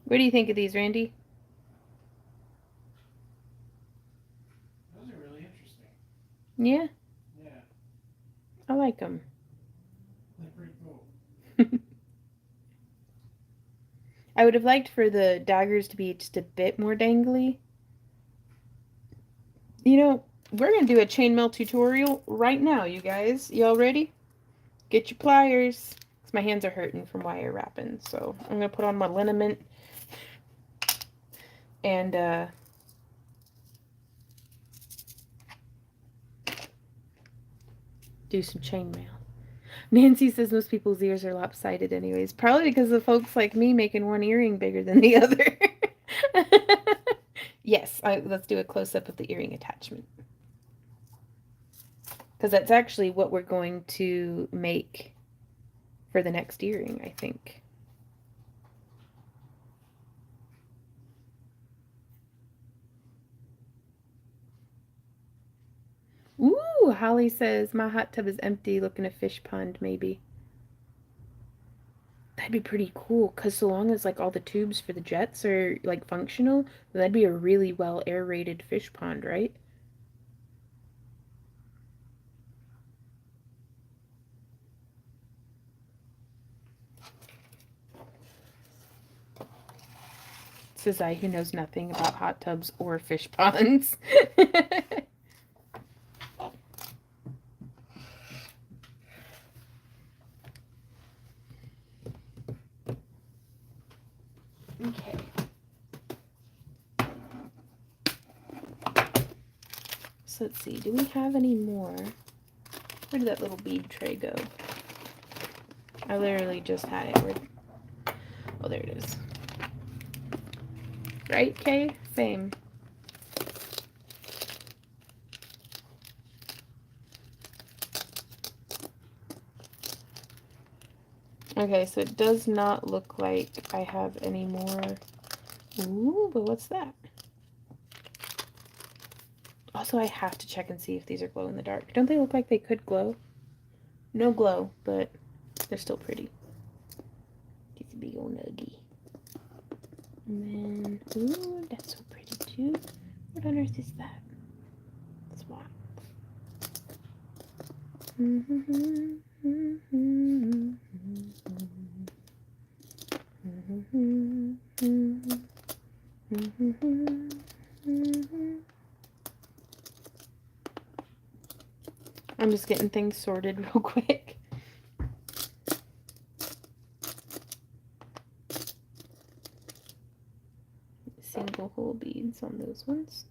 Speaker 1: What do you think of these, Randy?
Speaker 2: Those are really interesting.
Speaker 1: Yeah?
Speaker 2: Yeah.
Speaker 1: I like them.
Speaker 2: They're pretty cool.
Speaker 1: I would have liked for the daggers to be just a bit more dangly. You know, we're going to do a chainmail tutorial right now, you guys. Y'all ready? Get your pliers. Because my hands are hurting from wire wrapping. So I'm going to put on my liniment. And, do some chainmail. Nancy says most people's ears are lopsided anyways. Probably because of folks like me making one earring bigger than the other. Yes, let's do a close-up of the earring attachment. Because that's actually what we're going to make for the next earring, I think. Ooh, Holly says, my hot tub is empty, looking a fish pond, maybe. That'd be pretty cool, because so long as, like, all the tubes for the jets are, like, functional, then that'd be a really well aerated fish pond, right? Says I, who knows nothing about hot tubs or fish ponds. Okay. So let's see, do we have any more? Where did that little bead tray go? I literally just had it. Oh, there it is. Right, Kay? Same. Okay, so it does not look like I have any more. Ooh, but what's that? Also, I have to check and see if these are glow in the dark. Don't they look like they could glow? No glow, but they're still pretty. It's a big old nuggie. And then, ooh, that's so pretty too. What on earth is that? Swap. I'm just getting things sorted real quick. Single hole beads on those ones.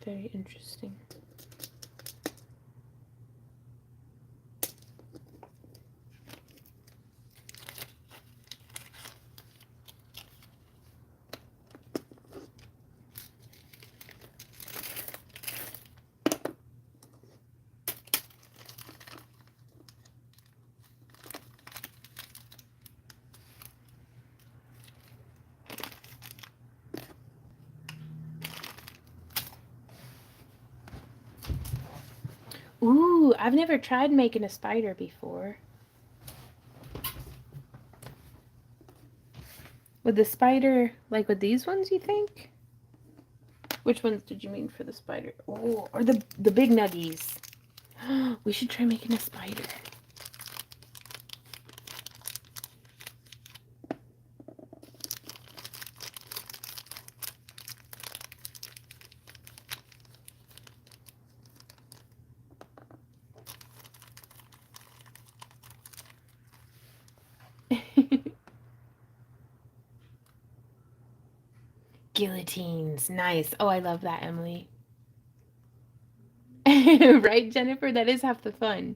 Speaker 1: Very interesting. Ooh, I've never tried making a spider before. With the spider, like with these ones, you think? Which ones did you mean for the spider? Oh, or the big nuggies. We should try making a spider. Guillotines. Nice. Oh, I love that, Emily. Right, Jennifer? That is half the fun.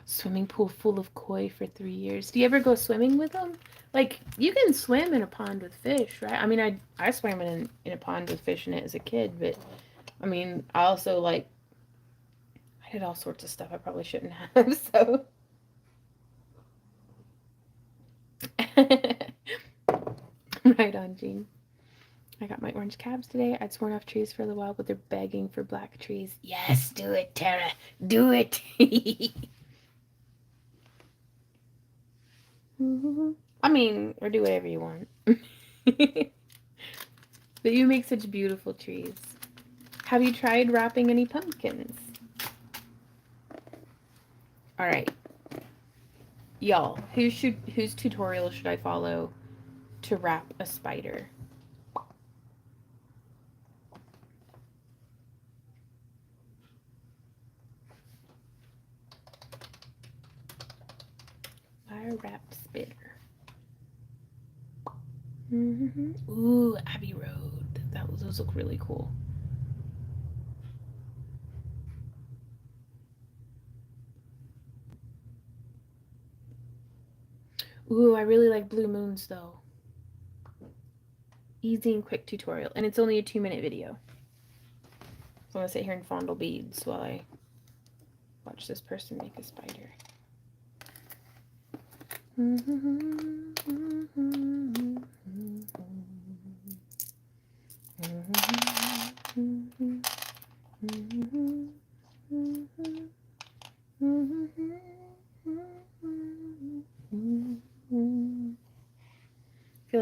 Speaker 1: Swimming pool full of koi for 3 years. Do you ever go swimming with them? Like, you can swim in a pond with fish, right? I mean, I swam in a pond with fish in it as a kid, but I mean, I also I did all sorts of stuff I probably shouldn't have, so. Right on, Jean. I got my orange cabs today. I'd sworn off trees for a little while, but they're begging for black trees. Yes, do it, Tara. Do it. I mean, or do whatever you want. But you make such beautiful trees. Have you tried wrapping any pumpkins? All right. Y'all, whose tutorial should I follow to wrap a spider? Wire wrapped spider. Ooh, Abbey Road. Those look really cool. Ooh, I really like Blue Moons though. Easy and quick tutorial, and it's only a 2-minute video. So I'm gonna sit here and fondle beads while I watch this person make a spider.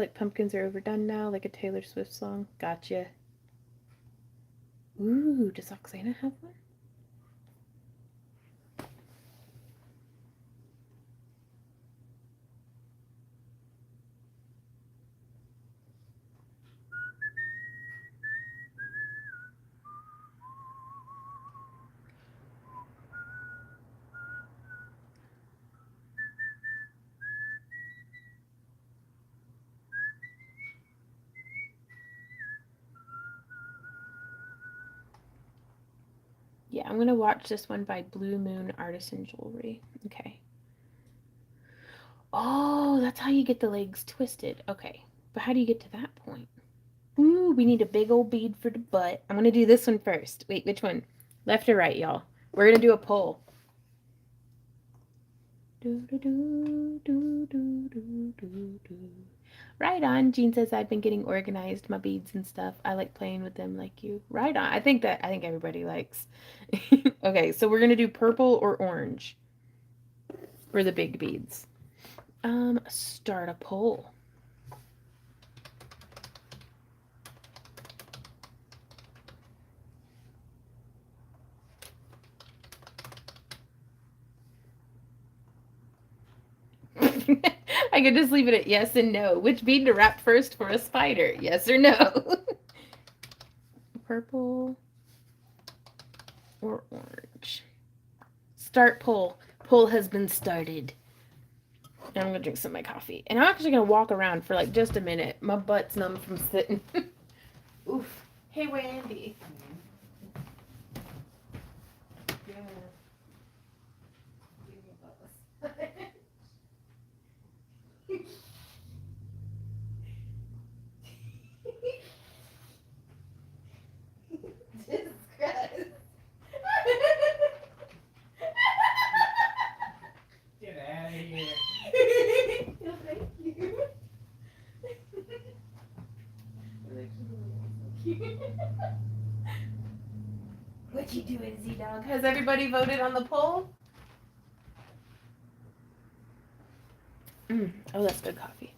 Speaker 1: like pumpkins are overdone now, like a Taylor Swift song. Gotcha. Ooh, does Oksana have one? Yeah, I'm gonna watch this one by Blue Moon Artisan Jewelry. Okay. Oh, that's how you get the legs twisted. Okay. But how do you get to that point? Ooh, we need a big old bead for the butt. I'm gonna do this one first. Wait, which one? Left or right, y'all? We're gonna do a pull. Right on. Jean says I've been getting organized, my beads and stuff. I like playing with them like you. Right on. I think everybody likes. Okay, so we're gonna do purple or orange for the big beads. Start a pull. I could just leave it at yes and no. Which bead to wrap first for a spider? Yes or no? Purple or orange? Start pull. Pull has been started. Now I'm gonna drink some of my coffee. And I'm actually gonna walk around for like just a minute. My butt's numb from sitting. Oof. Hey, Wendy. Jesus Christ.
Speaker 2: Get out of here.
Speaker 1: No, thank you. What you doing, Z-Dog? Has everybody voted on the poll? Oh, that's good coffee.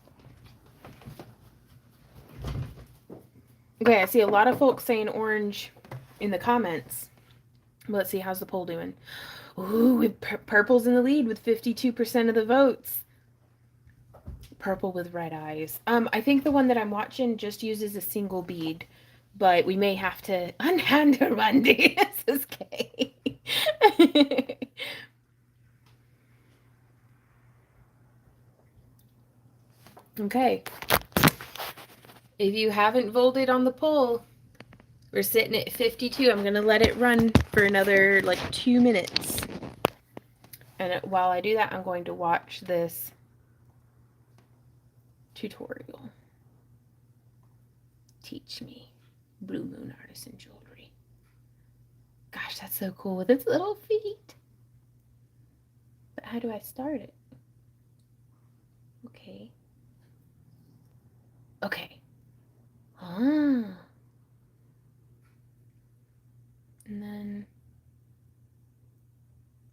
Speaker 1: Okay, I see a lot of folks saying orange in the comments. Let's see, how's the poll doing? Ooh, purple's in the lead with 52% of the votes. Purple with red eyes. I think the one that I'm watching just uses a single bead, but we may have to unhand her one day. This is gay. Okay. If you haven't voted on the poll, we're sitting at 52. I'm going to let it run for another like 2 minutes. And while I do that, I'm going to watch this tutorial. Teach me Blue Moon Artisan Jewelry. Gosh, that's so cool with its little feet. But how do I start it? Okay. Okay. Ah. And then,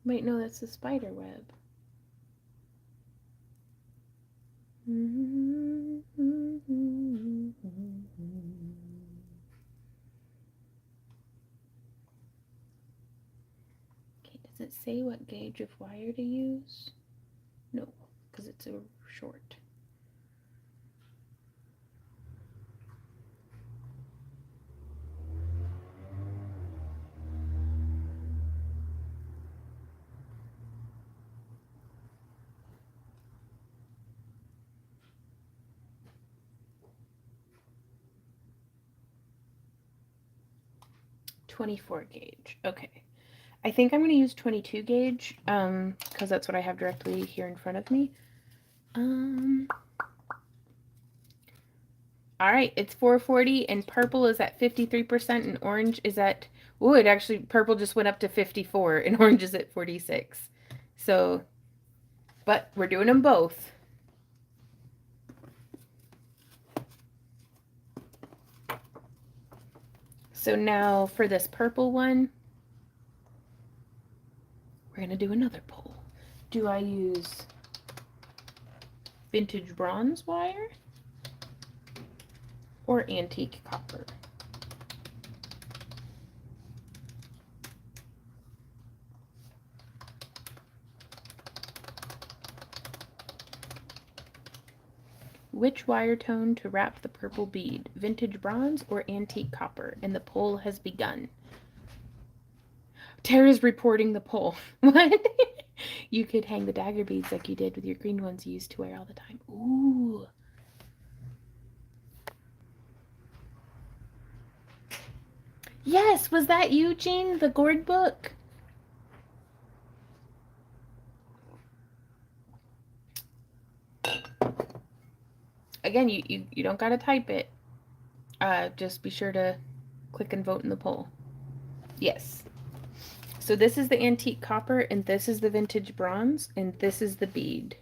Speaker 1: wait, no, that's the spider web. Okay, does it say what gauge of wire to use? No, because it's a short. .24 gauge. Okay. I think I'm going to use 22 gauge because that's what I have directly here in front of me. All right, it's 440 and purple is at 53% and orange is at, ooh, it actually, purple just went up to 54 and orange is at 46. So, but we're doing them both. So now for this purple one, we're going to do another pull. Do I use vintage bronze wire or antique copper. Which wire tone to wrap the purple bead? Vintage bronze or antique copper? And the poll has begun. Tara's reporting the poll. What? You could hang the dagger beads like you did with your green ones you used to wear all the time. Ooh. Yes, was that you, Jean? The gourd book? Again, you don't gotta type it. Just be sure to click and vote in the poll. Yes. So this is the antique copper, and this is the vintage bronze, and this is the bead.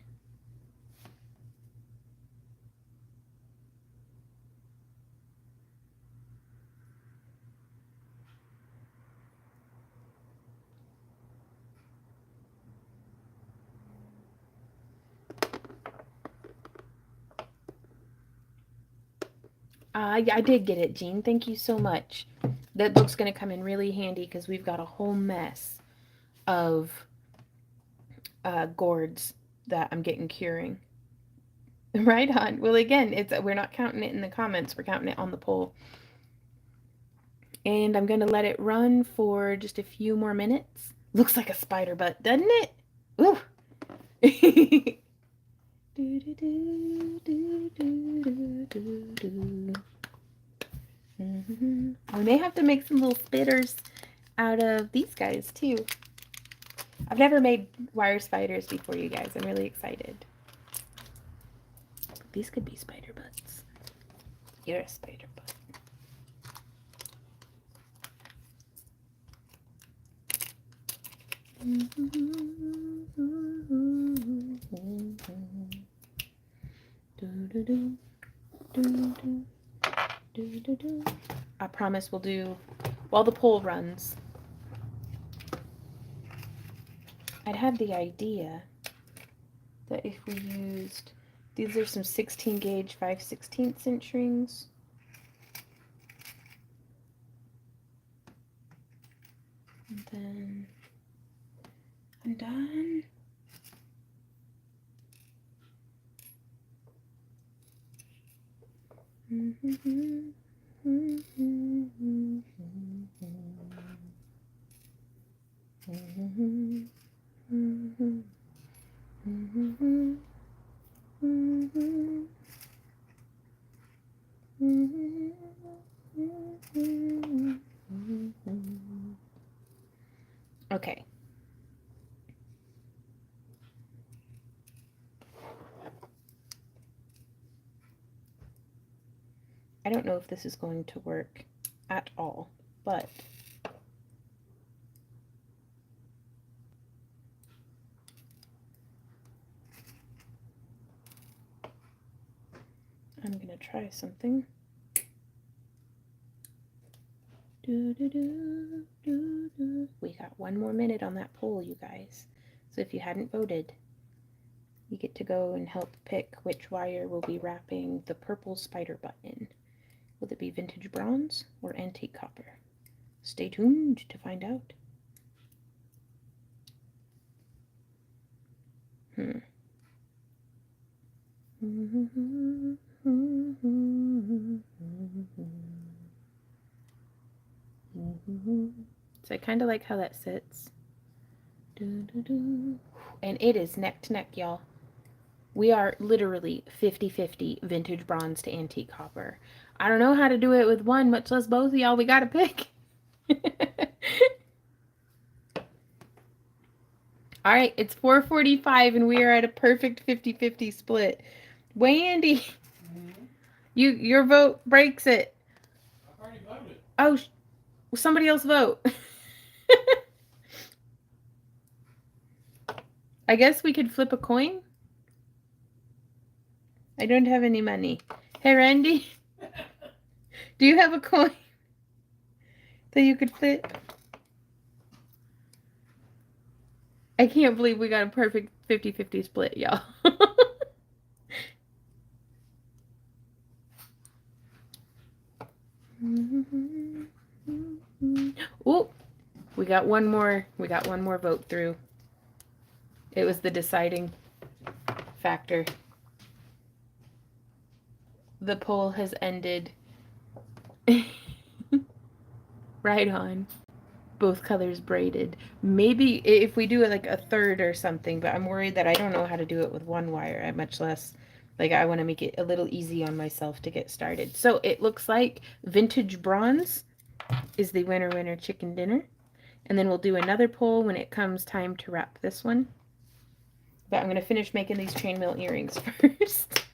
Speaker 1: Yeah, I did get it, Jean. Thank you so much. That book's going to come in really handy because we've got a whole mess of gourds that I'm getting curing. Right on. Well, again, we're not counting it in the comments. We're counting it on the poll. And I'm going to let it run for just a few more minutes. Looks like a spider butt, doesn't it? Ooh. We may have to make some little spitters out of these guys too. I've never made wire spiders before, you guys. I'm really excited. These could be spider butts. You're a spider butt. I promise we'll do while the poll runs. I'd had the idea that if we used, these are some 16 gauge 5/16 inch rings. And then I'm done. Okay. I don't know if this is going to work at all, but I'm going to try something. We got one more minute on that poll, you guys. So if you hadn't voted, you get to go and help pick which wire will be wrapping the purple spider butt in. Will it be vintage bronze or antique copper? Stay tuned to find out. So I kind of like how that sits. And it is neck to neck, y'all. We are literally 50-50 vintage bronze to antique copper. I don't know how to do it with one, much less both of y'all. We gotta pick. All right, it's 4:45 and we are at a perfect 50-50 split. Wandy, your vote breaks it.
Speaker 2: I've already voted.
Speaker 1: Oh, somebody else vote. I guess we could flip a coin. I don't have any money. Hey, Randy, do you have a coin that you could flip? I can't believe we got a perfect 50-50 split, y'all. Oh, we got one more vote through. It was the deciding factor. The poll has ended. Right on. Both colors braided. Maybe if we do it like a third or something, but I'm worried that I don't know how to do it with one wire, much less, like, I want to make it a little easy on myself to get started. So it looks like Vintage Bronze is the winner chicken dinner. And then we'll do another poll when it comes time to wrap this one. But I'm going to finish making these chainmail earrings first.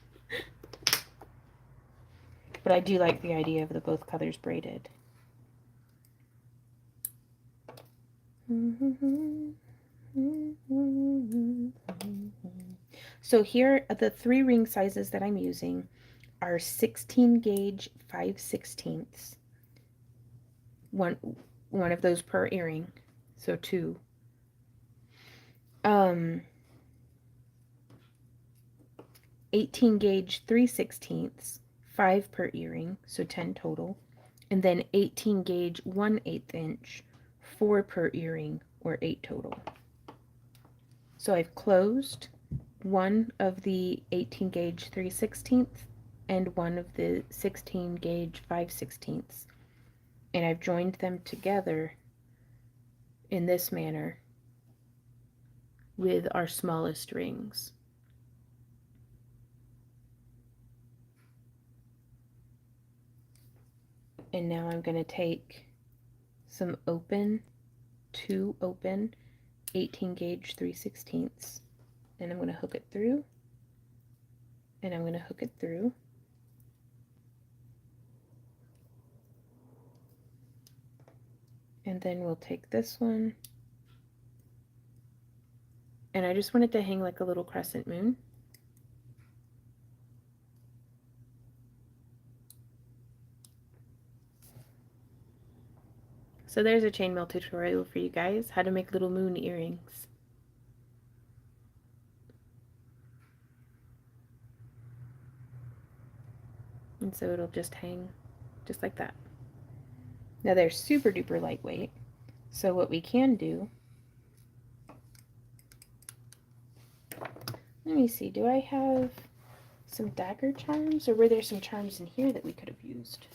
Speaker 1: But I do like the idea of the both colors braided. So here are the 3 ring sizes that I'm using are 16 gauge 5/16. One of those per earring. So 2. 18 gauge 3/16, 5 per earring, so 10 total. And then 18 gauge 1/8 inch, 4 per earring, or 8 total. So I've closed one of the 18 gauge 3/16 and one of the 16 gauge 5/16, and I've joined them together in this manner with our smallest rings. And now I'm going to take some open, 2 open 18 gauge 3/16, and I'm going to hook it through, and I'm going to hook it through, and then we'll take this one, and I just want it to hang like a little crescent moon. So there's a chainmail tutorial for you guys, how to make little moon earrings. And so it'll just hang just like that. Now they're super duper lightweight, so what we can do, let me see, do I have some dagger charms, or were there some charms in here that we could have used?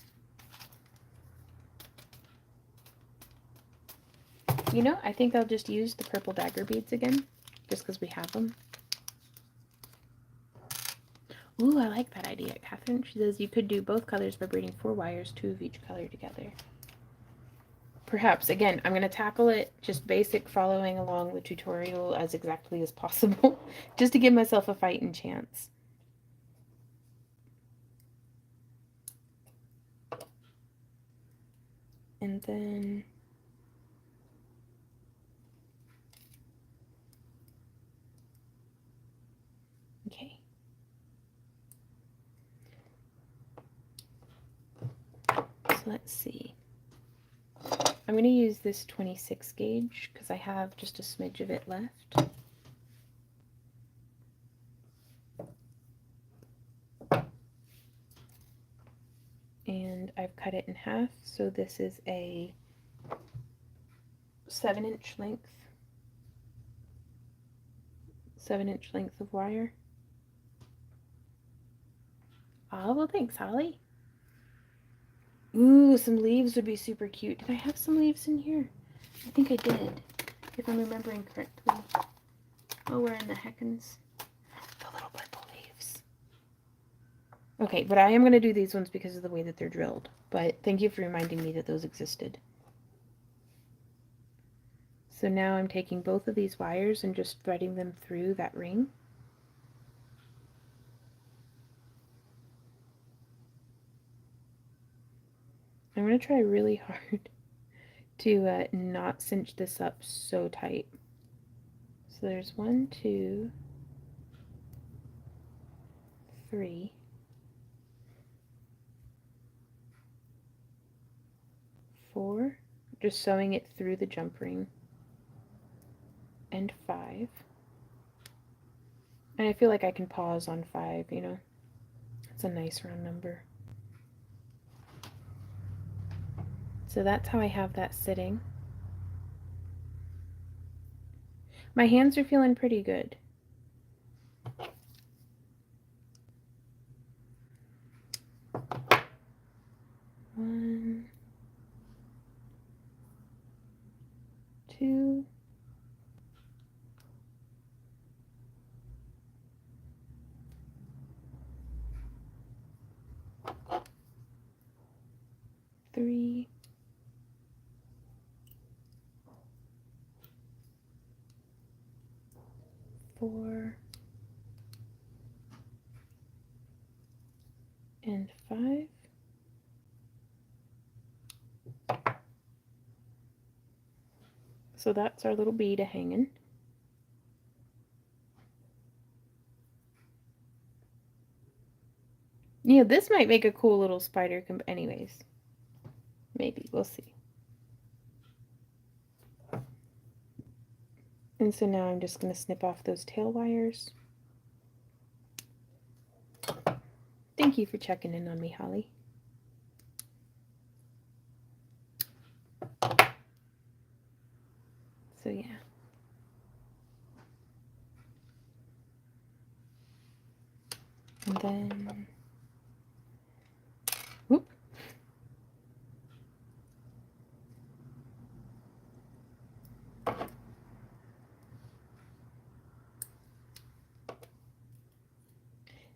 Speaker 1: You know, I think I'll just use the purple dagger beads again, just because we have them. Ooh, I like that idea, Catherine. She says you could do both colors by braiding 4 wires, 2 of each color together. Perhaps. Again, I'm going to tackle it just basic, following along the tutorial as exactly as possible, just to give myself a fighting chance. And then okay. So let's see. I'm going to use this 26 gauge because I have just a smidge of it left. And I've cut it in half, so this is a 7-inch length. 7-inch length of wire. Oh, well, thanks, Holly. Ooh, some leaves would be super cute. Did I have some leaves in here? I think I did, if I'm remembering correctly. Oh, where in the heckins? The little purple leaves. Okay, but I am going to do these ones because of the way that they're drilled. But thank you for reminding me that those existed. So now I'm taking both of these wires and just threading them through that ring. I'm going to try really hard to not cinch this up so tight. So there's 1, 2, 3, 4, just sewing it through the jump ring, and 5. And I feel like I can pause on 5, you know. It's a nice round number. So that's how I have that sitting. My hands are feeling pretty good. One, two, three, four, and five. So that's our little bead hanging. Yeah, this might make a cool little spider anyways. Maybe, we'll see. And so now I'm just going to snip off those tail wires. Thank you for checking in on me, Holly. So yeah. And then, whoop.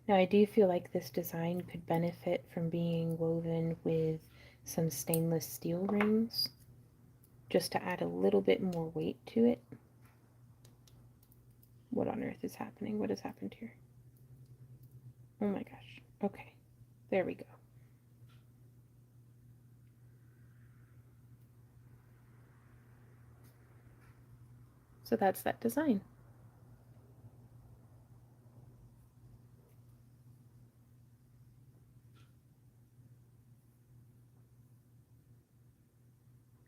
Speaker 1: Now I do feel like this design could benefit from being woven with some stainless steel rings, just to add a little bit more weight to it. What on earth is happening? What has happened here? Oh my gosh. Okay, there we go. So that's that design.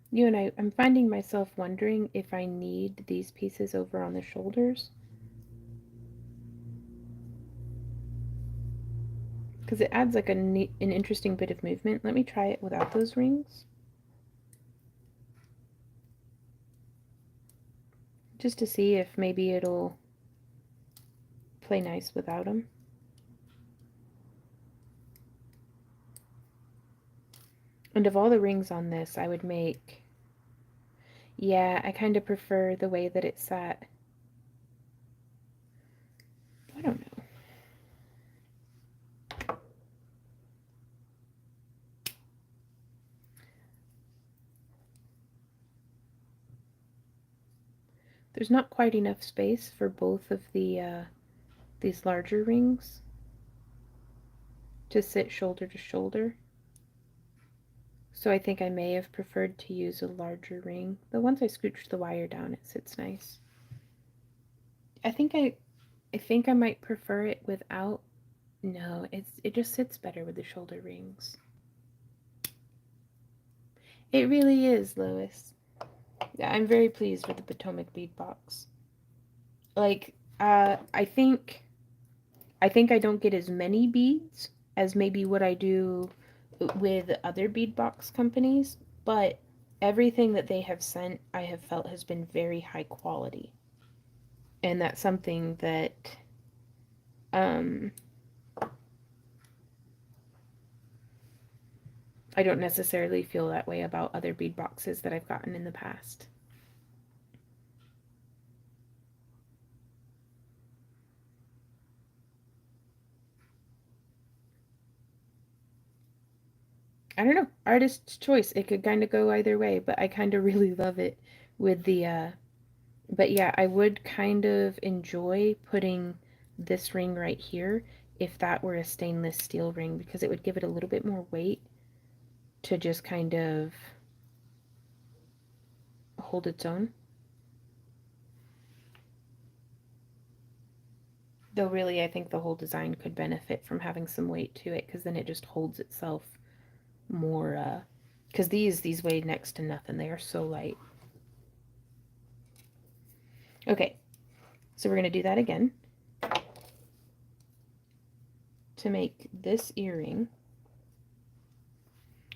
Speaker 1: You and I'm finding myself wondering if I need these pieces over on the shoulders, because it adds like an interesting bit of movement. Let me try it without those rings, just to see if maybe it'll play nice without them. And of all the rings on this, I would make, yeah, I kind of prefer the way that it sat. I don't know. There's not quite enough space for both of the these larger rings to sit shoulder to shoulder. So I think I may have preferred to use a larger ring. But once I scooch the wire down, it sits nice. I think I might prefer it without. No, it just sits better with the shoulder rings. It really is, Lois. I'm very pleased with the Potomac bead box. Like, I think I don't get as many beads as maybe what I do with other bead box companies, but everything that they have sent, I have felt has been very high quality. And that's something that I don't necessarily feel that way about other bead boxes that I've gotten in the past. I don't know, artist's choice. It could kind of go either way, but I kind of really love it with the but yeah, I would kind of enjoy putting this ring right here if that were a stainless steel ring, because it would give it a little bit more weight to just kind of hold its own. Though really, I think the whole design could benefit from having some weight to it, because then it just holds itself more, because these weigh next to nothing. They are so light. Okay, so we're going to do that again. To make this earring,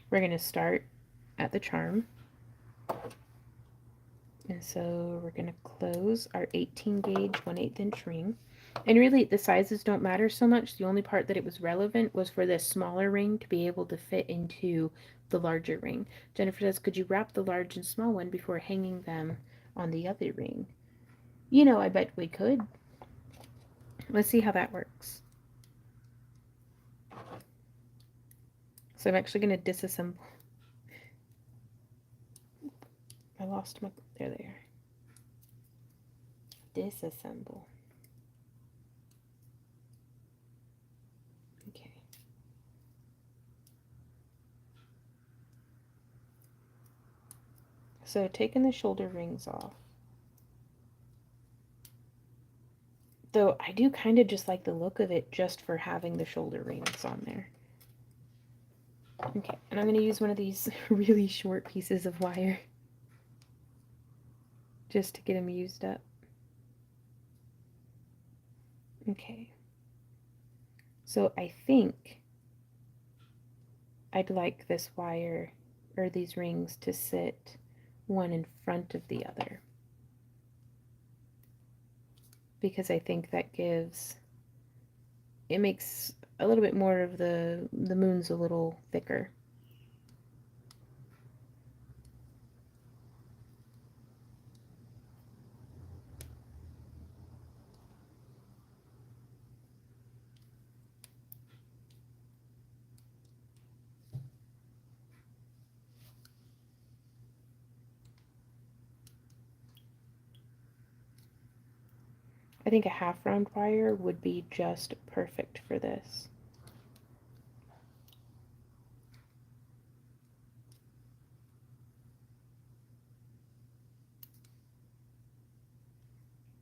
Speaker 1: we're going to start at the charm. And so we're going to close our 18 gauge 1/8 inch ring. And really the sizes don't matter so much. The only part that it was relevant was for this smaller ring to be able to fit into the larger ring. Jennifer says, could you wrap the large and small one before hanging them on the other ring? You know, I bet we could. Let's see how that works. So I'm actually going to disassemble. I lost my, there they are. Disassemble. Okay. So taking the shoulder rings off. Though I do kind of just like the look of it just for having the shoulder rings on there. Okay, and I'm going to use one of these really short pieces of wire just to get them used up. Okay. So I think I'd like this wire, or these rings, to sit one in front of the other. Because I think that gives, it makes a little bit more of the moons a little thicker. I think a half round wire would be just perfect for this.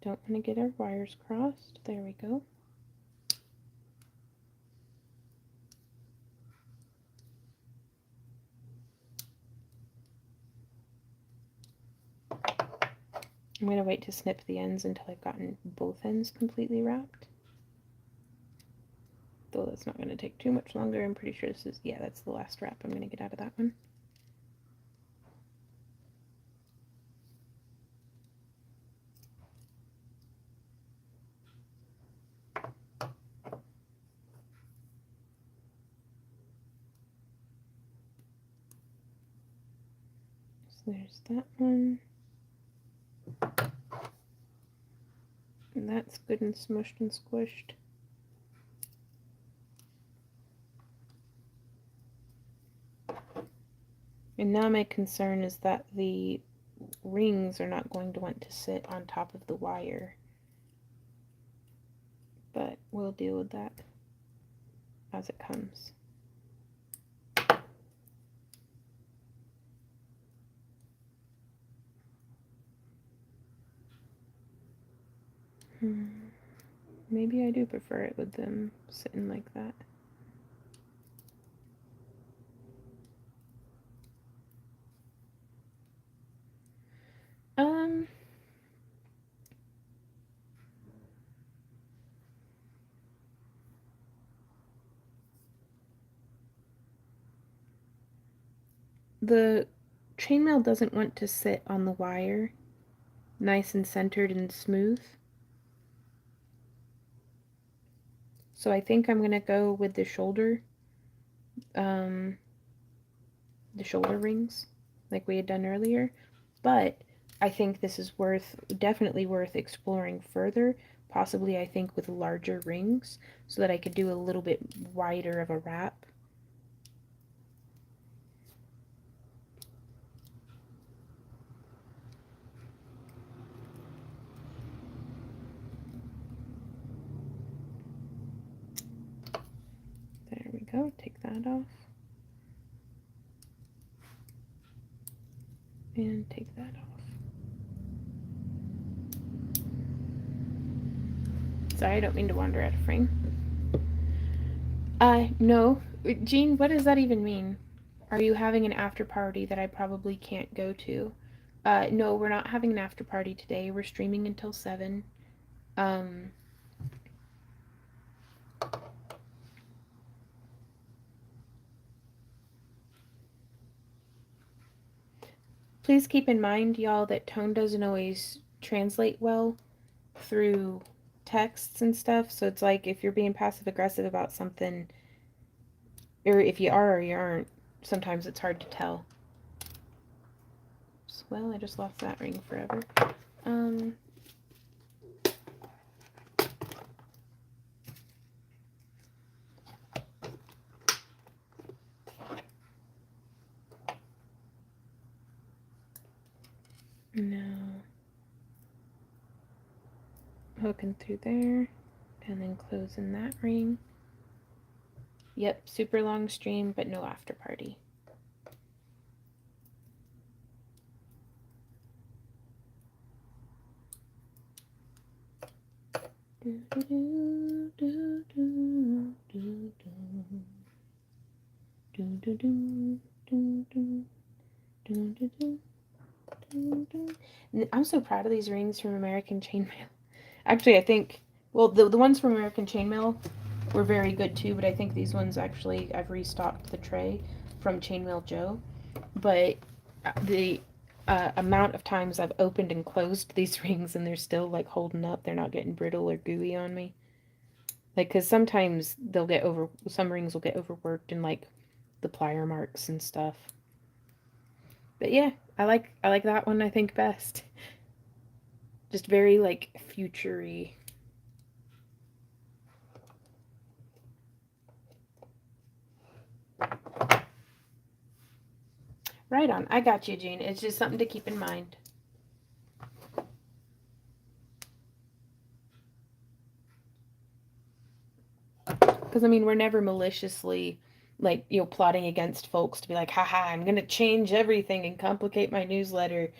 Speaker 1: Don't want to get our wires crossed. There we go. I'm going to wait to snip the ends until I've gotten both ends completely wrapped. Though that's not going to take too much longer. I'm pretty sure this is, yeah, that's the last wrap I'm going to get out of that one. So there's that one. And that's good and smushed and squished. And now my concern is that the rings are not going to want to sit on top of the wire. But we'll deal with that as it comes. Maybe I do prefer it with them sitting like that. The chainmail doesn't want to sit on the wire nice and centered and smooth. So I think I'm going to go with the shoulder rings like we had done earlier. But I think this is definitely worth exploring further. Possibly, I think, with larger rings so that I could do a little bit wider of a wrap. There we go. Take that off. And take that off. Sorry, I don't mean to wander out of frame. No. Jean, what does that even mean? Are you having an after party that I probably can't go to? No, we're not having an after party today. We're streaming until 7. Please keep in mind, y'all, that tone doesn't always translate well through texts and stuff. So it's like if you're being passive aggressive about something, or if you are or you aren't, sometimes it's hard to tell. Well, I just lost that ring forever. Now hooking through there and then closing that ring. Yep, super long stream, but no after party. I'm so proud of these rings from American Chainmail. Actually, I think, well, the ones from American Chainmail were very good too, but I think these ones actually, I've restocked the tray from Chainmail Joe. But the amount of times I've opened and closed these rings and they're still like holding up, they're not getting brittle or gooey on me. Like, because sometimes some rings will get overworked and like the plier marks and stuff. But yeah, I like that one, I think, best. Just very like future-y. Right on. I got you, June. It's just something to keep in mind. Because, I mean, we're never maliciously, like, plotting against folks to be like, haha, I'm going to change everything and complicate my newsletter.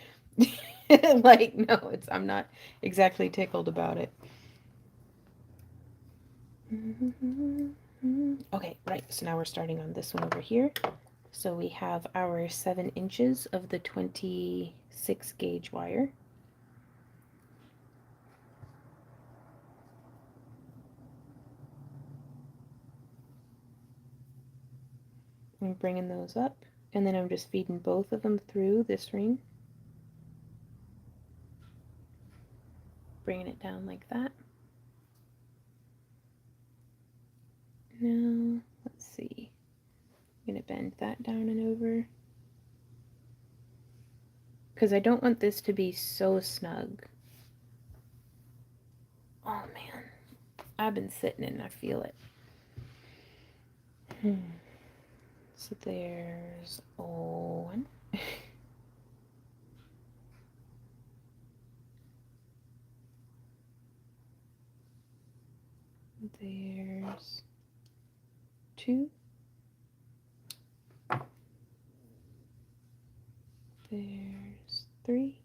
Speaker 1: Like, no, I'm not exactly tickled about it. Okay, right. So now we're starting on this one over here. So we have our 7 inches of the 26 gauge wire. I'm bringing those up, and then I'm just feeding both of them through this ring. Bringing it down like that. Now, let's see. I'm going to bend that down and over. Because I don't want this to be so snug. Oh, man. I've been sitting and I feel it. So there's one. There's 2. There's 3.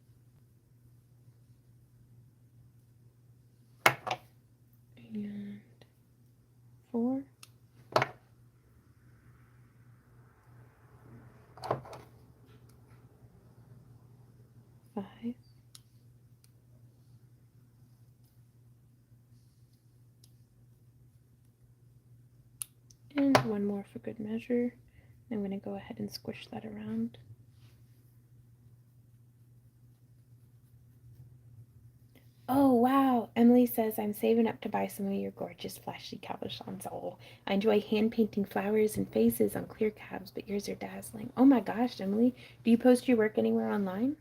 Speaker 1: And 4. 5. And one more for good measure. I'm going to go ahead and squish that around. Oh, wow. Emily says, I'm saving up to buy some of your gorgeous flashy cabochons. Oh, I enjoy hand painting flowers and faces on clear cabs, but yours are dazzling. Oh my gosh, Emily. Do you post your work anywhere online?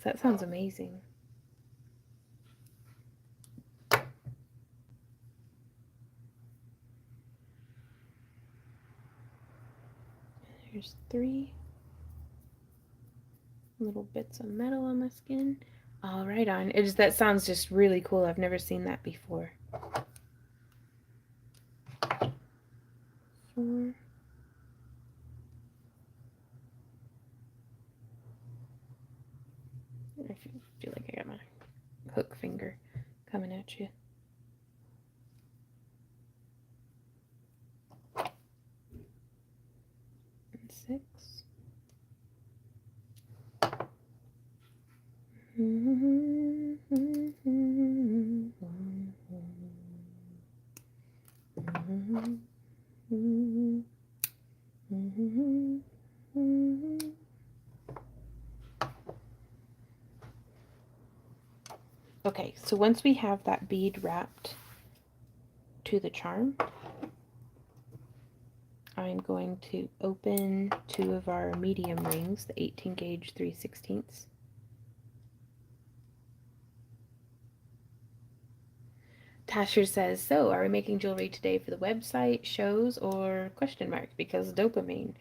Speaker 1: That sounds amazing. There's 3 little bits of metal on my skin. All right on. That sounds just really cool. I've never seen that before. 4. I feel like I got my hook finger coming at you. 6. Okay, so once we have that bead wrapped to the charm, I'm going to open 2 of our medium rings, the 18 gauge 3/16. Tasher says, so are we making jewelry today for the website, shows, or question mark? Because dopamine.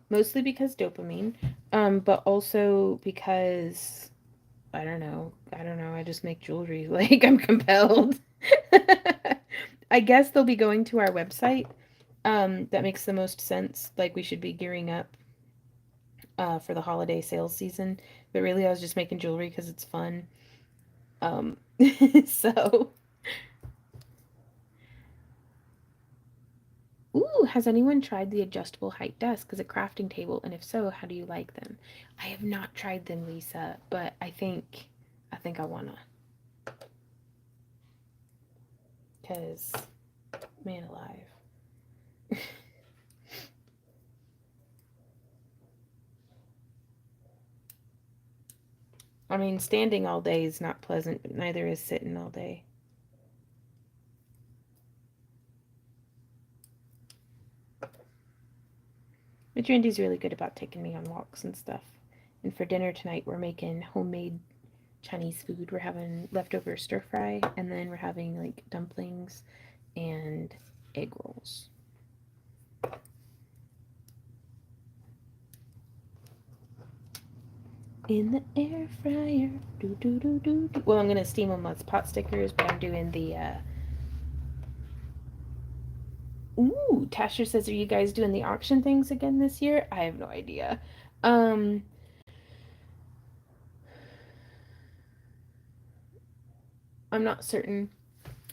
Speaker 1: Mostly because dopamine, but also because I don't know. I just make jewelry. Like, I'm compelled. I guess they'll be going to our website. That makes the most sense. Like, we should be gearing up for the holiday sales season. But really, I was just making jewelry because it's fun. So... Ooh, has anyone tried the adjustable height desk as a crafting table? And if so, how do you like them? I have not tried them, Lisa, but I think I wanna. Cause, man alive. I mean, standing all day is not pleasant, but neither is sitting all day. But Randy's really good about taking me on walks and stuff. And for dinner tonight, we're making homemade Chinese food. We're having leftover stir fry, and then we're having like dumplings and egg rolls. In the air fryer. Do, do, do, do, do. Well, I'm going to steam them as pot stickers, but I'm doing the... Ooh, Tasher says, are you guys doing the auction things again this year? I have no idea. I'm not certain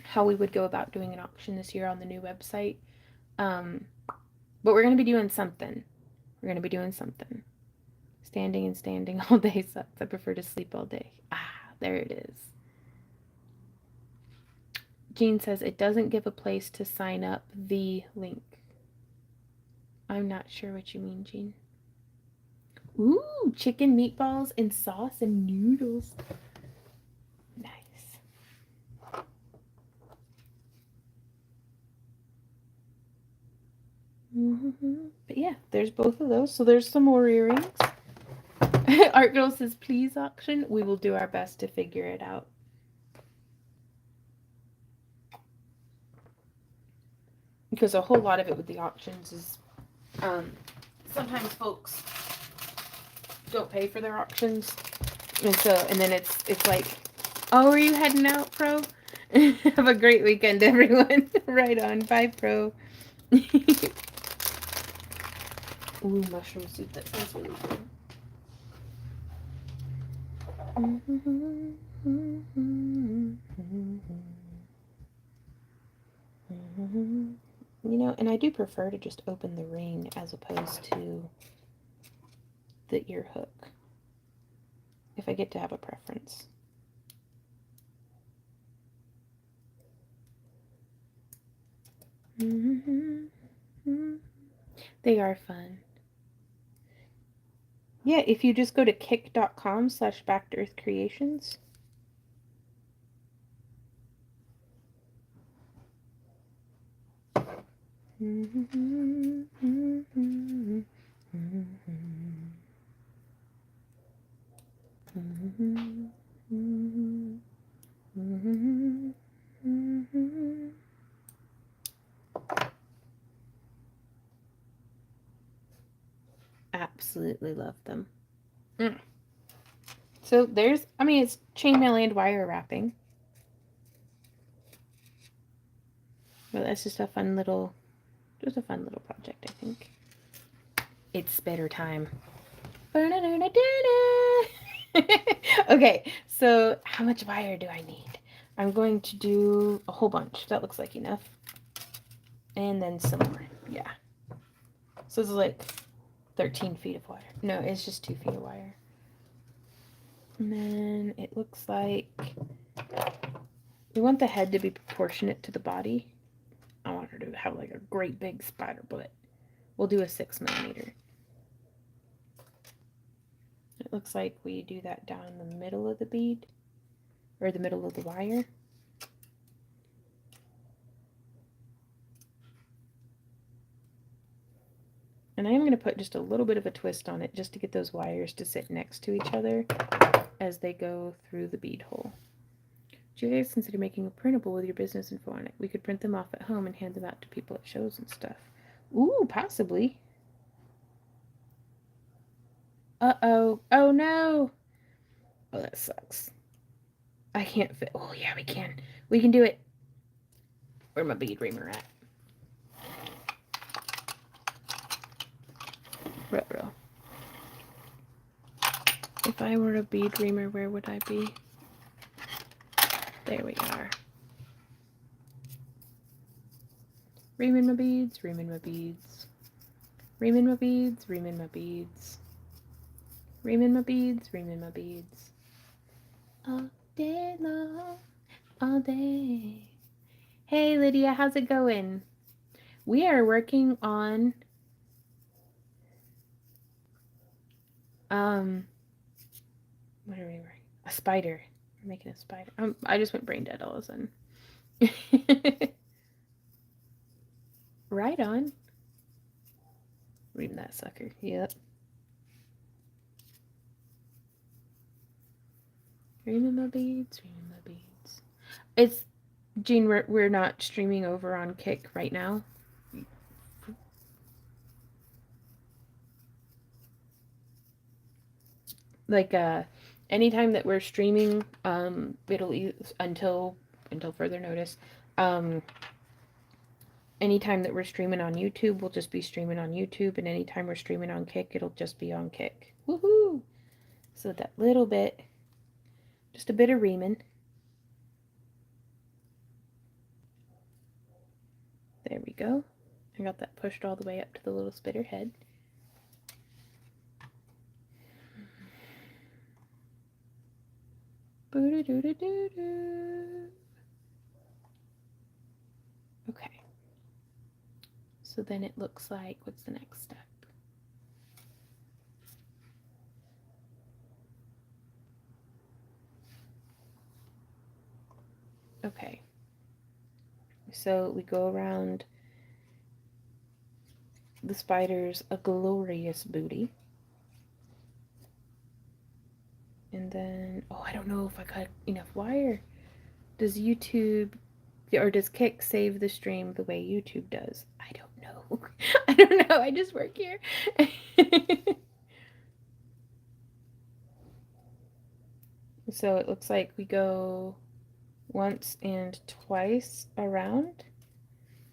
Speaker 1: how we would go about doing an auction this year on the new website. But we're going to be doing something. Standing and standing all day sucks. I prefer to sleep all day. Ah, there it is. Jean says it doesn't give a place to sign up the link. I'm not sure what you mean, Jean. Ooh, chicken meatballs and sauce and noodles. Nice. But yeah, there's both of those. So there's some more earrings. Art Girl says, please auction. We will do our best to figure it out. Because a whole lot of it with the auctions is sometimes folks don't pay for their auctions. And then it's like, oh, are you heading out, Pro? Have a great weekend, everyone. Right on. Bye, Pro. Ooh, mushroom soup. That sounds really good. You know, and I do prefer to just open the ring as opposed to the ear hook, if I get to have a preference. They are fun. Yeah, if you just go to kick.com/backtoearthcreations. Absolutely love them. So there's, I mean, it's chainmail and wire wrapping. But that's just a fun little project, I think. It's spitter time. Okay, so how much wire do I need? I'm going to do a whole bunch. That looks like enough. And then some more. Yeah. So this is like 13 feet of wire. No, it's just 2 feet of wire. And then it looks like we want the head to be proportionate to the body. I want her to have like a great big spider butt. We'll do a 6mm. It looks like we do that down the middle of the bead. or the middle of the wire. And I am going to put just a little bit of a twist on it just to get those wires to sit next to each other as they go through the bead hole. Do you guys consider making a printable with your business info on it? We could print them off at home and hand them out to people at shows and stuff. Ooh, possibly. Uh-oh. Oh, no. Oh, that sucks. I can't fit. Oh, yeah, we can. We can do it. Where's my bead reamer at? Ruh-roh. If I were a bead reamer, where would I be? There we are. Reaming my beads, reaming my beads. Reaming my beads, reaming my beads. Reaming my beads, reaming my beads. All day long, all day. Hey Lydia, how's it going? We are working on what are we wearing? A spider. We're making a spider. I just went brain dead all of a sudden. Right on. Ream that sucker. Yep. Reaming my beads, reaming my beads. It's Jean, we're not streaming over on Kick right now. Like anytime that we're streaming, it'll until further notice. Anytime that we're streaming on YouTube, we'll just be streaming on YouTube, and anytime we're streaming on Kick, it'll just be on Kick. Woohoo! So that little bit, just a bit of reaming. There we go. I got that pushed all the way up to the little spitter head. Okay. So then it looks like, what's the next step? Okay. So we go around the spider's a glorious booty. And then, oh, I don't know if I got enough wire. Does YouTube or does Kick save the stream the way YouTube does? I don't know. I don't know. I just work here. So it looks like we go once and twice around.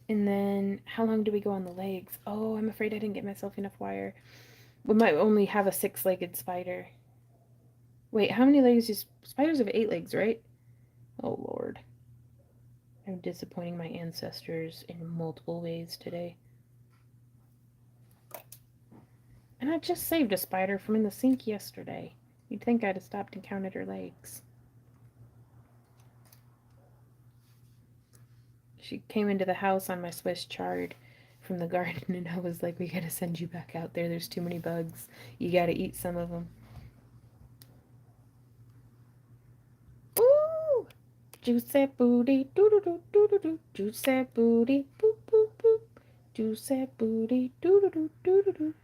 Speaker 1: And then how long do we go on the legs? Oh, I'm afraid I didn't get myself enough wire. We might only have a 6-legged spider. Wait, how many legs do spiders have? 8 legs, right? Oh, Lord. I'm disappointing my ancestors in multiple ways today. And I just saved a spider from in the sink yesterday. You'd think I'd have stopped and counted her legs. She came into the house on my Swiss chard from the garden, and I was like, we gotta send you back out there. There's too many bugs. You gotta eat some of them. Ooh! Juicy booty, doo-doo-doo-doo-doo-doo. Juicy booty, boop, boop, boop. Juicy booty, doo-doo-doo-doo-doo-doo.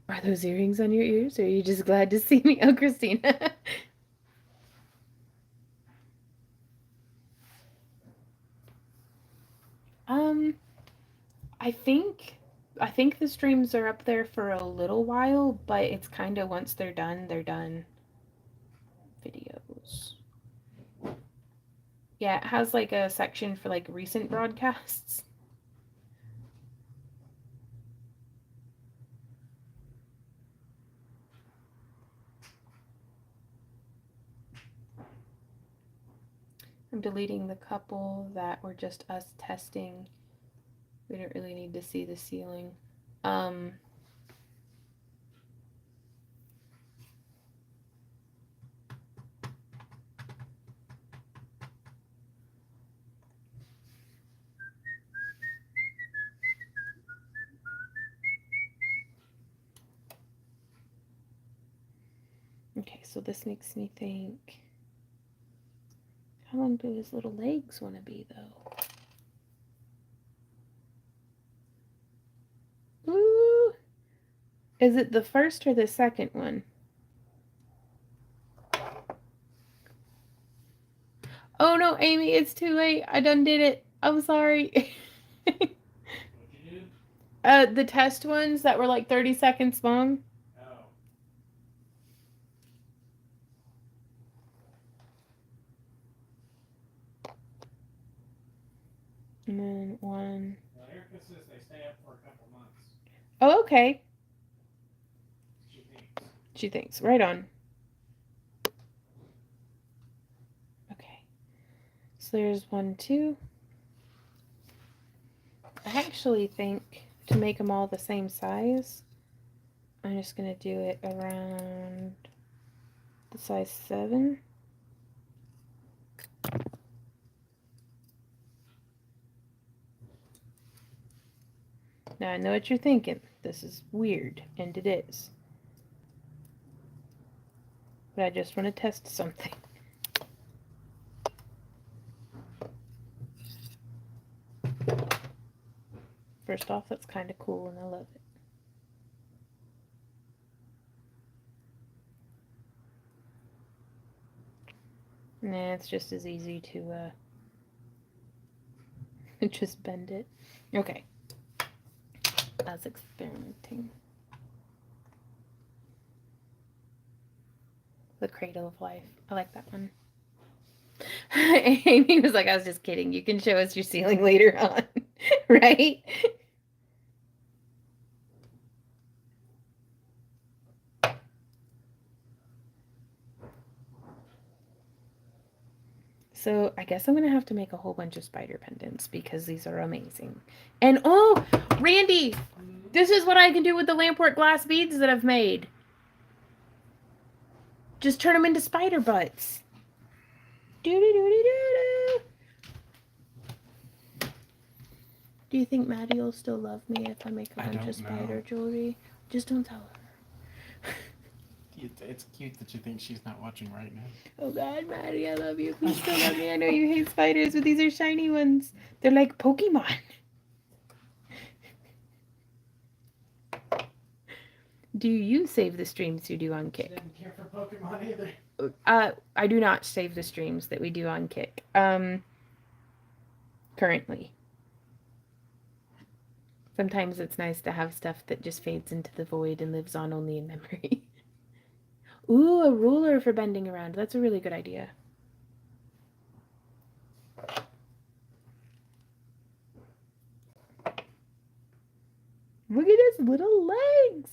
Speaker 1: Are those earrings on your ears, or are you just glad to see me? Oh, Christina. I think the streams are up there for a little while, but it's kind of once they're done videos. Yeah, it has like a section for like recent broadcasts. I'm deleting the couple that were just us testing. We don't really need to see the ceiling. I'm Okay, so this makes me think, how long do his little legs want to be, though? Ooh! Is it the first or the second one? Oh no, Amy, it's too late. I done did it. I'm sorry.
Speaker 2: What'd you do?
Speaker 1: The test ones that were like 30 seconds long.
Speaker 2: Oh.
Speaker 1: And then one.
Speaker 2: Well, Erica says they stay up for a couple months.
Speaker 1: Oh, okay.
Speaker 2: She thinks.
Speaker 1: She thinks. Right on. Okay. So there's 1, 2. I actually think to make them all the same size, I'm just going to do it around the size 7. Now I know what you're thinking. This is weird, and it is. But I just want to test something. First off, that's kind of cool, and I love it. Nah, it's just as easy to just bend it. Okay. I was experimenting. The Cradle of Life. I like that one. Amy was like, I was just kidding. You can show us your ceiling later on. Right? So I guess I'm going to have to make a whole bunch of spider pendants because these are amazing. And oh, Randy, this is what I can do with the Lamport glass beads that I've made. Just turn them into spider butts. Do-do-do-do-do-do. Do you think Maddie will still love me if I make a bunch of spider jewelry? Just don't tell her.
Speaker 2: It's cute that you think she's not watching right now.
Speaker 1: Oh God, Maddie, I love you. Please still love me. I know you hate spiders, but these are shiny ones. They're like Pokemon. Do you save the streams you do on Kick?
Speaker 2: She didn't care for Pokemon either.
Speaker 1: I do not save the streams that we do on Kick. Currently. Sometimes it's nice to have stuff that just fades into the void and lives on only in memory. Ooh, a ruler for bending around. That's a really good idea. Look at his little legs.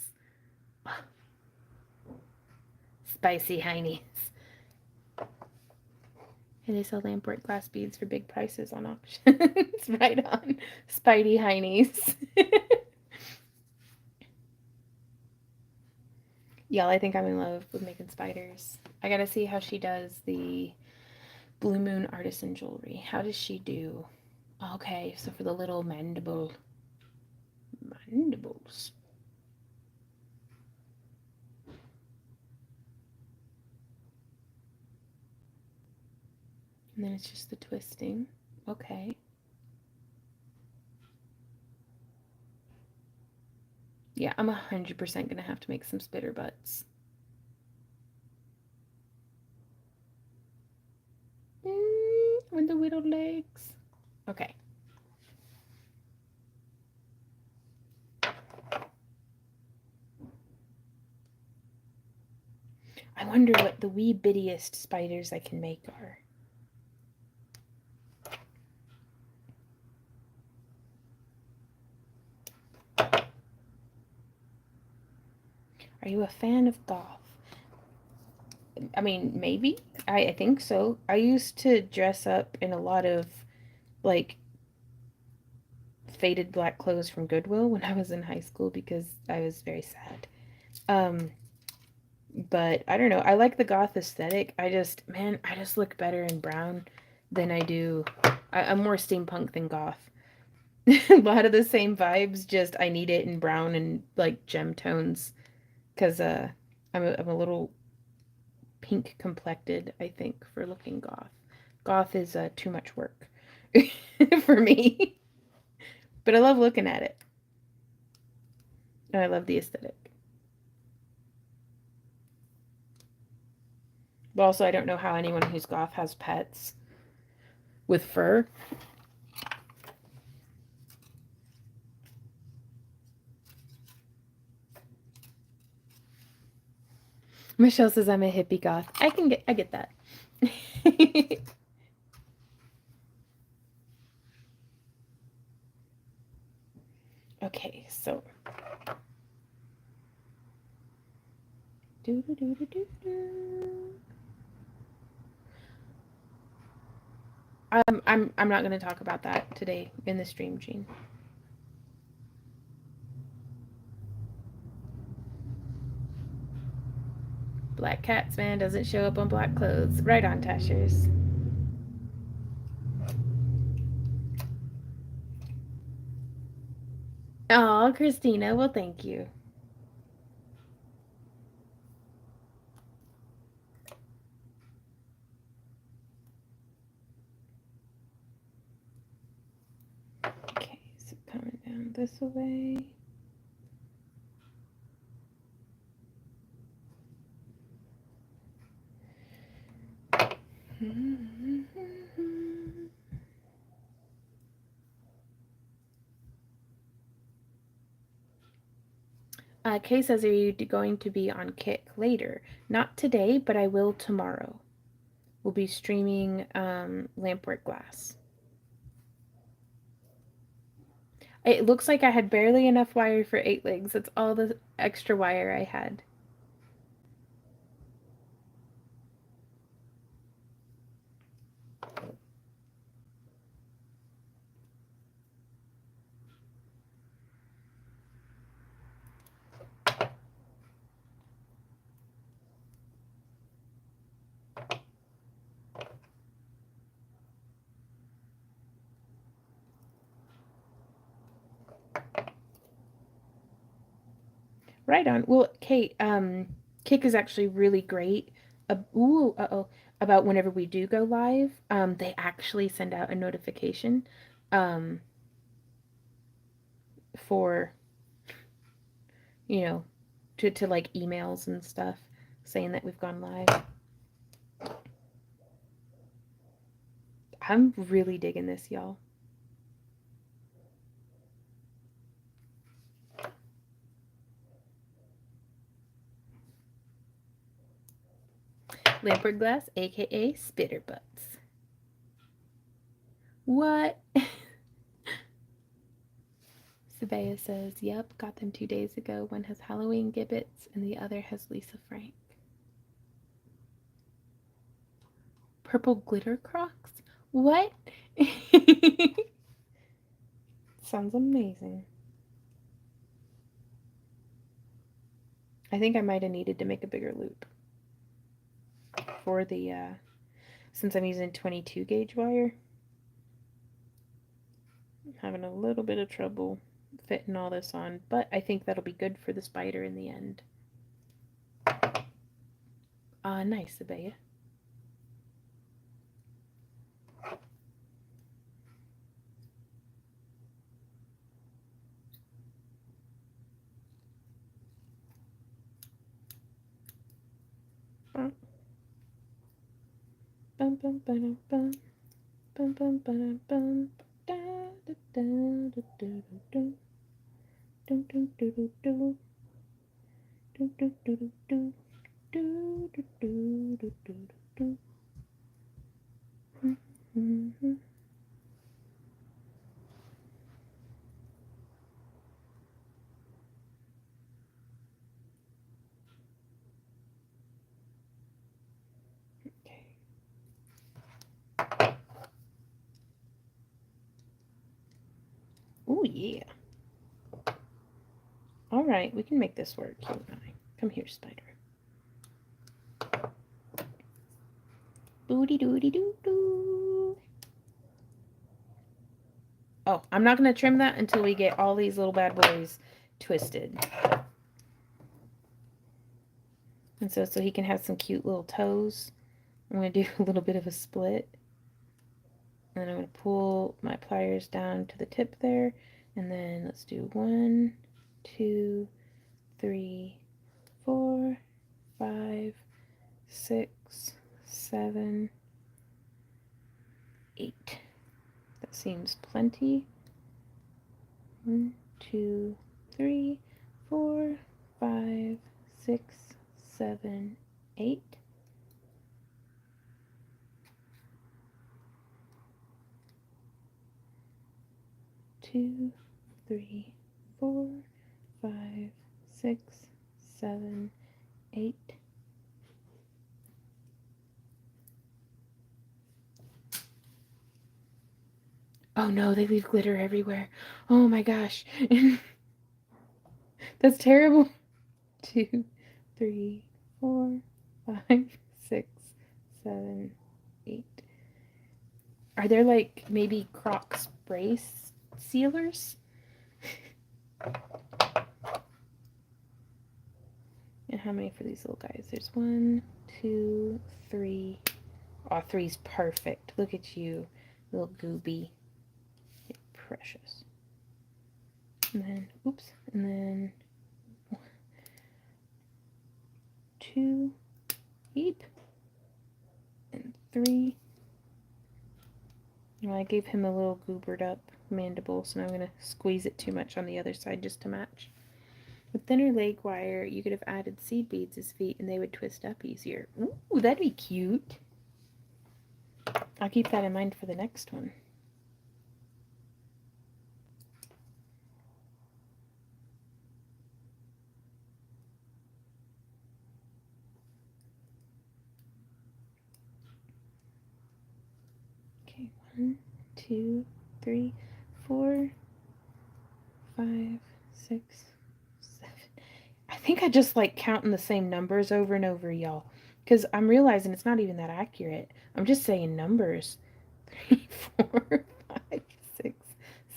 Speaker 1: Spicy heinies. And they sell Lamport glass beads for big prices on auction. It's right on. Spidey heinies. Y'all, I think I'm in love with making spiders. I gotta see how she does the Blue Moon Artisan Jewelry. How does she do? Okay, so for the little mandibles. And then it's just the twisting. Okay. Yeah, I'm 100% gonna have to make some spitter butts. With the little legs. Okay. I wonder what the wee bittiest spiders I can make are. Are you a fan of goth? I mean, maybe. I think so. I used to dress up in a lot of, like, faded black clothes from Goodwill when I was in high school because I was very sad. But I don't know. I like the goth aesthetic. I just look better in brown than I do. I'm more steampunk than goth. A lot of the same vibes, just I need it in brown and like gem tones because I'm a little pink complected, I think, for looking goth. Goth is too much work for me. But I love looking at it. And I love the aesthetic. But also, I don't know how anyone who's goth has pets with fur. Michelle says I'm a hippie goth. I get that. Okay, so I'm not going to talk about that today in the stream, Jean. Black cats, man, doesn't show up on black clothes. Right on, Tashers. Oh, Christina, well, thank you. Okay, so coming down this way. Kay says, are you going to be on Kick later? Not today, but I will tomorrow. We'll be streaming Lampwork Glass. It looks like I had barely enough wire for 8 legs. That's all the extra wire I had. Right on. Well, Kate, Kick is actually really great. About whenever we do go live, they actually send out a notification, for, you know, to like emails and stuff saying that we've gone live. I'm really digging this, y'all. Lampard Glass, aka Spitter Butts. What? Sabea says, yep, got them 2 days ago. One has Halloween gibbets and the other has Lisa Frank. Purple glitter Crocs? What? Sounds amazing. I think I might have needed to make a bigger loop for the, since I'm using 22 gauge wire. I'm having a little bit of trouble fitting all this on, but I think that'll be good for the spider in the end. Nice, Sabea. Bum bum bum bum bum bum bum bum da da da da da da dum dum do do do dum dum do do do do do do do do do. Okay. Oh yeah. All right, we can make this work, you and I. Come here, spider. Booty dooty doo doo. Oh, I'm not going to trim that until we get all these little bad boys twisted. And so he can have some cute little toes. I'm going to do a little bit of a split. And I'm going to pull my pliers down to the tip there. And then let's do 1, 2, 3, 4, 5, 6, 7, 8. That seems plenty. 1, 2, 3, 4, 5, 6, 7, 8. Two, 3, 4, 5, 6, 7, 8. Oh no, they leave glitter everywhere. Oh my gosh. That's terrible. 2, 3, 4, 5, 6, 7, 8. Are there like maybe Croc spray sealers? And how many for these little guys? There's 1, 2, 3. Oh, 3's perfect. Look at you, little gooby. You're precious. And then, oops, and then 2, eep, and 3. Well, I gave him a little goobered up mandible, so now I'm going to squeeze it too much on the other side just to match. With thinner leg wire, you could have added seed beads as feet and they would twist up easier. Ooh, that'd be cute. I'll keep that in mind for the next one. Okay, 1, 2, 3, 4, 5, 6, 7. I think I just like counting the same numbers over and over, y'all. Because I'm realizing it's not even that accurate. I'm just saying numbers. 3, 4, 5, 6,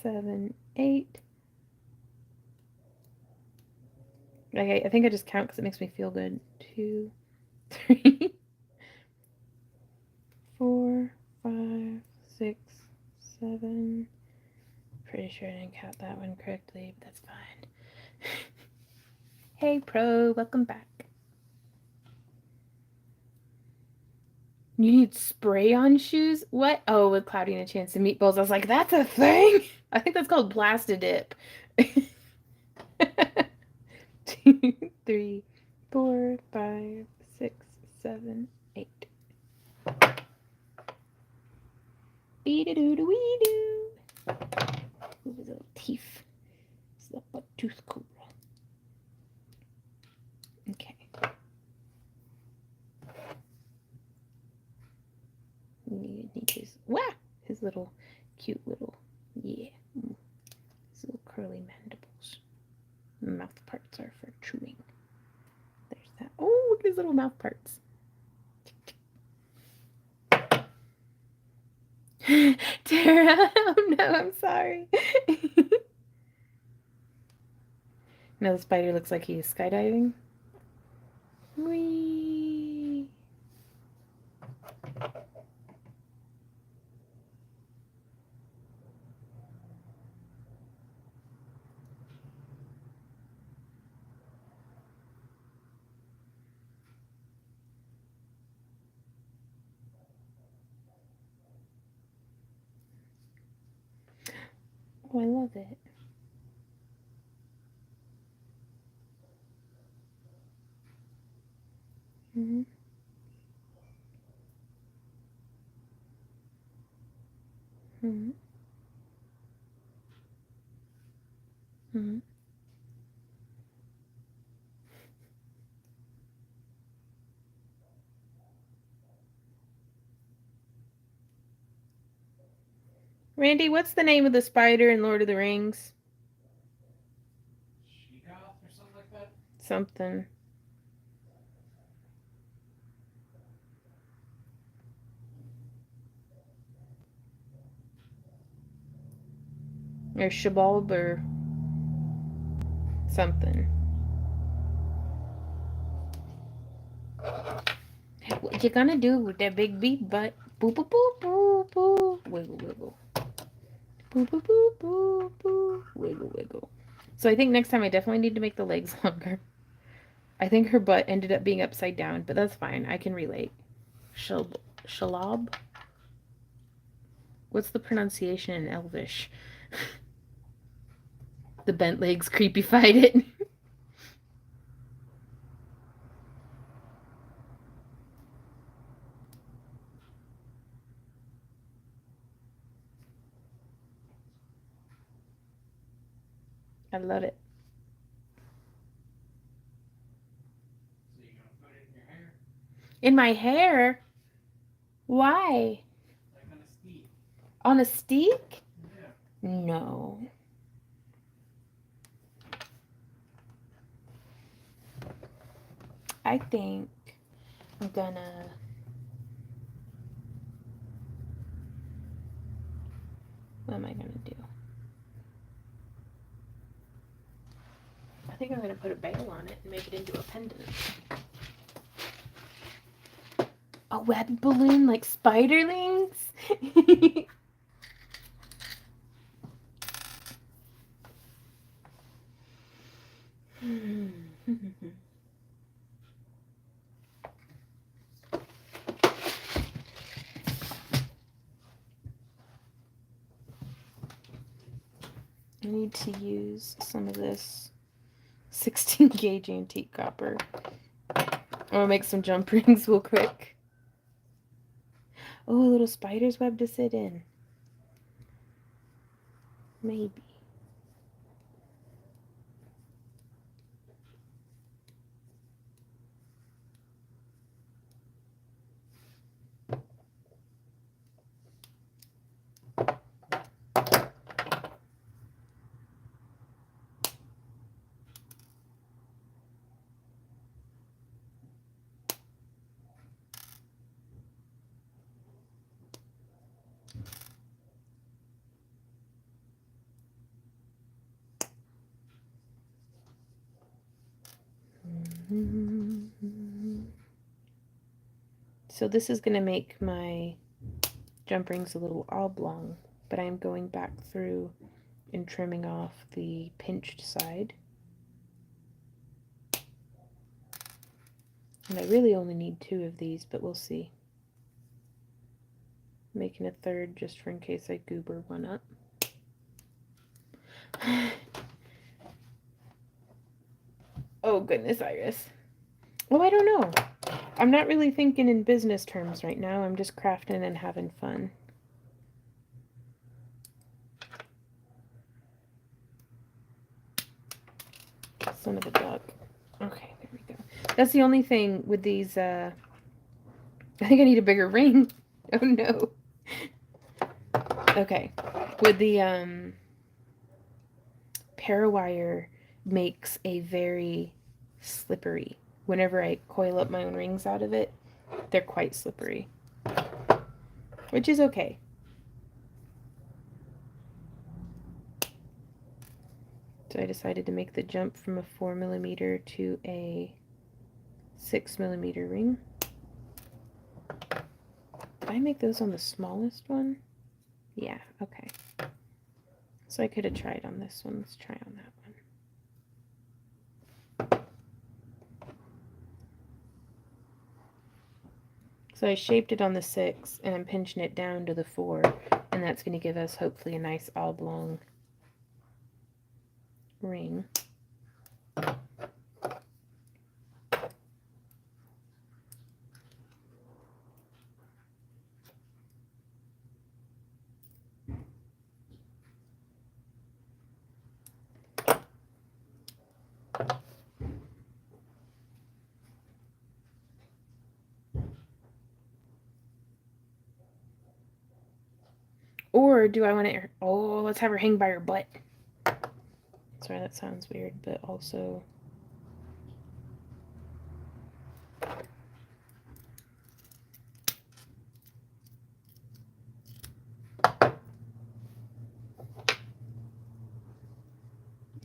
Speaker 1: 7, 8. Okay, I think I just count because it makes me feel good. 2, 3, 4, 5, 6, 7. Pretty sure I didn't count that one correctly, but that's fine. Hey, Pro, welcome back. You need spray on shoes? What? Oh, with Cloudy and a Chance of Meatballs. I was like, that's a thing? I think that's called Blastadip. 2, 3, 4, 5, 6, 7, 8. Bead-a-doo-doo-wee-doo. Ooh, his little teeth. It's the butt tooth cobra. Okay. Need his little cute little, yeah, his little curly mandibles. Mouth parts are for chewing. There's that. Oh, look at his little mouth parts. Tara, oh no, I'm sorry. Now the spider looks like he's skydiving. Whee! Oh, I love it. Mm-hmm. Mm-hmm. Mm-hmm. Randy, what's the name of the spider in Lord of the Rings?
Speaker 2: She-Goth or something like that?
Speaker 1: Something. Or Shabab or something. What you gonna do with that big bead butt? Boo boo boo boo boo. Wiggle wiggle. Boo boo boo boo boo. Wiggle wiggle. So I think next time I definitely need to make the legs longer. I think her butt ended up being upside down, but that's fine. I can relate. Shalab? What's the pronunciation in Elvish? The bent legs creepyfied it. I love it.
Speaker 2: So you're gonna put it in your hair?
Speaker 1: In my hair? Why?
Speaker 2: Like on a ski.
Speaker 1: On a steak?
Speaker 2: Yeah.
Speaker 1: No. I think I'm gonna... What am I gonna do? I think I'm gonna put a veil on it and make it into a pendant. A web balloon like spiderlings? I need to use some of this 16 gauge antique copper. I'm gonna make some jump rings real quick. Oh, a little spider's web to sit in. Maybe. So this is going to make my jump rings a little oblong, but I'm going back through and trimming off the pinched side. And I really only need 2 of these, but we'll see. Making a third just for in case I goober one up. Oh goodness, Iris. Oh, I don't know. I'm not really thinking in business terms right now. I'm just crafting and having fun. Son of a duck. Okay, there we go. That's the only thing with these, I think I need a bigger ring. Oh no. Okay. With the, Parawire makes a very slippery. Whenever I coil up my own rings out of it, they're quite slippery. Which is okay. So I decided to make the jump from a 4mm to a 6mm ring. Did I make those on the smallest one? Yeah, okay. So I could have tried on this one. Let's try on that one. So I shaped it on the 6 and I'm pinching it down to the 4, and that's going to give us hopefully a nice oblong ring. Or do I want to, oh, let's have her hang by her butt. Sorry, that sounds weird, but also...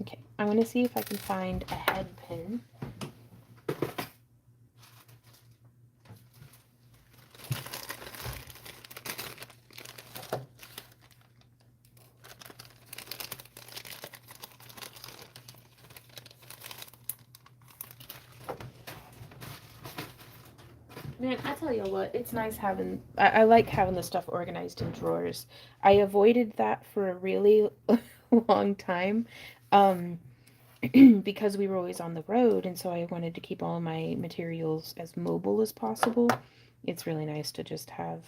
Speaker 1: Okay, I want to see if I can find a head pin. Man, I tell you what, it's nice having, I like having the stuff organized in drawers. I avoided that for a really long time, because we were always on the road, and so I wanted to keep all of my materials as mobile as possible. It's really nice to just have.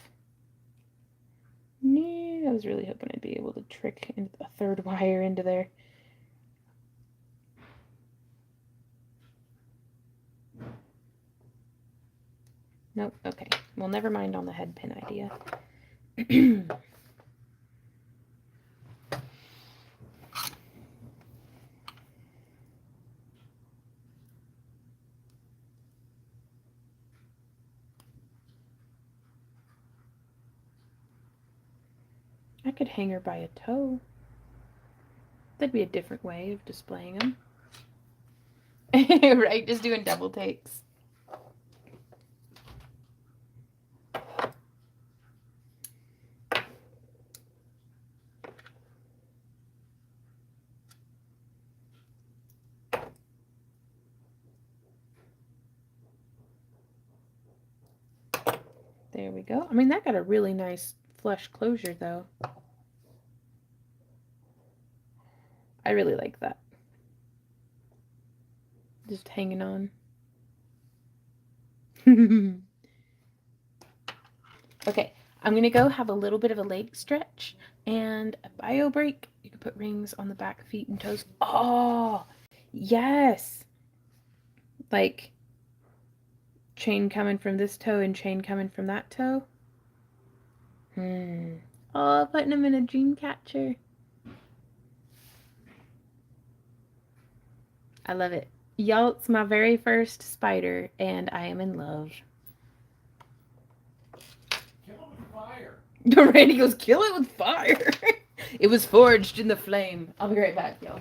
Speaker 1: I was really hoping I'd be able to trick a third wire into there. Nope, okay. Well, never mind on the head pin idea. I could hang her by a toe. That'd be a different way of displaying them. Right, just doing double takes. There we go. I mean, that got a really nice flush closure, though. I really like that. Just hanging on. Okay, I'm going to go have a little bit of a leg stretch and a bio break. You can put rings on the back, feet, and toes. Oh, yes. Like chain coming from this toe and chain coming from that toe. Oh, putting them in a dream catcher. I love it. Y'all, it's my very first spider, and I am in love.
Speaker 2: Kill it with fire.
Speaker 1: Randy goes, kill it with fire. It was forged in the flame. I'll be right back, y'all.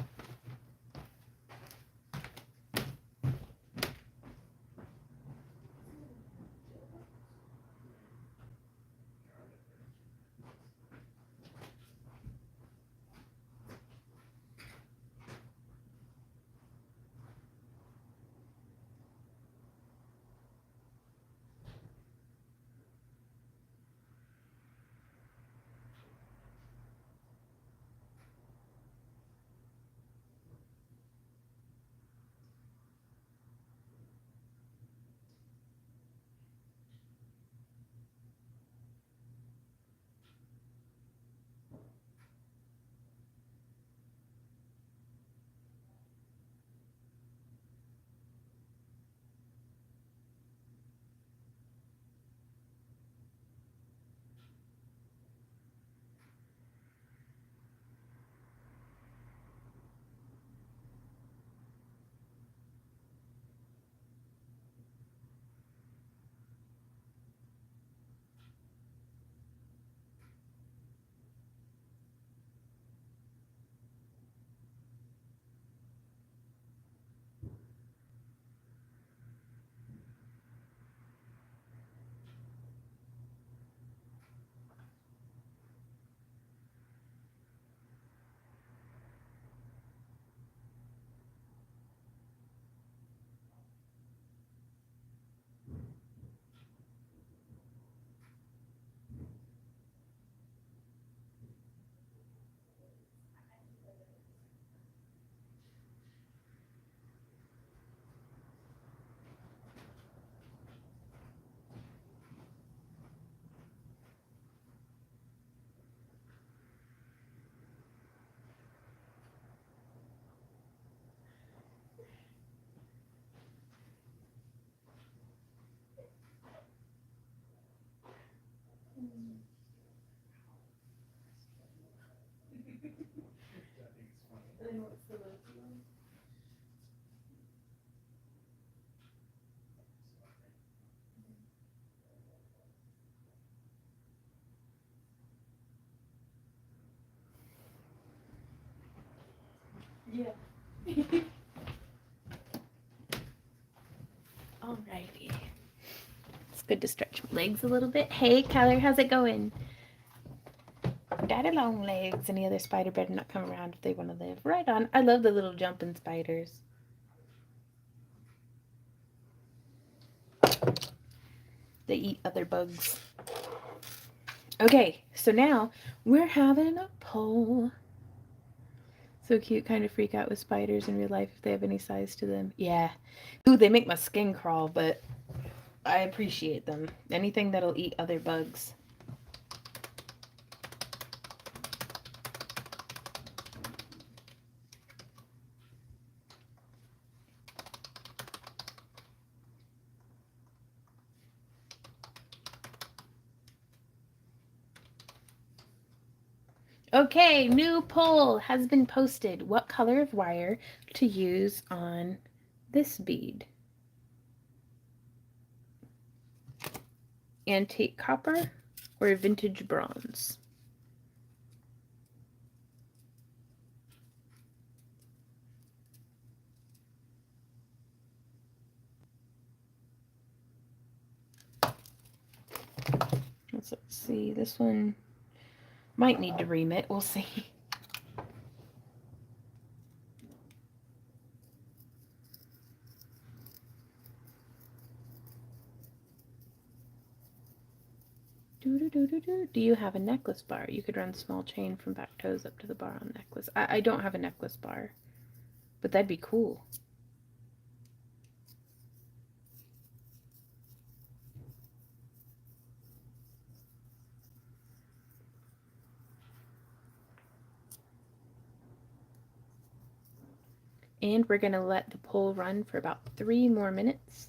Speaker 1: Yeah. Alrighty. It's good to stretch my legs a little bit. Hey, Kyler, how's it going? Daddy long legs. Any other spider better not come around if they want to live. Right on. I love the little jumping spiders. They eat other bugs. Okay, so now we're having a poll. So cute, kind of freak out with spiders in real life if they have any size to them. Yeah. Ooh, they make my skin crawl, but I appreciate them. Anything that'll eat other bugs. Okay, new poll has been posted. What color of wire to use on this bead? Antique copper or vintage bronze? Let's see. This one might need to remit. We'll see. Do you have a necklace bar? You could run small chain from back toes up to the bar on necklace. I don't have a necklace bar, but that'd be cool. And we're going to let the poll run for about 3 more minutes.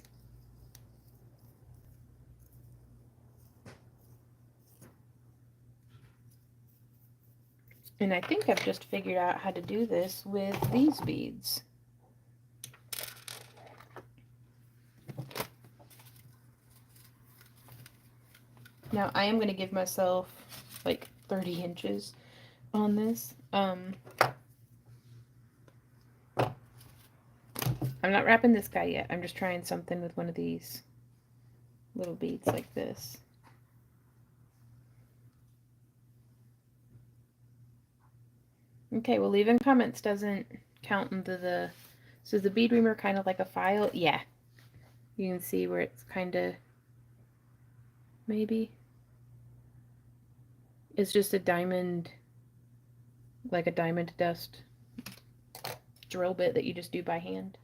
Speaker 1: And I think I've just figured out how to do this with these beads. Now I am going to give myself like 30 inches on this. I'm not wrapping this guy yet. I'm just trying something with one of these little beads like this. Okay, well, leaving comments doesn't count into the... So is the bead reamer kind of like a file? Yeah. You can see where it's kind of... Maybe. It's just a diamond... Like a diamond dust drill bit that you just do by hand.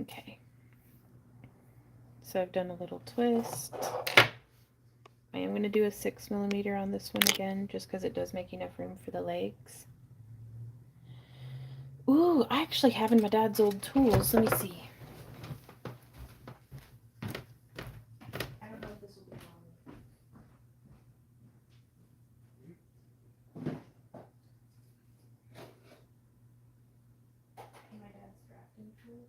Speaker 1: Okay. So I've done a little twist. I am going to do a 6mm on this one again, just because it does make enough room for the legs. Ooh, I actually have in my dad's old tools. Let me see. I don't know if this will be long. My dad's drafting tools.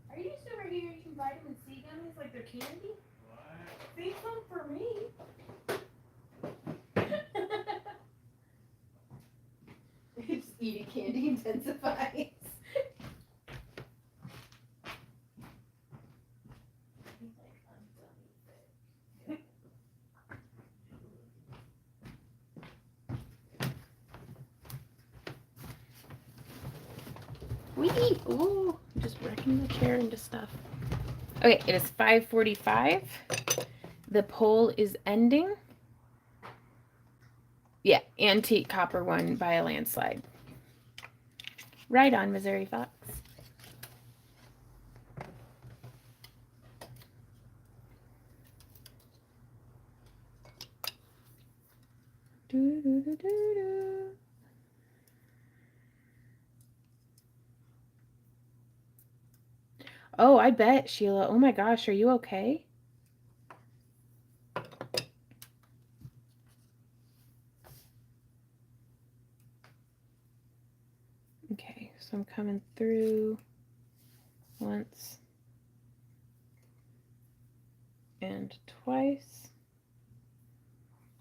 Speaker 1: Are you just over here eating vitamin C gummies like they're candy? What? Save some for me. Just eating candy intensifies. Wee! Ooh, I'm just wrecking the chair into stuff. Okay, it is 5:45. The poll is ending. Yeah, antique copper won by a landslide. Right on, Missouri Fox. Do, do, do, do, do. Oh, I bet, Sheila. Oh my gosh, are you okay? Okay, so I'm coming through once and twice.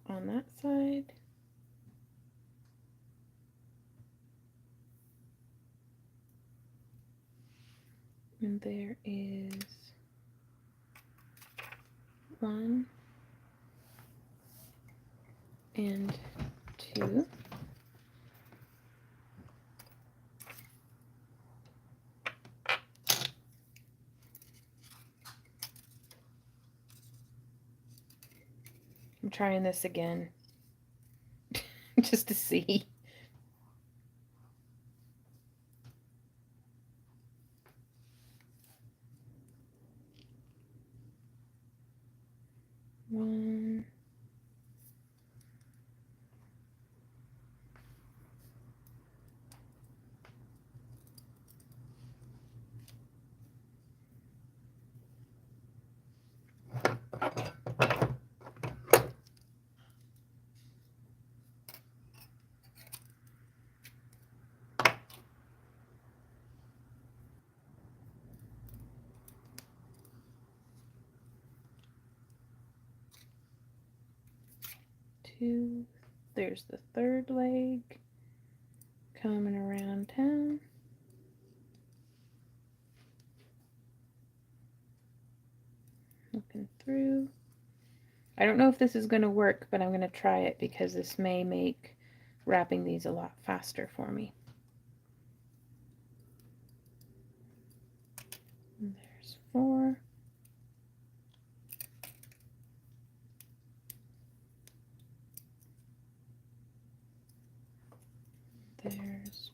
Speaker 1: on that side. And there is 1 and 2. I'm trying this again just to see. One. Two. There's the third leg coming around town. Looking through. I don't know if this is going to work, but I'm going to try it because this may make wrapping these a lot faster for me. And there's 4. There's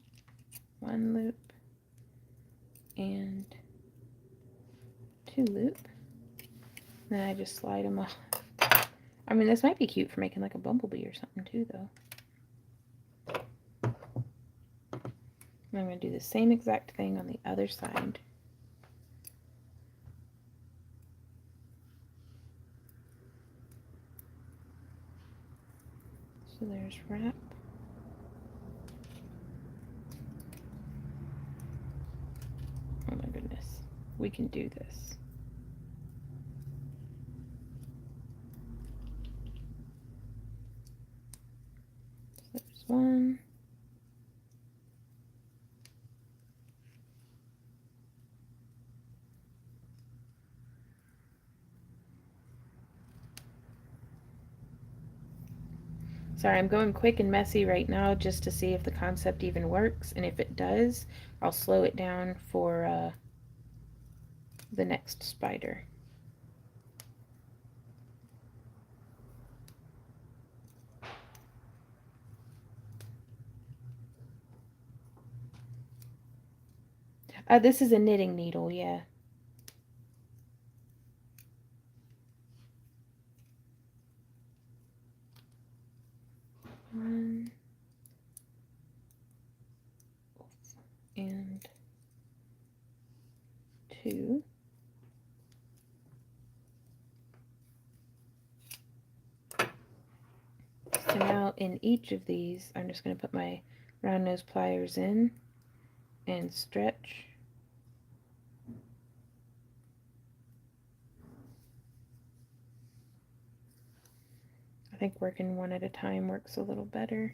Speaker 1: 1 loop and 2 loop. Then I just slide them off. I mean, this might be cute for making like a bumblebee or something too, though. And I'm going to do the same exact thing on the other side. So there's wrap. Oh my goodness. We can do this. So there's 1. Sorry, I'm going quick and messy right now just to see if the concept even works, and if it does, I'll slow it down for the next spider. This is a knitting needle, yeah. One and 2. So now in each of these, I'm just going to put my round nose pliers in and stretch. I think working one at a time works a little better.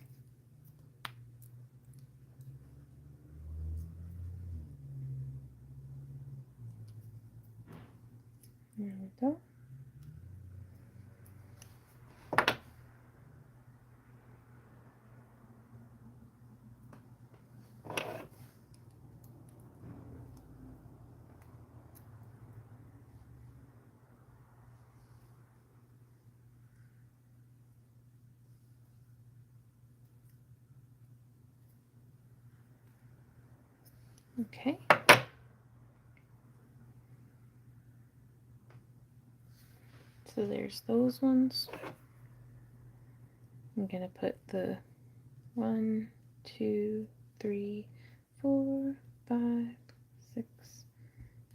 Speaker 1: There we go. Okay. So there's those ones. I'm gonna put the 1, 2, 3, 4, 5, 6,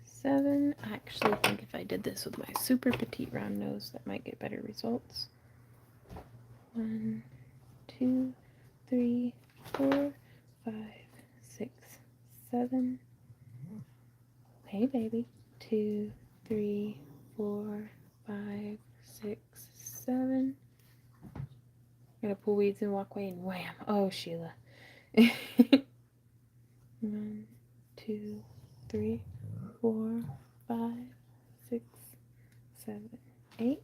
Speaker 1: 7. I actually think if I did this with my super petite round nose, that might get better results. 1, 2, 3, 4, 5, 6, 7. Hey, baby. 2, 3, 4, 5, 6, 7. Gotta pull weeds and walk away and wham. Oh, Sheila. 1, 2, 3, 4, 5, 6, 7, 8.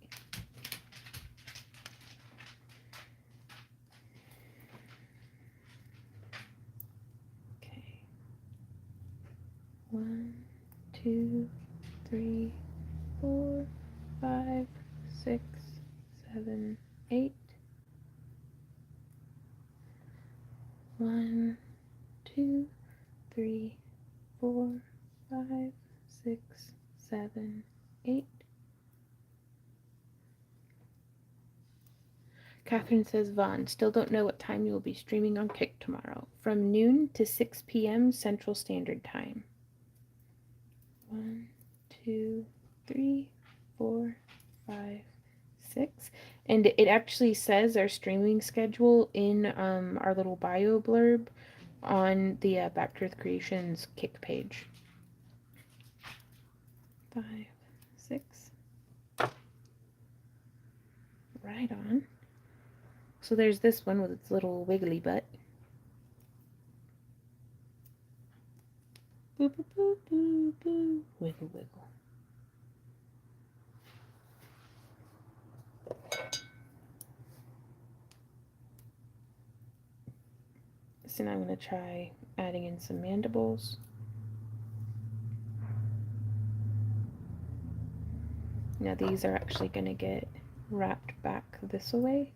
Speaker 1: Okay. 1, 2, 3, 4, 5, 6, 7, 8. 1, 2, 3, 4, 5, 6, 7, 8. Catherine says, Vaughn, still don't know what time you will be streaming on Kick tomorrow. From noon to 6 p.m. Central Standard Time. 1, 2, 3, 4, 5, 6. And it actually says our streaming schedule in our little bio blurb on the Back to Earth Creations Kick page. 5, 6. Right on. So there's this one with its little wiggly butt. Boo, boo, boo, boo, boo. Wiggle, wiggle. So now I'm going to try adding in some mandibles. Now these are actually going to get wrapped back this way.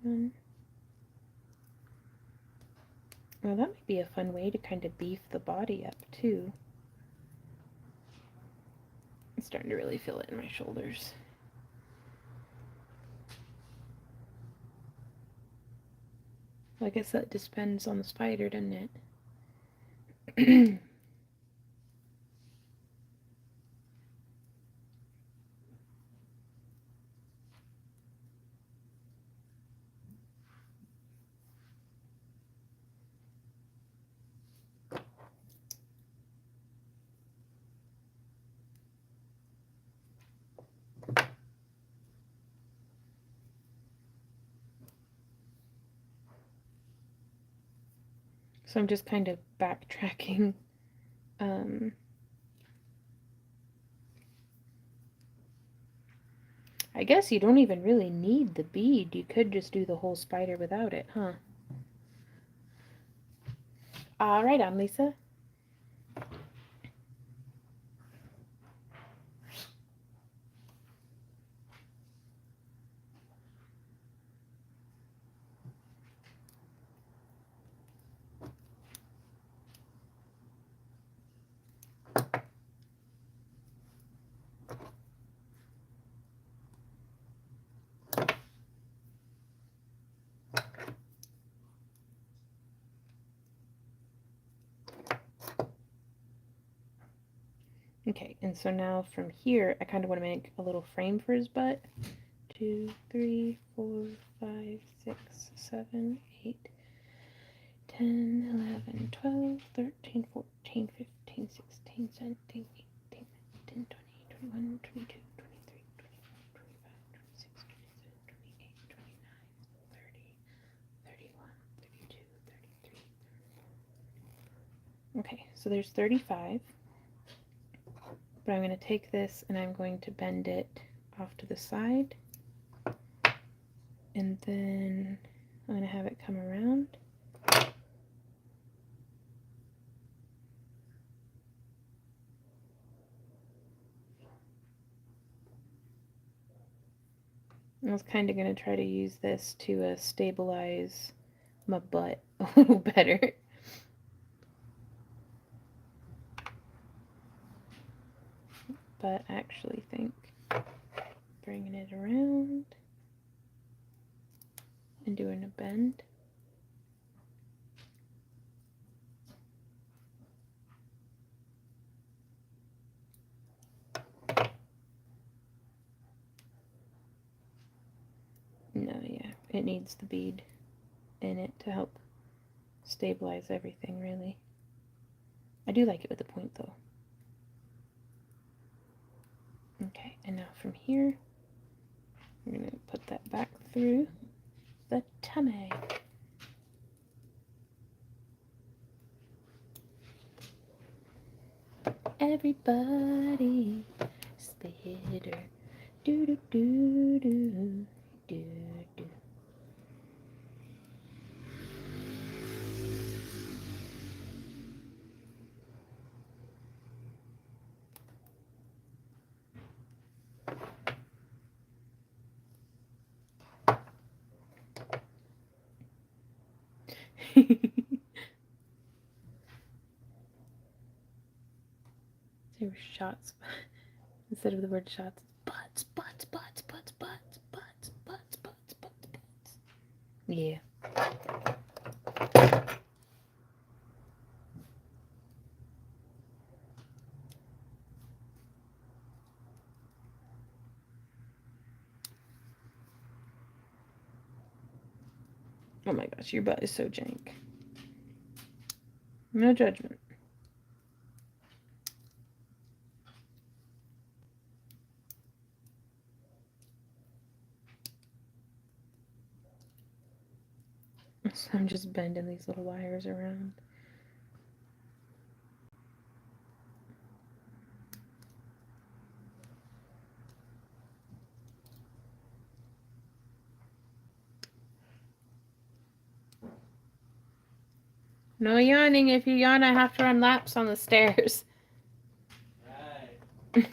Speaker 1: Well, that might be a fun way to kind of beef the body up too. I'm starting to really feel it in my shoulders. Well, I guess that depends on the spider, doesn't it? So I'm just kind of backtracking. I guess you don't even really need the bead. You could just do the whole spider without it, huh? All right, on Lisa. Okay, and so now from here, I kind of want to make a little frame for his butt. 2, 3, 4, 5, 6, 7, 8, 10, 11, 12, 13, 14, 15, 16, 17, 18, 19, 20, 21, 22, 23, 24, 25, 26, 27, 28, 29, 30, 31, 32, 33. Okay, so there's 35. But I'm going to take this and I'm going to bend it off to the side. And then I'm going to have it come around. I was kind of going to try to use this to stabilize my butt a little better. But I actually think bringing it around and doing a bend. No, yeah, it needs the bead in it to help stabilize everything, really. I do like it with the point, though. Okay, and now from here, I'm going to put that back through the tummy. Everybody, spitter. Do do do do do do. There were shots instead of the word shots. Butts, butts, butts, butts, butts, butts, butts, butts, butts, butts. Yeah. Oh my gosh, your butt is so jank. No judgment. So I'm just bending these little wires around. No yawning. If you yawn, I have to run laps on the stairs. Right.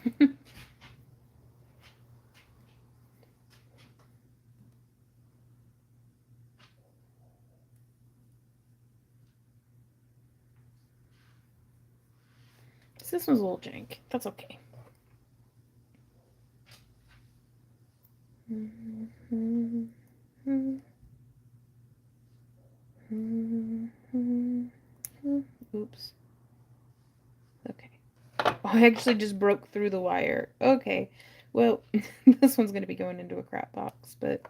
Speaker 1: This one's a little jank. That's okay. Oops. Okay. Oh, I actually just broke through the wire. Okay. Well, this one's going to be going into a crap box, but...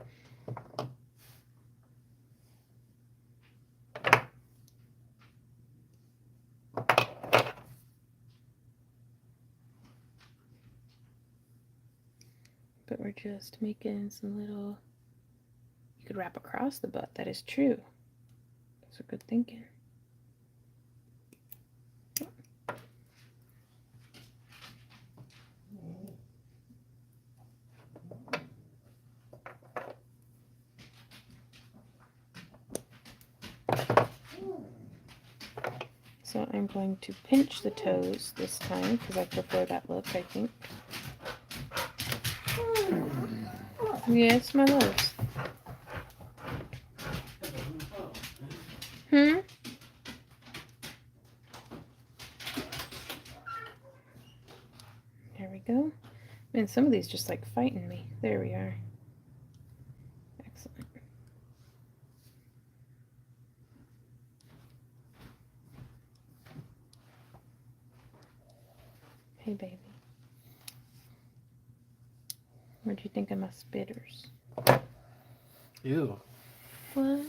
Speaker 1: But we're just making some little... You could wrap across the butt. That is true. That's a good thinking. So I'm going to pinch the toes this time because I prefer that look, I think. Yes, my loves. There we go. Man, some of these just like fighting me. There we are. Excellent. Hey, baby. What do you think of my spitters?
Speaker 2: Ew.
Speaker 1: What?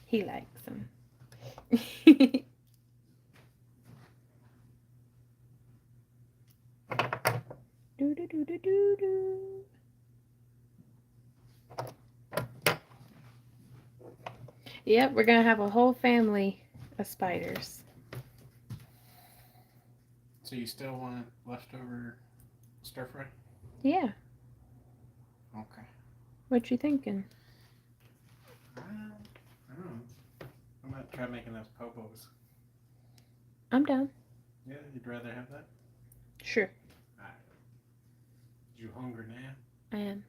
Speaker 1: He likes them. Do do do do do do. Yep, we're gonna have a whole family of spiders.
Speaker 2: So you still want leftover stir fry?
Speaker 1: Yeah.
Speaker 2: Okay.
Speaker 1: What you thinking?
Speaker 2: I don't know. I'm gonna try making those popos.
Speaker 1: I'm down.
Speaker 2: Yeah, you'd rather have that?
Speaker 1: Sure.
Speaker 2: Alright. You hungry now?
Speaker 1: I am.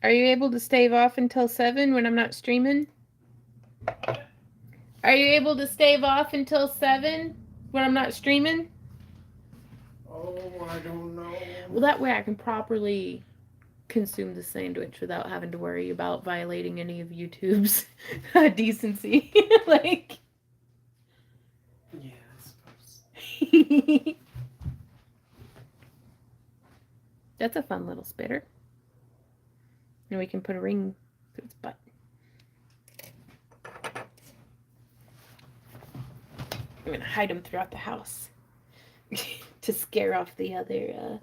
Speaker 1: Are you able to stave off until 7 when I'm not streaming? Are you able to stave off until 7 when I'm not streaming?
Speaker 2: Oh, I don't know.
Speaker 1: Well, that way I can properly consume the sandwich without having to worry about violating any of YouTube's decency. Like...
Speaker 2: Yeah, I suppose.
Speaker 1: That's a fun little spitter. And we can put a ring through its butt. I'm gonna hide them throughout the house to scare off the other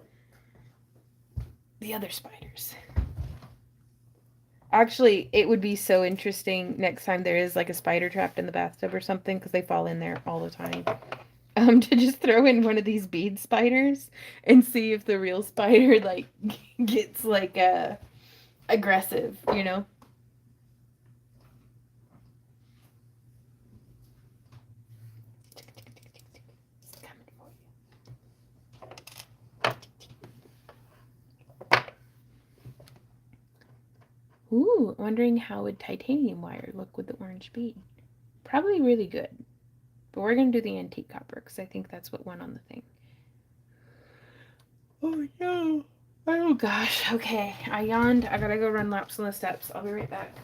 Speaker 1: spiders. Actually, it would be so interesting next time there is like a spider trapped in the bathtub or something, because they fall in there all the time. To just throw in one of these bead spiders and see if the real spider like gets like aggressive, you know? It's coming for you. Ooh, wondering how would titanium wire look with the orange bead? Probably really good. But we're going to do the antique copper because I think that's what went on the thing. Oh no. Oh gosh. Okay. I yawned. I gotta go run laps on the steps. I'll be right back.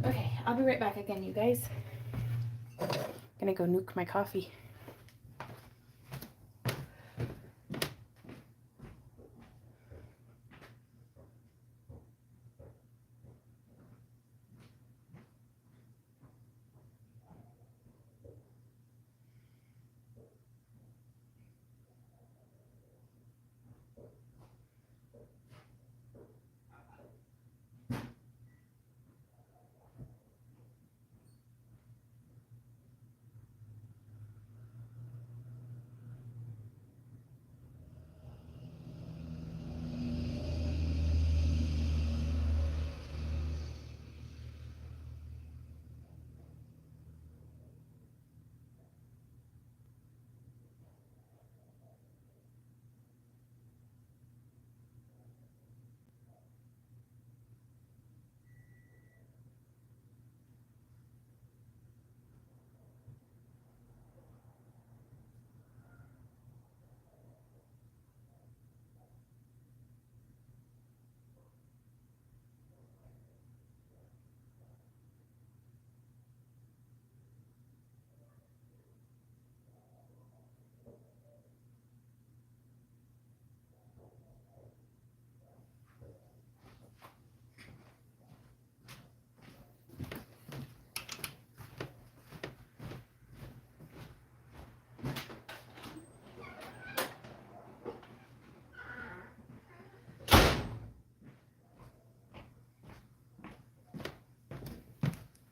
Speaker 1: Okay, I'll be right back again, you guys. Gonna go nuke my coffee.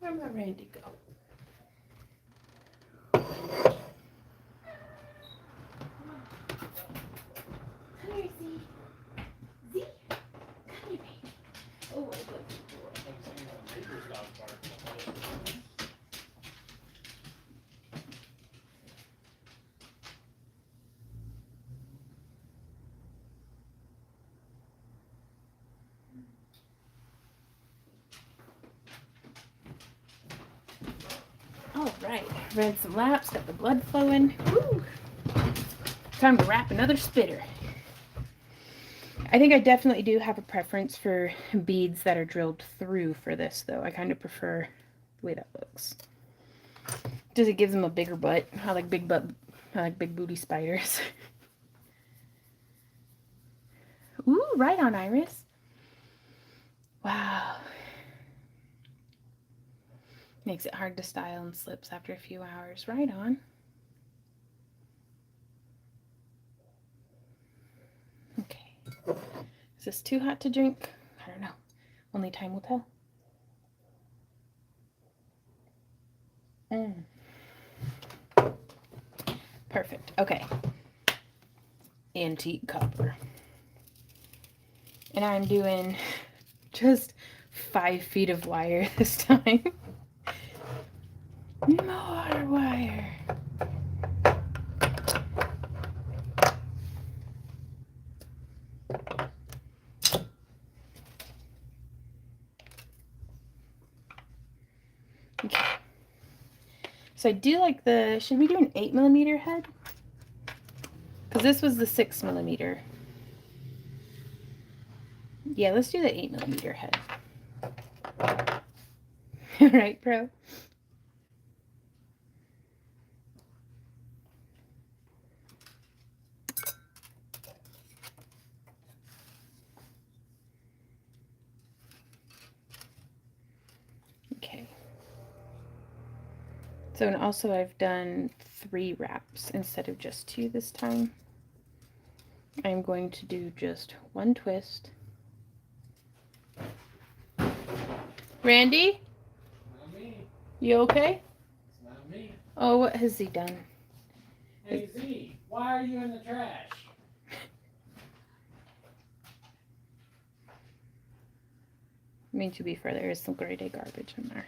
Speaker 1: Where am I ready to go? Come here, Z. Z? Come here, baby. Oh, I love you. All right, read some laps, got the blood flowing. Woo! Time to wrap another spitter. I think I definitely do have a preference for beads that are drilled through for this, though. I kind of prefer the way that looks. Does it give them a bigger butt? I like big butt. I like big booty spiders. Ooh, right on, Iris. Wow. Makes it hard to style and slips after a few hours. Right on. Okay. Is this too hot to drink? I don't know. Only time will tell. Perfect. Okay. Antique copper. And I'm doing just 5 feet of wire this time. More wire. Okay. So I do like the, should we do an 8mm head? Because this was the 6mm. Yeah, let's do the 8mm head. Right, bro? Okay. So, and also I've done 3 wraps instead of just 2 this time. I'm going to do just 1 twist. Randy?
Speaker 2: Not me.
Speaker 1: You okay?
Speaker 2: It's not me.
Speaker 1: Oh, what has he done?
Speaker 2: Hey Z, why are you in the trash?
Speaker 1: I mean, to be fair, there is some grade A garbage in there.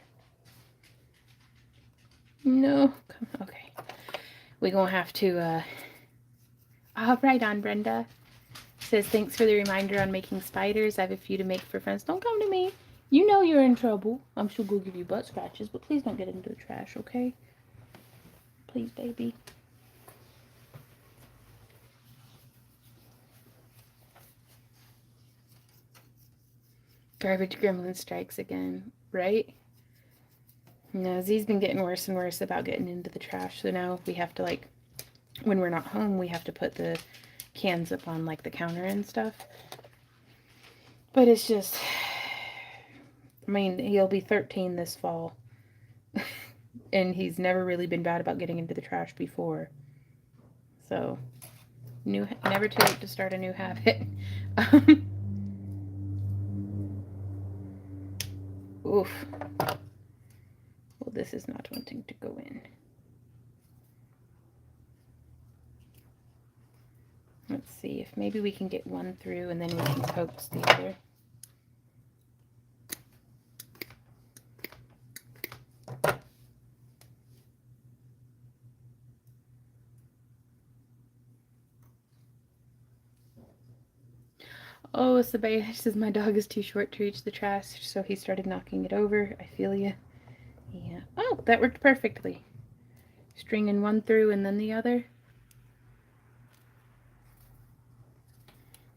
Speaker 1: No. Okay. We're going to have to, right on, Brenda. Says, thanks for the reminder on making spiders. I have a few to make for friends. Don't come to me. You know you're in trouble. I'm sure go give you butt scratches, but please don't get into the trash, okay? Please, baby. Garbage gremlin strikes again, right? No, Z's been getting worse and worse about getting into the trash. So now we have to, like, when we're not home, we have to put the cans up on, like, the counter and stuff. But it's just, I mean, he'll be 13 this fall. And he's never really been bad about getting into the trash before. So, never too late to start a new habit. Oof. Well, this is not wanting to go in. Let's see if maybe we can get one through and then we can coax the other. Oh, Sabaya says my dog is too short to reach the trash, so he started knocking it over. I feel you. Yeah. Oh, that worked perfectly. Stringing one through and then the other.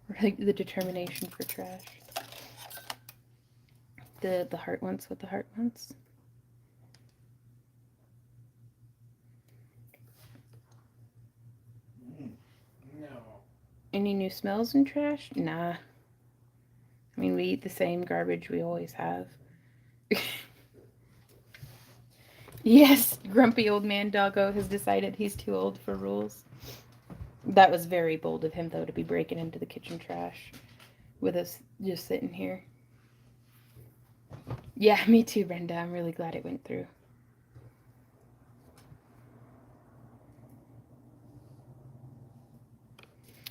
Speaker 1: Really, the determination for trash. The heart wants what the heart wants.
Speaker 2: No.
Speaker 1: Any new smells in trash? Nah. I mean, we eat the same garbage we always have. Yes, grumpy old man doggo has decided he's too old for rules. That was very bold of him, though, to be breaking into the kitchen trash with us just sitting here. Yeah, me too, Brenda. I'm really glad it went through.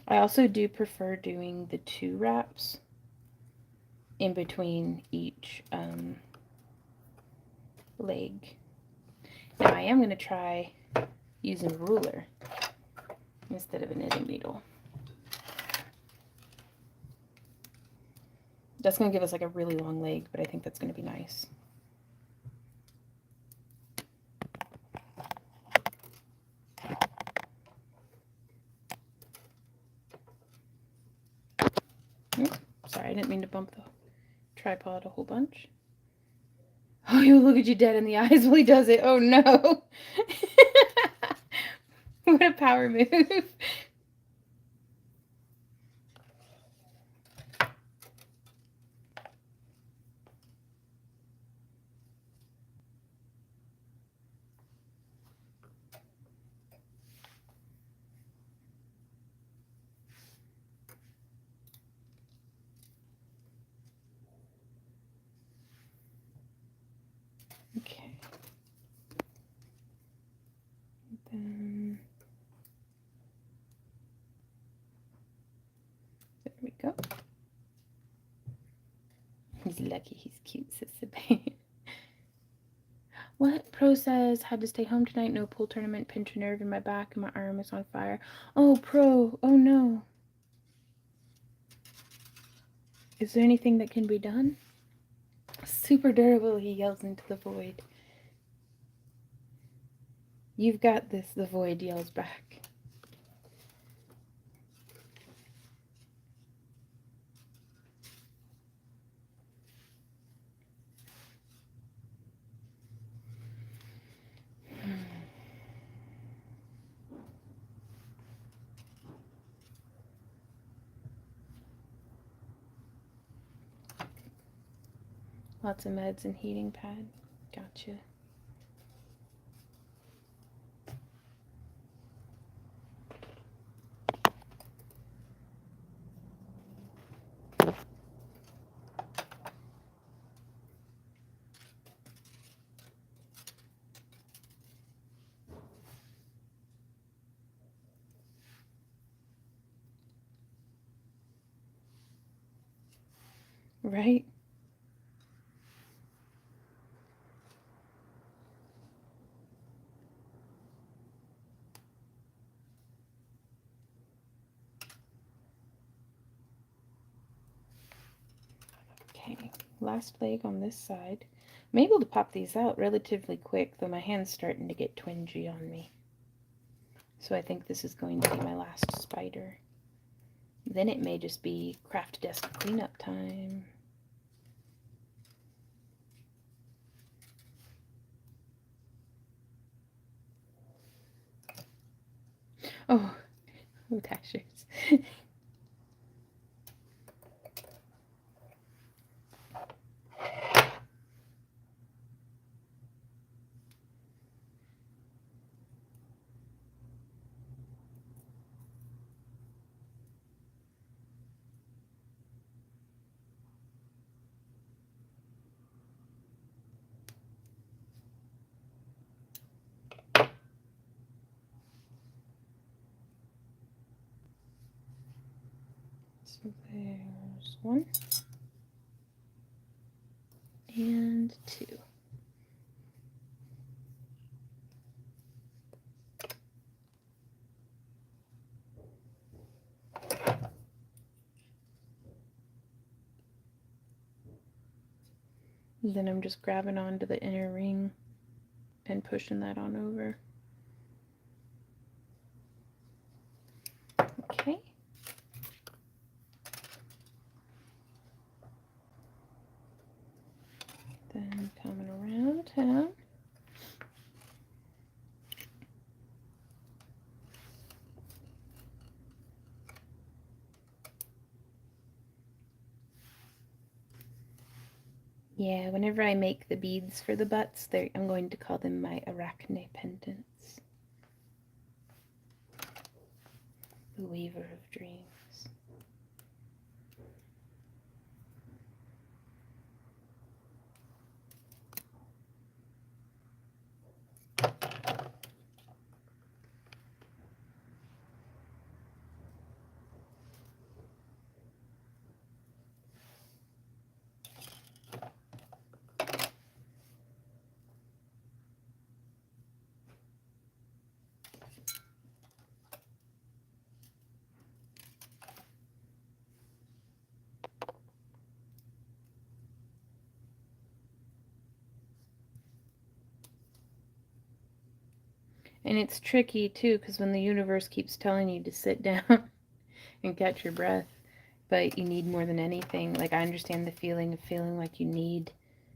Speaker 1: I also do prefer doing the 2 wraps in between each leg. Now I am going to try using a ruler instead of a knitting needle. That's going to give us like a really long leg, but I think that's going to be nice. Oops, sorry, I didn't mean to bump the tripod a whole bunch. Oh, you look at you dead in the eyes while he does it. Oh no. What a power move. we go. He's lucky he's cute, says the babe. What? Pro says, had to stay home tonight, no pool tournament, pinched a nerve in my back and my arm is on fire. Oh, Pro, oh no. Is there anything that can be done? Super durable, he yells into the void. You've got this, the void yells back. Lots of meds and heating pad. Gotcha. Right? Okay, last leg on this side. I'm able to pop these out relatively quick, though my hand's starting to get twingy on me. So I think this is going to be my last spider. Then it may just be craft desk cleanup time. Oh, attachers. So there's 1 and 2. Then I'm just grabbing onto the inner ring and pushing that on over. Okay. Then coming around town. Yeah, whenever I make the beads for the butts, I'm going to call them my arachne pendants. The Weaver of Dreams. And it's tricky too, because when the universe keeps telling you to sit down and catch your breath, but you need more than anything. Like, I understand the feeling of feeling like you need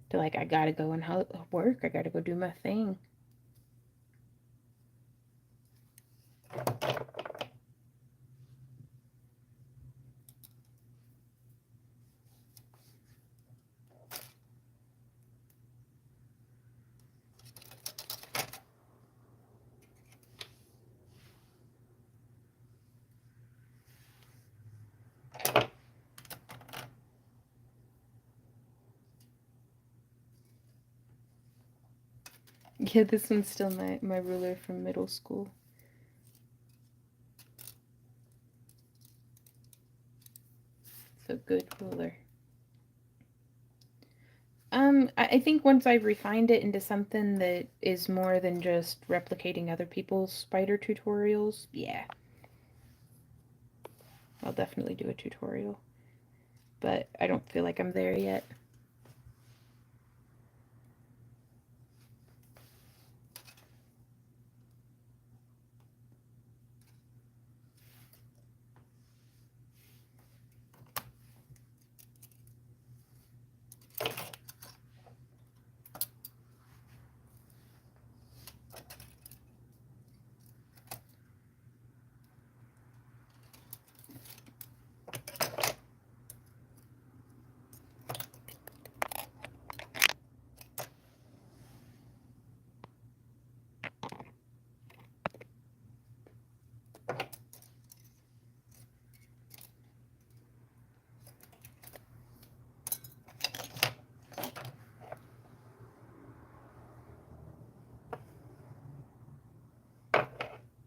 Speaker 1: to, like, I gotta go and work, I gotta go do my thing. Yeah, this one's still my ruler from middle school. a good ruler. I think once I've refined it into something that is more than just replicating other people's spider tutorials, yeah, I'll definitely do a tutorial. But I don't feel like I'm there yet.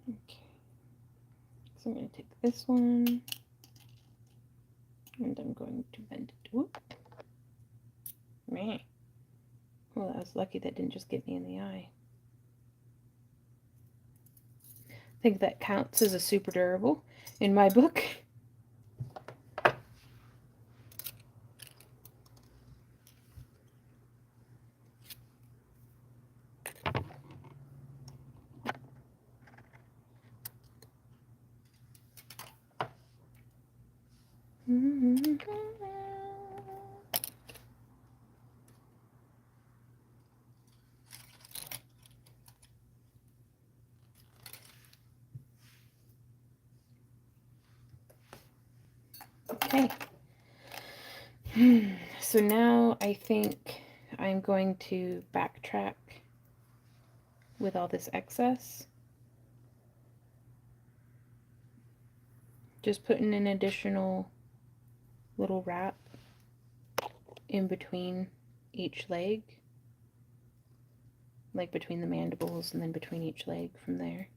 Speaker 1: Okay, so I'm going to take this one, and I'm going to bend it. Whoop. Meh. Well, I was lucky that didn't just get me in the eye. I think that counts as a super durable in my book. Okay. So now I think I'm going to backtrack with all this excess. Just putting an additional little wrap in between each leg. Like between the mandibles and then between each leg from there.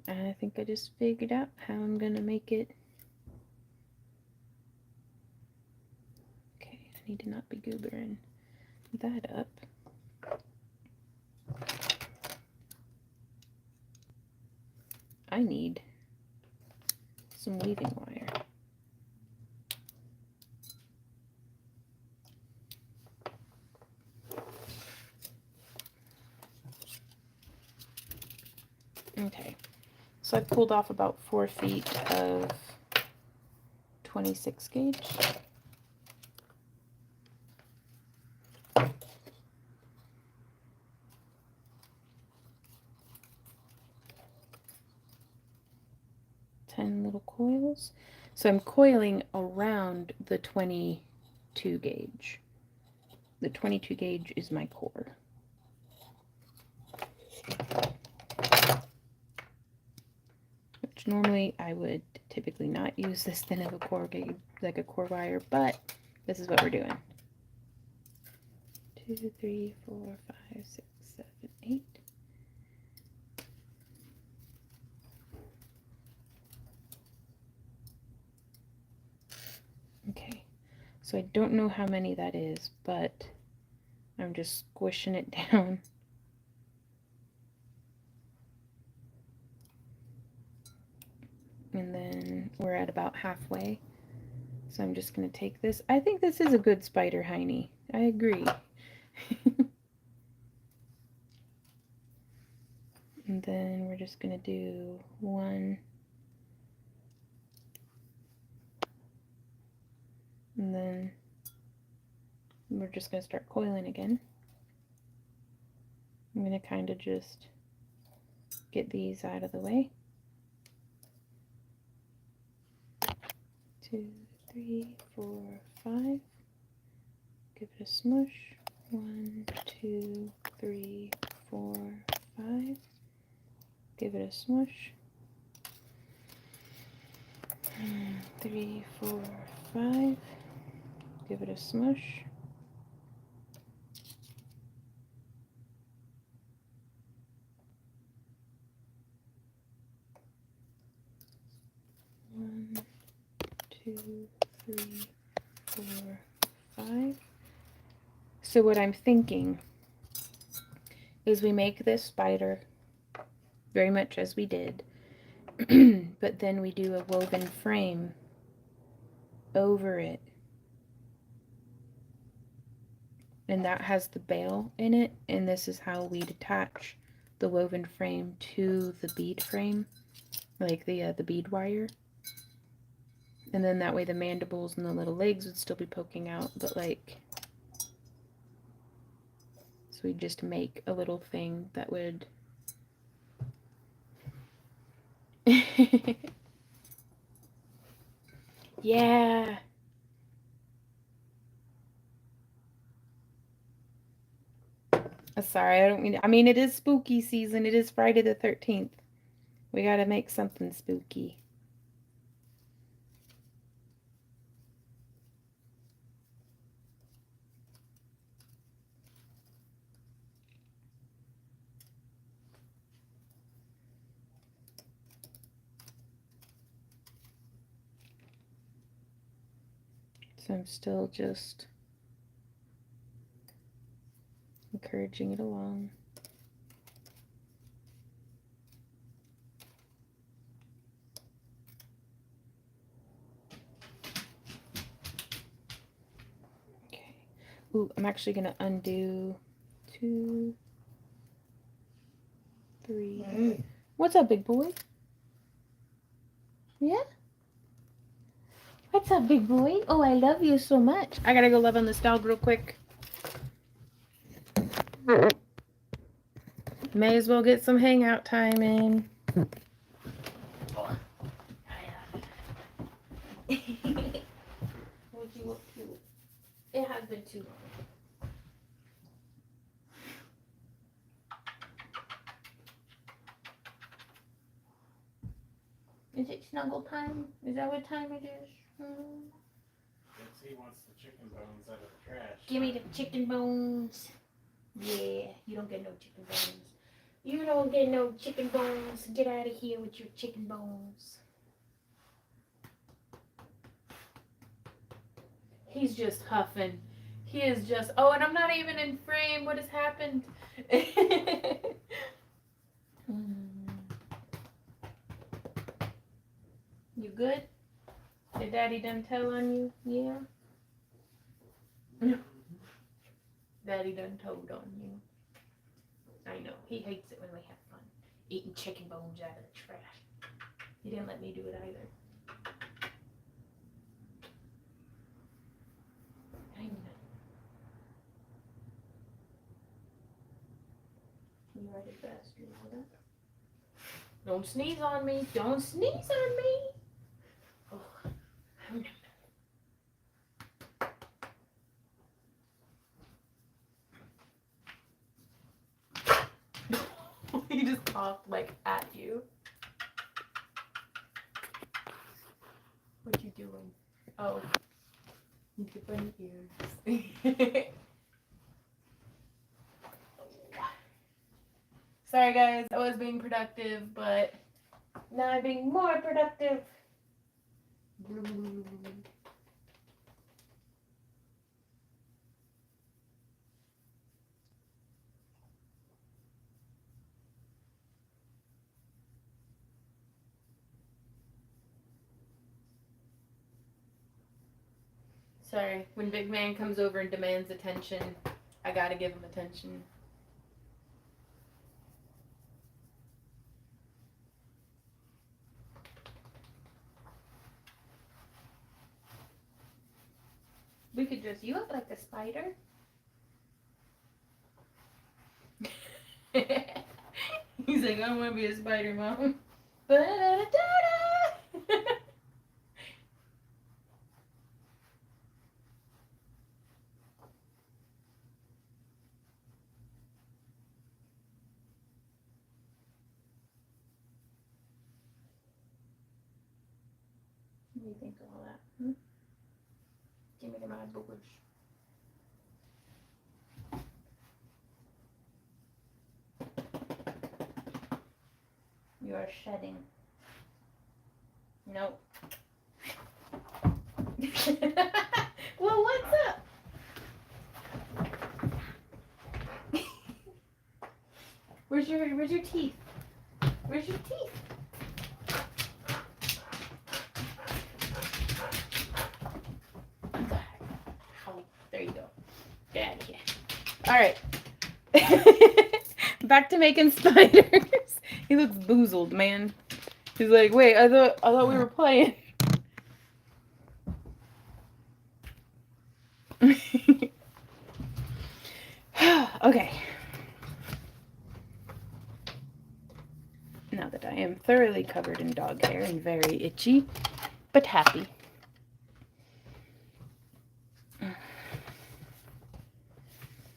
Speaker 1: I think I just figured out how I'm gonna make it. Okay, I need to not be goobering that up. I need some weaving wire. Okay, so I pulled off about 4 feet of 26 gauge. Little coils. So I'm coiling around the 22 gauge. The 22 gauge is my core. Which normally I would typically not use this thin of a core gauge, like a core wire, but this is what we're doing. 2, 2, 3, 4, 5, 6, 7, 8. Okay, so I don't know how many that is, but I'm just squishing it down. And then we're at about halfway. So I'm just going to take this. I think this is a good spider hiney. I agree. And then we're just going to do one. And then we're just going to start coiling again. I'm going to kind of just get these out of the way. 2, 3, 4, 5. Give it a smush. 1, 2, 3, 4, 5. Give it a smush. 3, 4, 5. Give it a smush. 1, 2, 3, 4, 5. So what I'm thinking is we make this spider very much as we did, but then we do a woven frame over it, and that has the bail in it, and this is how we'd attach the woven frame to the bead frame, like the bead wire. And then that way the mandibles and the little legs would still be poking out, but like, so we just make a little thing that would yeah. Sorry, I don't mean, I mean, it is spooky season. It is Friday the 13th. We gotta make something spooky. So I'm still just encouraging it along. Okay. Ooh, I'm actually gonna undo 2, 3. What's up, big boy? Yeah? What's up, big boy? Oh, I love you so much. I gotta go love on this dog real quick. May as well get some hangout time in. What you up to? It has been too long. Is it snuggle time? Is that what time it is?
Speaker 2: He wants the chicken bones out of the trash.
Speaker 1: Give me the chicken bones. Yeah, you don't get no chicken bones. You don't get no chicken bones. Get out of here with your chicken bones. He's just huffing. He is just, oh, and I'm not even in frame. What has happened? You good? Did Daddy done tell on you? Yeah? Daddy done told on you. I know. He hates it when we have fun. Eating chicken bones out of the trash. He didn't let me do it either. I know. You ready fast, you know that? Don't sneeze on me. Don't sneeze on me. Oh. He just coughed like at you. What you doing? Oh, you could bunny ears. Sorry guys, I was being productive, but now I'm being more productive. Sorry, when big man comes over and demands attention, I gotta give him attention. We could dress you up like a spider. He's like, I don't want to be a spider, Mom. Ba-da-da-da-da. What do you think of all that? Give me the mad boogers. You are shedding. Nope. Well, what's up? Where's your teeth? Where's your teeth? Ow. There you go. Get out of here. All right. Back to making spiders. He looks boozled, man. He's like, wait, I thought we were playing. Okay. Now that I am thoroughly covered in dog hair and very itchy, but happy.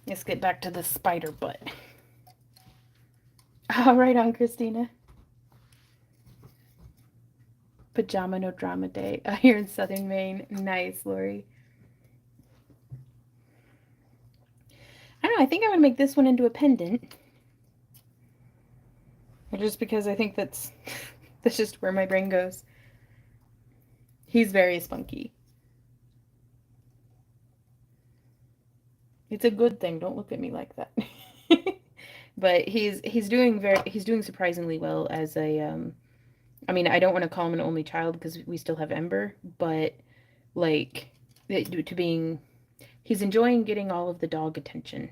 Speaker 1: Let's get back to the spider butt. All right on, Christina. Pajama no drama day here in Southern Maine. Nice, Lori. I don't know, I think I'm going to make this one into a pendant. Just because I think that's just where my brain goes. He's very spunky. It's a good thing. Don't look at me like that. But he's doing surprisingly well as a I mean, I don't want to call him an only child because we still have Ember, but like he's enjoying getting all of the dog attention.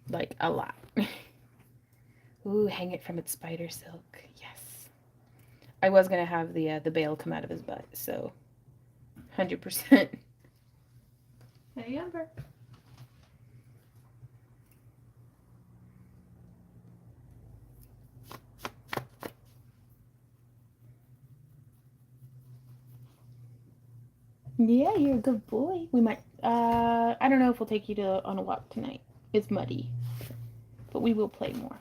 Speaker 1: Like a lot. Ooh, hang it from its spider silk. Yes. I was gonna have the bail come out of his butt, so 100%. Hey, Ember. Yeah, you're a good boy. We might, I don't know if we'll take you on a walk tonight. It's muddy. But we will play more.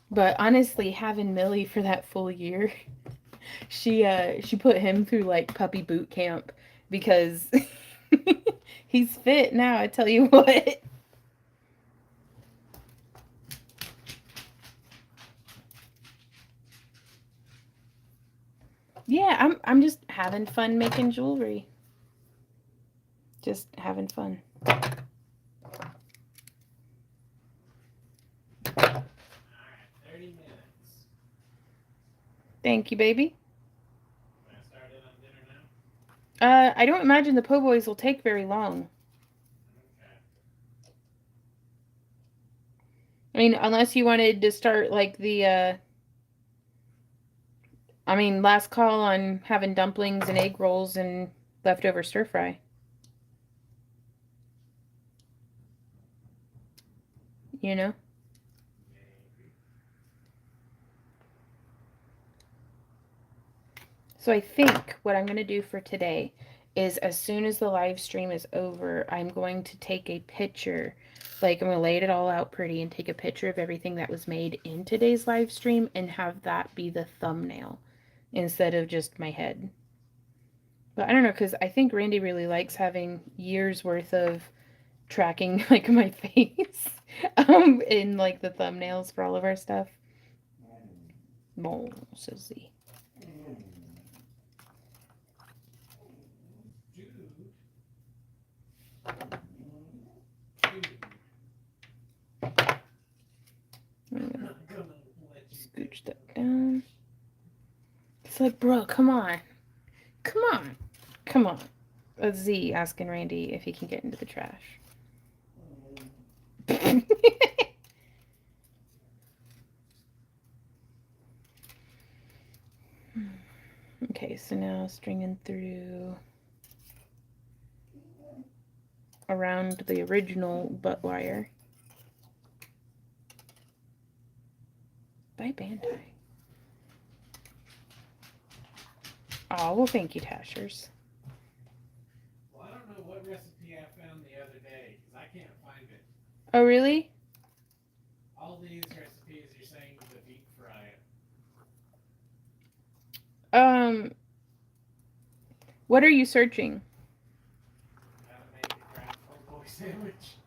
Speaker 1: But honestly, having Millie for that full year, she put him through like puppy boot camp because he's fit now, I tell you what. Yeah, I'm just having fun making jewelry. Just having fun.
Speaker 2: All right, 30 minutes.
Speaker 1: Thank you, baby.
Speaker 2: Want to start in on dinner now?
Speaker 1: I don't imagine the po' boys will take very long.
Speaker 2: Okay.
Speaker 1: I mean, unless you wanted to start like the I mean, last call on having dumplings and egg rolls and leftover stir fry. You know?
Speaker 2: Maybe.
Speaker 1: So I think what I'm going to do for today is as soon as the live stream is over, I'm going to take a picture. Like, I'm going to lay it all out pretty and take a picture of everything that was made in today's live stream and have that be the thumbnail instead of just my head. But I don't know, because I think Randy really likes having years worth of tracking like my face in like the thumbnails for all of our stuff. Bon, says Z. Scooch that down. It's like, bro, come on. Come on. Come on. A Z asking Randy if he can get into the trash. Okay, so now stringing through around the original butt wire. Bye, Bandai. Oh, well, thank you, Tashers.
Speaker 2: Well, I don't know what recipe I found the other day because I can't find it.
Speaker 1: Oh, really?
Speaker 2: All these recipes you're saying to deep fry it.
Speaker 1: What are you searching?
Speaker 2: How to make a Kraft po' boy sandwich.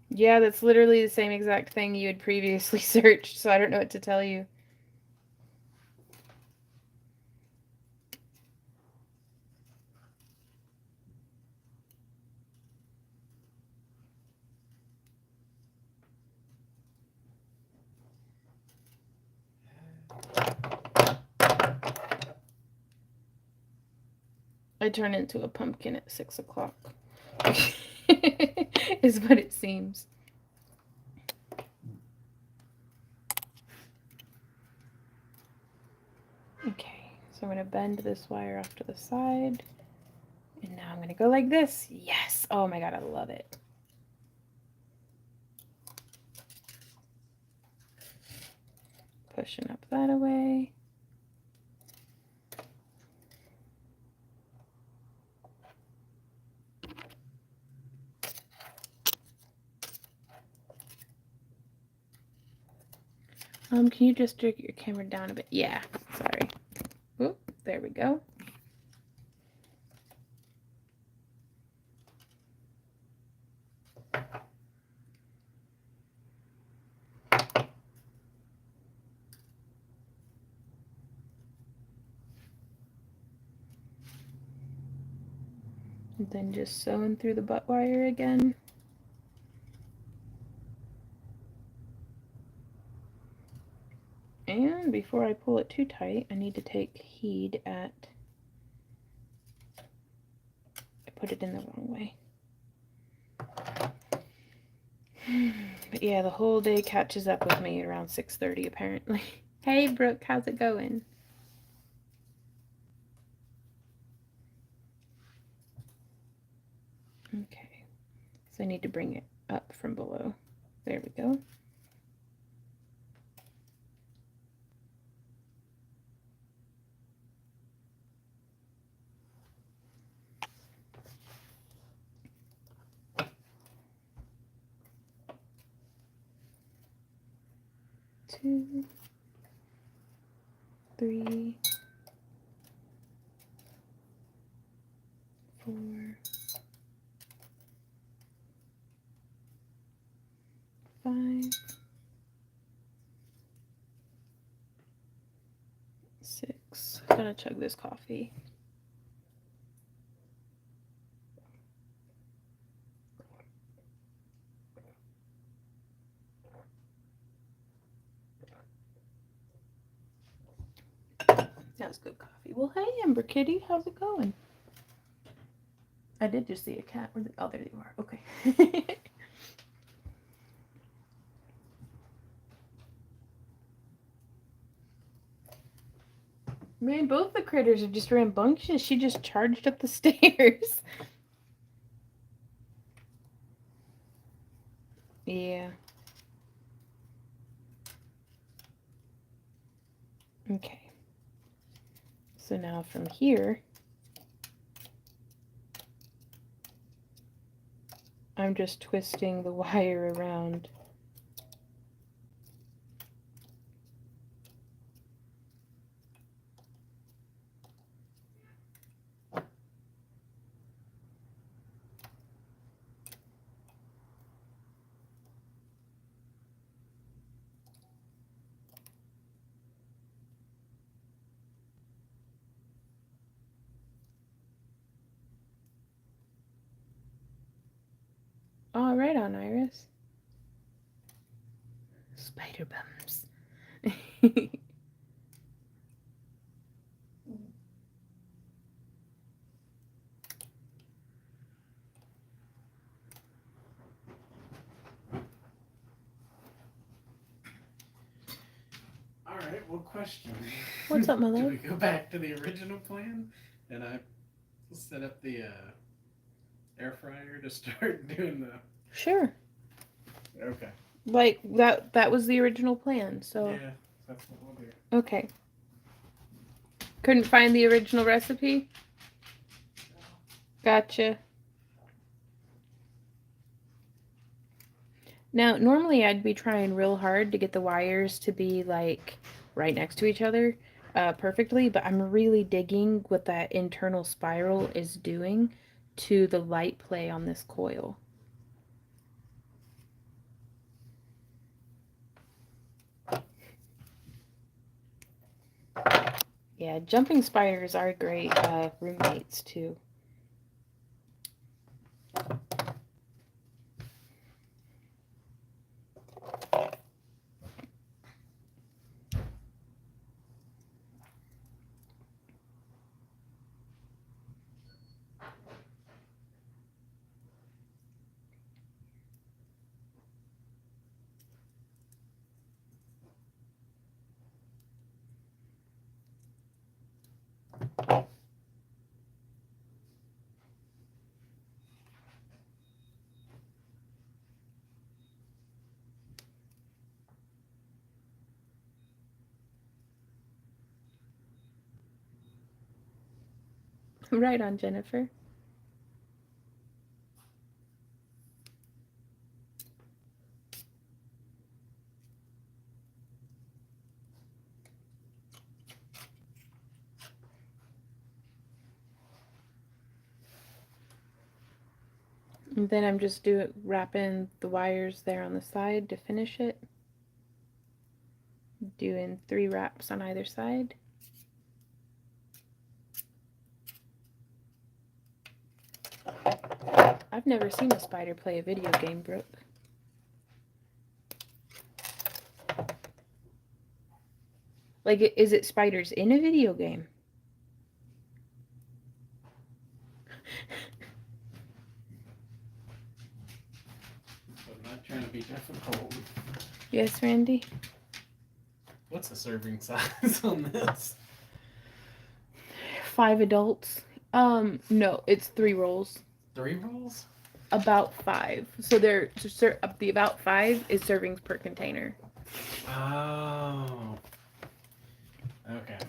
Speaker 1: Yeah, that's literally the same exact thing you had previously searched, so I don't know what to tell you. I turn into a pumpkin at 6 o'clock. Is what it seems. Okay, so I'm going to bend this wire off to the side. And now I'm going to go like this. Yes! Oh my god, I love it. Pushing up that away. Can you just jerk your camera down a bit? Yeah, sorry. Oop, there we go. And then just sewing through the butt wire again. And before I pull it too tight, I need to take heed at... I put it in the wrong way. But yeah, the whole day catches up with me at around 6:30 apparently. Hey Brooke, how's it going? Okay, so I need to bring it up from below. There we go. Two, three, 4, 5, 6. Gotta chug this coffee. That was good coffee. Well, hey, Amber Kitty, how's it going? I did just see a cat. Oh, there you are. Okay. Man, both the critters are just rambunctious. She just charged up the stairs. Yeah. Okay. So now from here, I'm just twisting the wire around. All right on, Iris. Spider bums.
Speaker 2: All right. Well, question.
Speaker 1: What's up, my
Speaker 2: Do
Speaker 1: love?
Speaker 2: we go back to the original plan, and I set up the air fryer to start doing the?
Speaker 1: Sure.
Speaker 2: Okay.
Speaker 1: Like that was the original plan, so
Speaker 2: Yeah, that's what we'll do.
Speaker 1: okay. Couldn't find the original recipe? Gotcha. Now, normally I'd be trying real hard to get the wires to be like right next to each other perfectly, but I'm really digging what that internal spiral is doing to the light play on this coil. Yeah, jumping spiders are great roommates too. Right on, Jennifer. And then I'm just wrapping the wires there on the side to finish it. Doing 3 wraps on either side. I've never seen a spider play a video game, Brooke. Like, is it spiders in a video game?
Speaker 2: I'm not trying to be difficult.
Speaker 1: Yes, Randy?
Speaker 2: What's the serving size on this?
Speaker 1: 5 adults. No, it's 3 rolls.
Speaker 2: 3 rolls?
Speaker 1: About 5. So the about 5 is servings per container.
Speaker 2: Oh. Okay.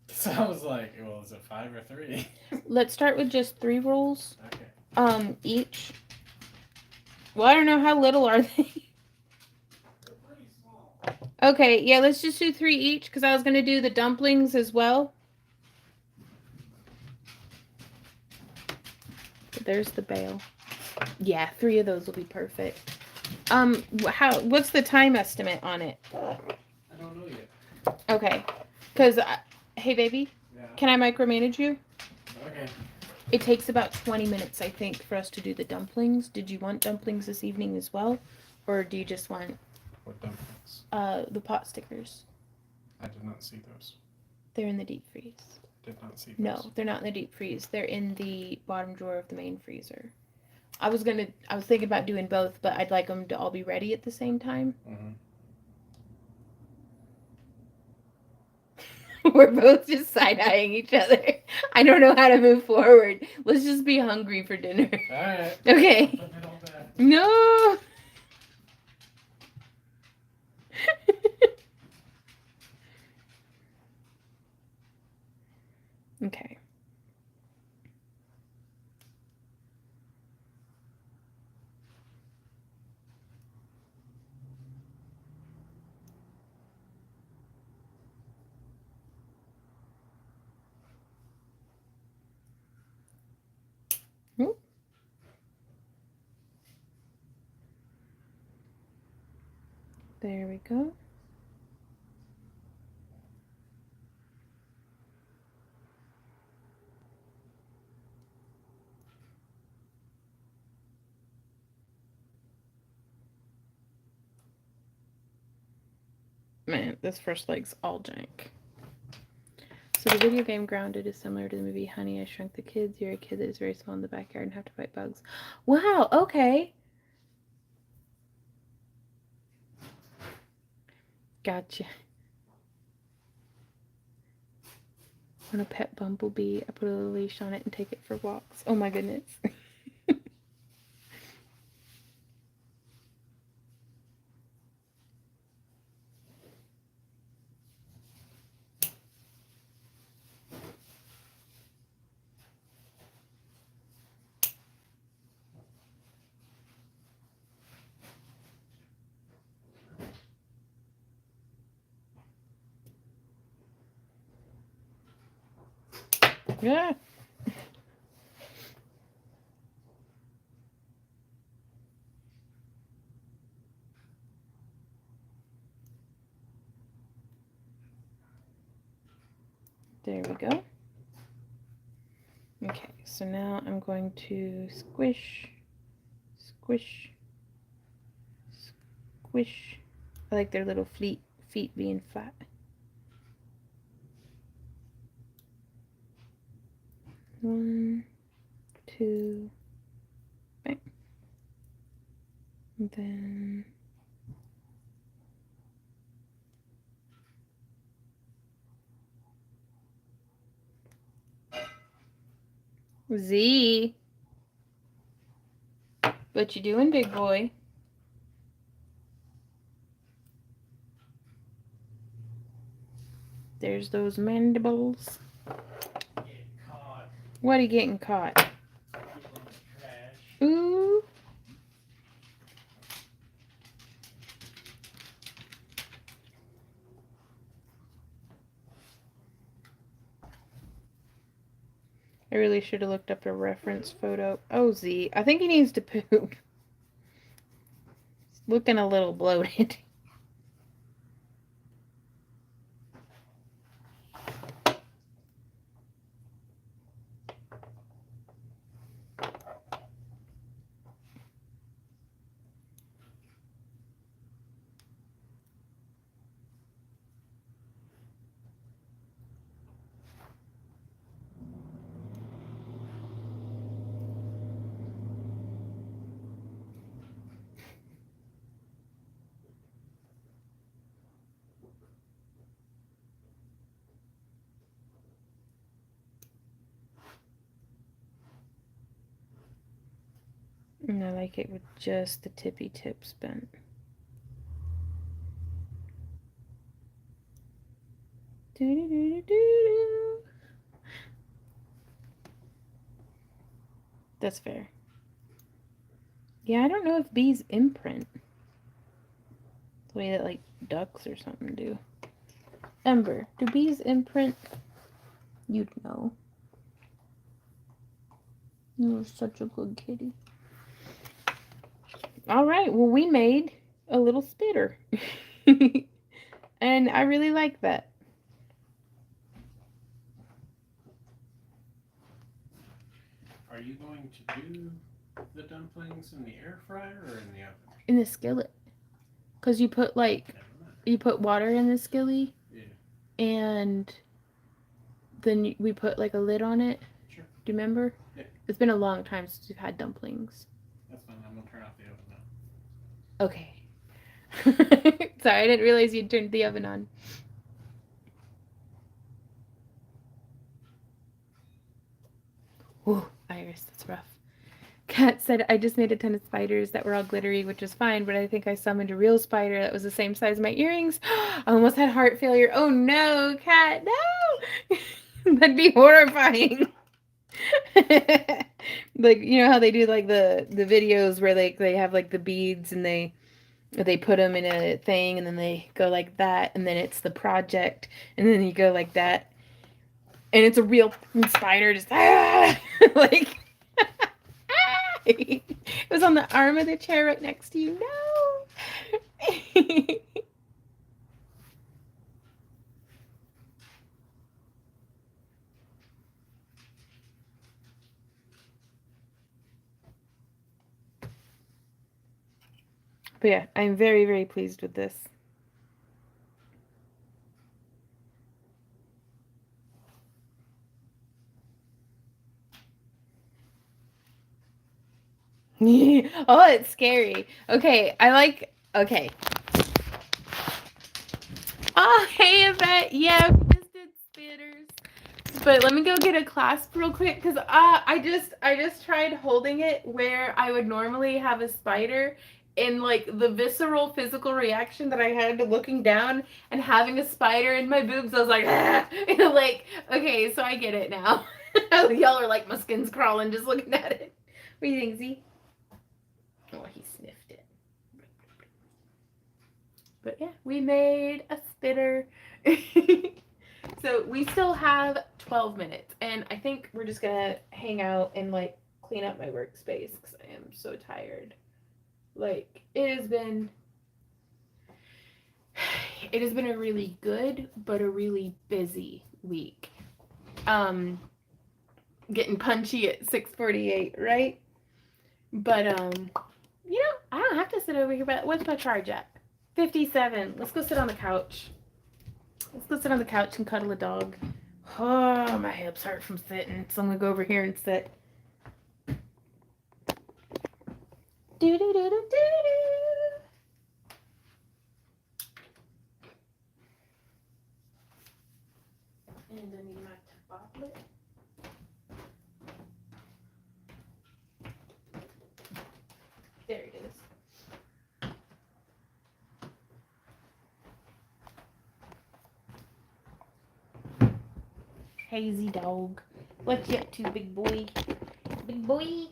Speaker 2: So I was like, well, is it 5 or 3?
Speaker 1: Let's start with just 3 rolls.
Speaker 2: Okay.
Speaker 1: Each. Well, I don't know, how little are they?
Speaker 2: They're pretty small.
Speaker 1: Okay, yeah, let's just do 3 each because I was going to do the dumplings as well. There's the bail. Yeah, 3 of those will be perfect. What's the time estimate on it?
Speaker 2: I don't know yet.
Speaker 1: Okay. Because, hey, baby,
Speaker 2: Yeah.
Speaker 1: can I micromanage you?
Speaker 2: Okay.
Speaker 1: It takes about 20 minutes, I think, for us to do the dumplings. Did you want dumplings this evening as well? Or do you just want...
Speaker 2: What dumplings?
Speaker 1: The pot stickers.
Speaker 2: I did not see those.
Speaker 1: They're in the deep freeze.
Speaker 2: Did not see those.
Speaker 1: No, they're not in the deep freeze. They're in the bottom drawer of the main freezer. I was thinking about doing both, but I'd like them to all be ready at the same time.
Speaker 2: Mm-hmm.
Speaker 1: We're both just side-eyeing each other. I don't know how to move forward. Let's just be hungry for dinner.
Speaker 2: All right.
Speaker 1: Okay.
Speaker 2: Put it all back.
Speaker 1: No. Okay. There we go. Man, this first leg's all jank. So the video game Grounded is similar to the movie Honey, I Shrunk the Kids. You're a kid that is very small in the backyard and have to fight bugs. Wow, okay. Gotcha. When a pet bumblebee, I put a little leash on it and take it for walks. Oh my goodness. Yeah. There we go. Okay, so now I'm going to squish, squish, squish. I like their little feet being flat. One, two, bang. And then Z. What you doing, big boy? There's those mandibles. What are you getting caught? Ooh. I really should have looked up a reference photo. Oh, Z. I think he needs to poop. He's looking a little bloated. And I like it with just the tippy tips bent. Doo-doo-doo-doo-doo. That's fair. Yeah, I don't know if bees imprint the way that like ducks or something do. Ember, do bees imprint? You'd know. You're such a good kitty. All right, well, we made a little spitter. And I really like that.
Speaker 2: Are you going to do the dumplings in the air fryer or in the oven?
Speaker 1: In the skillet. Because you put like, you put water in the skillet.
Speaker 2: Yeah.
Speaker 1: And then we put like a lid on it.
Speaker 2: Sure.
Speaker 1: Do you remember?
Speaker 2: Yeah.
Speaker 1: It's been a long time since we've had dumplings.
Speaker 2: That's fine. I'm going to turn off the oven now.
Speaker 1: Okay. Sorry, I didn't realize you'd turned the oven on. Ooh, Iris, that's rough. Kat said, I just made a ton of spiders that were all glittery, which was fine, but I think I summoned a real spider that was the same size as my earrings. I almost had heart failure. Oh no, Kat, no! That'd be horrifying. Like, you know how they do like the videos where they have like the beads and they put them in a thing and then they go like that and then it's the project and then you go like that and it's a real spider just like it was on the arm of the chair right next to you. No. But yeah, I'm very, very pleased with this. Oh, it's scary. Okay, okay. Oh, hey, Yvette. Yeah, we just did spitters. But let me go get a clasp real quick because I just tried holding it where I would normally have a spider, and like the visceral physical reaction that I had to looking down and having a spider in my boobs, I was like, ah! Like, okay, so I get it now. Y'all are like, my skin's crawling just looking at it. What do you think, Z? Oh, he sniffed it. But yeah, we made a spitter. So we still have 12 minutes, and I think we're just gonna hang out and like clean up my workspace because I am so tired. Like it has been a really good but a really busy week. Um, getting punchy at 6:48, right? But I don't have to sit over here. But what's my charge at? 57. Let's go sit on the couch. Let's go sit on the couch and cuddle a dog. Oh, my hips hurt from sitting, so I'm gonna go over here and sit. Do do do do do do. And I need my tablet. There it is. Hazy dog. What you up to, big boy? Big boy.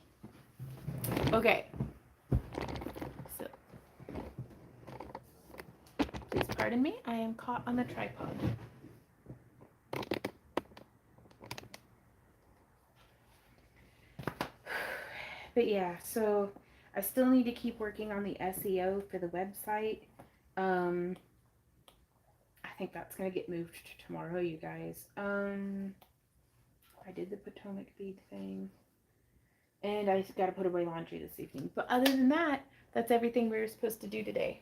Speaker 1: Okay. So, please pardon me. I am caught on the tripod. But yeah, so I still need to keep working on the SEO for the website. I think that's gonna get moved to tomorrow, you guys. I did the Potomac bead thing, and I got to put away laundry this evening. But other than that, that's everything we were supposed to do today.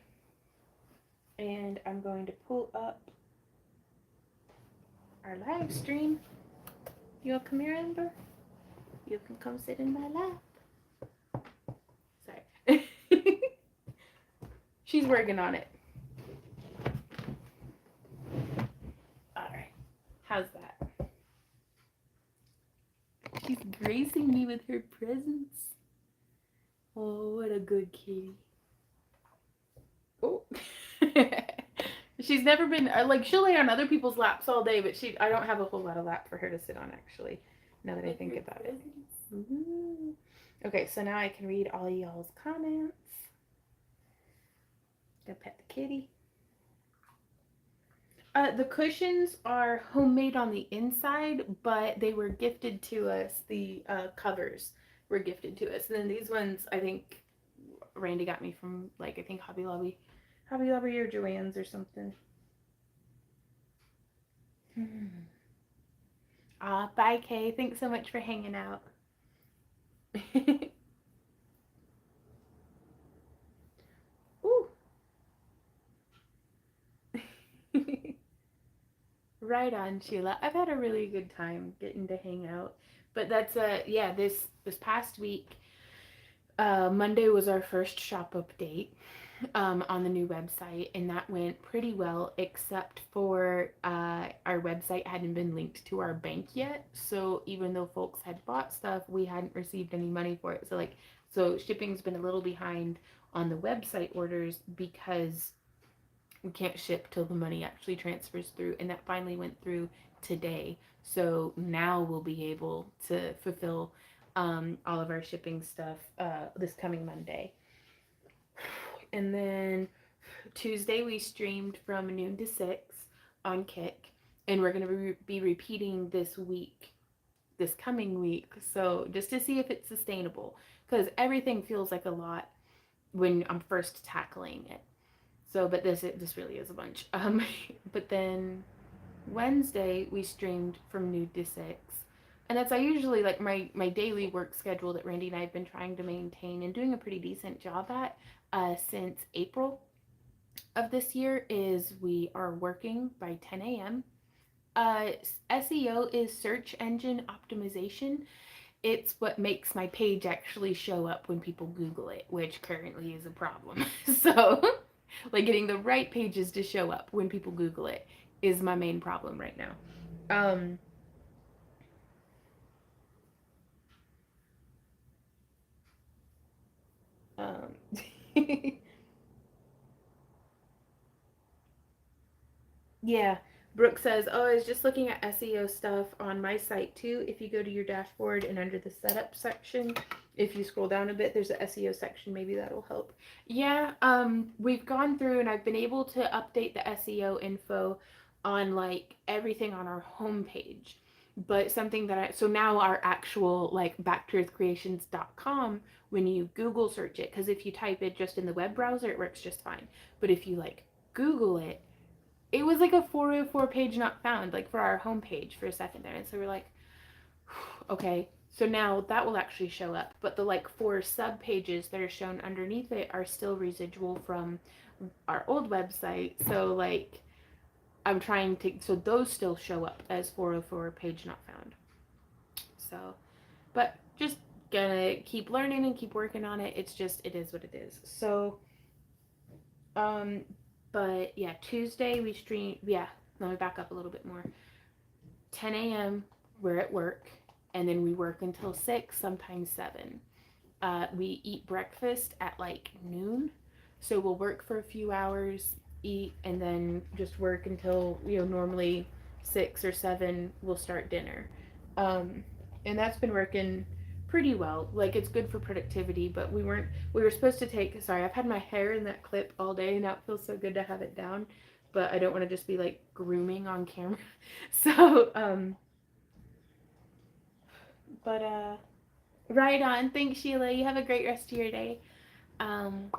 Speaker 1: And I'm going to pull up our live stream. You'll come here, Amber. You can come sit in my lap. Sorry. She's working on it. All right. How's that? She's gracing me with her presence. Oh, what a good kitty. Oh. She's never been like, she'll lay on other people's laps all day, but I don't have a whole lot of lap for her to sit on, actually, now that I think about it. Ooh. Okay, so now I can read all y'all's comments. Go pet the kitty. The cushions are homemade on the inside, but they were gifted to us. The covers were gifted to us. And then these ones, I think Randy got me from, like, I think Hobby Lobby or Joann's or something. Bye, Kay. Thanks so much for hanging out. Ooh. Right on, Sheila. I've had a really good time getting to hang out. But that's yeah, this past week, Monday was our first shop update on the new website, and that went pretty well, except for our website hadn't been linked to our bank yet. So even though folks had bought stuff, we hadn't received any money for it. So shipping's been a little behind on the website orders because we can't ship till the money actually transfers through, and that finally went through today. So now we'll be able to fulfill all of our shipping stuff this coming Monday. And then Tuesday we streamed from noon to 6 on Kick, and we're going to be repeating this coming week, so just to see if it's sustainable, because everything feels like a lot when I'm first tackling it. So, but this really is a bunch. But then Wednesday we streamed from noon to 6, and that's I usually like my daily work schedule that Randy and I have been trying to maintain and doing a pretty decent job at since April of this year. Is we are working by 10 a.m. SEO is search engine optimization, it's what makes my page actually show up when people Google it, which currently is a problem. So, like getting the right pages to show up when people Google it is my main problem right now. Um, um, Yeah. Brooke says, "Oh, I was just looking at SEO stuff on my site too. If you go to your dashboard and under the setup section, if you scroll down a bit, there's a SEO section. Maybe that'll help." Yeah, we've gone through and I've been able to update the SEO info on like everything on our homepage. But something that so now our actual like backtoearthcreations.com, when you Google search it, because if you type it just in the web browser, it works just fine. But if you like Google it was like a 404 page not found, like for our homepage for a second there. And so we're like, okay, so now that will actually show up. But the like 4 sub pages that are shown underneath it are still residual from our old website. So like I'm trying to, so those still show up as 404 page not found. So, but just gonna keep learning and keep working on it. It's just, it is what it is. So, um, but yeah, Tuesday we stream, yeah, let me back up a little bit more. 10 a.m. we're at work, and then we work until 6, sometimes 7. We eat breakfast at like noon, so we'll work for a few hours, eat, and then just work until, normally 6 or 7 we'll start dinner. Um, and that's been working pretty well. Like it's good for productivity, but we were supposed to take, sorry, I've had my hair in that clip all day and now it feels so good to have it down, but I don't want to just be like grooming on camera. So, right on. Thanks, Sheila. You have a great rest of your day. Um,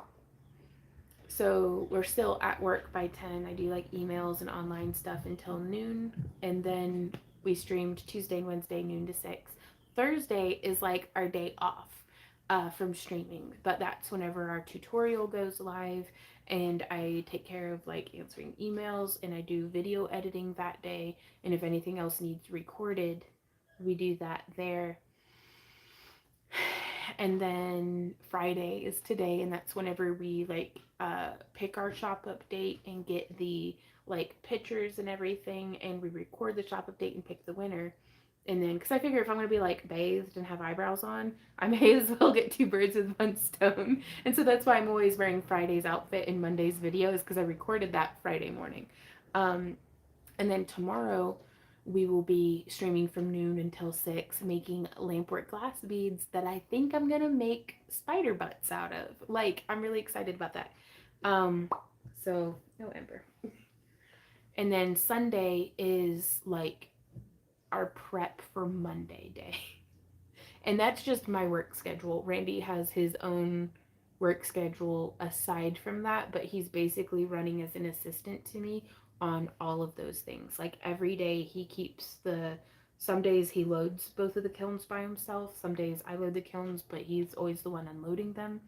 Speaker 1: so we're still at work by 10. I do like emails and online stuff until noon. And then we streamed Tuesday and Wednesday, noon to 6. Thursday is like our day off from streaming, but that's whenever our tutorial goes live and I take care of like answering emails and I do video editing that day. And if anything else needs recorded, we do that there. And then Friday is today, and that's whenever we like pick our shop update and get the like pictures and everything, and we record the shop update and pick the winner. And then, because I figure if I'm gonna be like bathed and have eyebrows on, I may as well get 2 birds with 1 stone. And so that's why I'm always wearing Friday's outfit in Monday's videos, because I recorded that Friday morning. And then tomorrow we will be streaming from noon until 6, making lampwork glass beads that I think I'm gonna make spider butts out of. Like, I'm really excited about that. So no Ember. And then Sunday is like our prep for Monday day. And that's just my work schedule. Randy has his own work schedule aside from that, but he's basically running as an assistant to me on all of those things. Like every day he keeps some days he loads both of the kilns by himself. Some days I load the kilns, but he's always the one unloading them.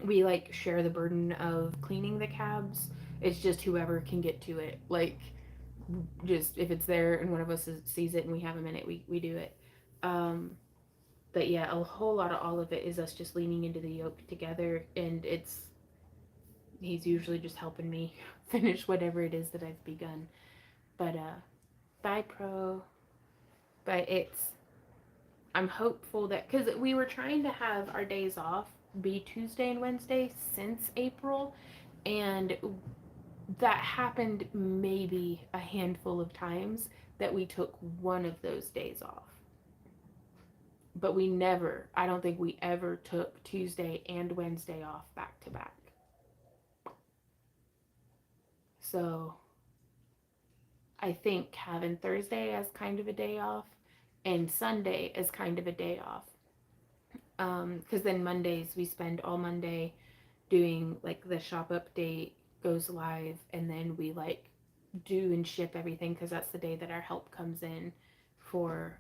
Speaker 1: We like share the burden of cleaning the cabs. It's just whoever can get to it. Like just if it's there and one of us sees it and we have a minute, we do it. Um, but yeah, a whole lot of all of it is us just leaning into the yoke together, and he's usually just helping me finish whatever it is that I've begun. But bye pro. But I'm hopeful that, because we were trying to have our days off be Tuesday and Wednesday since April, and that happened maybe a handful of times that we took one of those days off. But I don't think we ever took Tuesday and Wednesday off back to back. So I think having Thursday as kind of a day off and Sunday as kind of a day off. Because then Mondays we spend all Monday doing like the shop update goes live, and then we like do and ship everything because that's the day that our help comes in for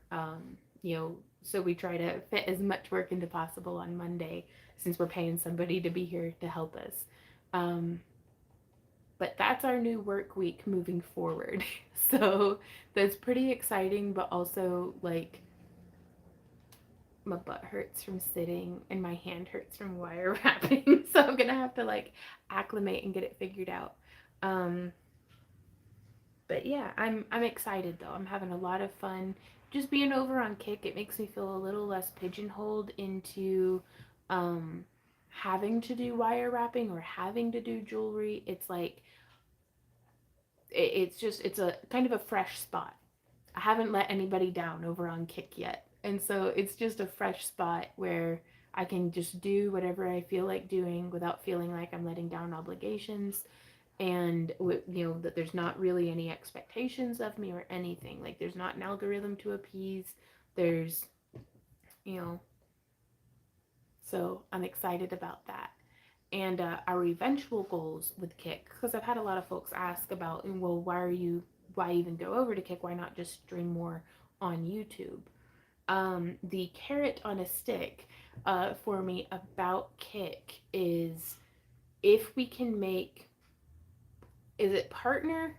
Speaker 1: so we try to fit as much work into possible on Monday since we're paying somebody to be here to help us. But that's our new work week moving forward. So that's pretty exciting, but also like my butt hurts from sitting and my hand hurts from wire wrapping. So I'm gonna have to like acclimate and get it figured out. Um, but yeah, I'm excited though. I'm having a lot of fun just being over on Kick. It makes me feel a little less pigeonholed into um, having to do wire wrapping or having to do jewelry. It's like it's just it's a kind of a fresh spot. I haven't let anybody down over on Kick yet. And so it's just a fresh spot where I can just do whatever I feel like doing without feeling like I'm letting down obligations, and you know that there's not really any expectations of me or anything. Like there's not an algorithm to appease. There's, you know, so I'm excited about that. And our eventual goals with Kick, because I've had a lot of folks ask about, well, why even go over to Kick? Why not just stream more on YouTube? The carrot on a stick for me about Kick is if we can make, is it partner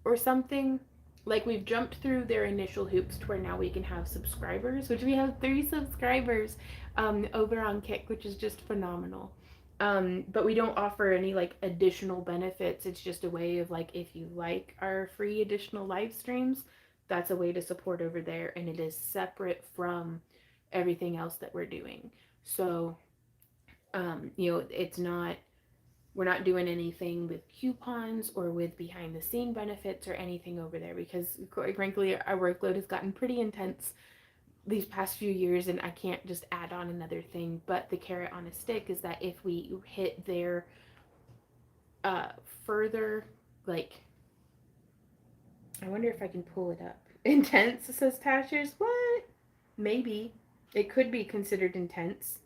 Speaker 1: or something? Like we've jumped through their initial hoops to where now we can have subscribers, which we have 3 subscribers over on Kick, which is just phenomenal. But we don't offer any like additional benefits. It's just a way of like if you like our free additional live streams, that's a way to support over there, and it is separate from everything else that we're doing. So you know, it's not, we're not doing anything with coupons or with behind the scene benefits or anything over there because quite frankly our workload has gotten pretty intense these past few years and I can't just add on another thing. But the carrot on a stick is that if we hit their uh further, like, I wonder if I can pull it up. Intense, says Tashers. What? Maybe it could be considered intense.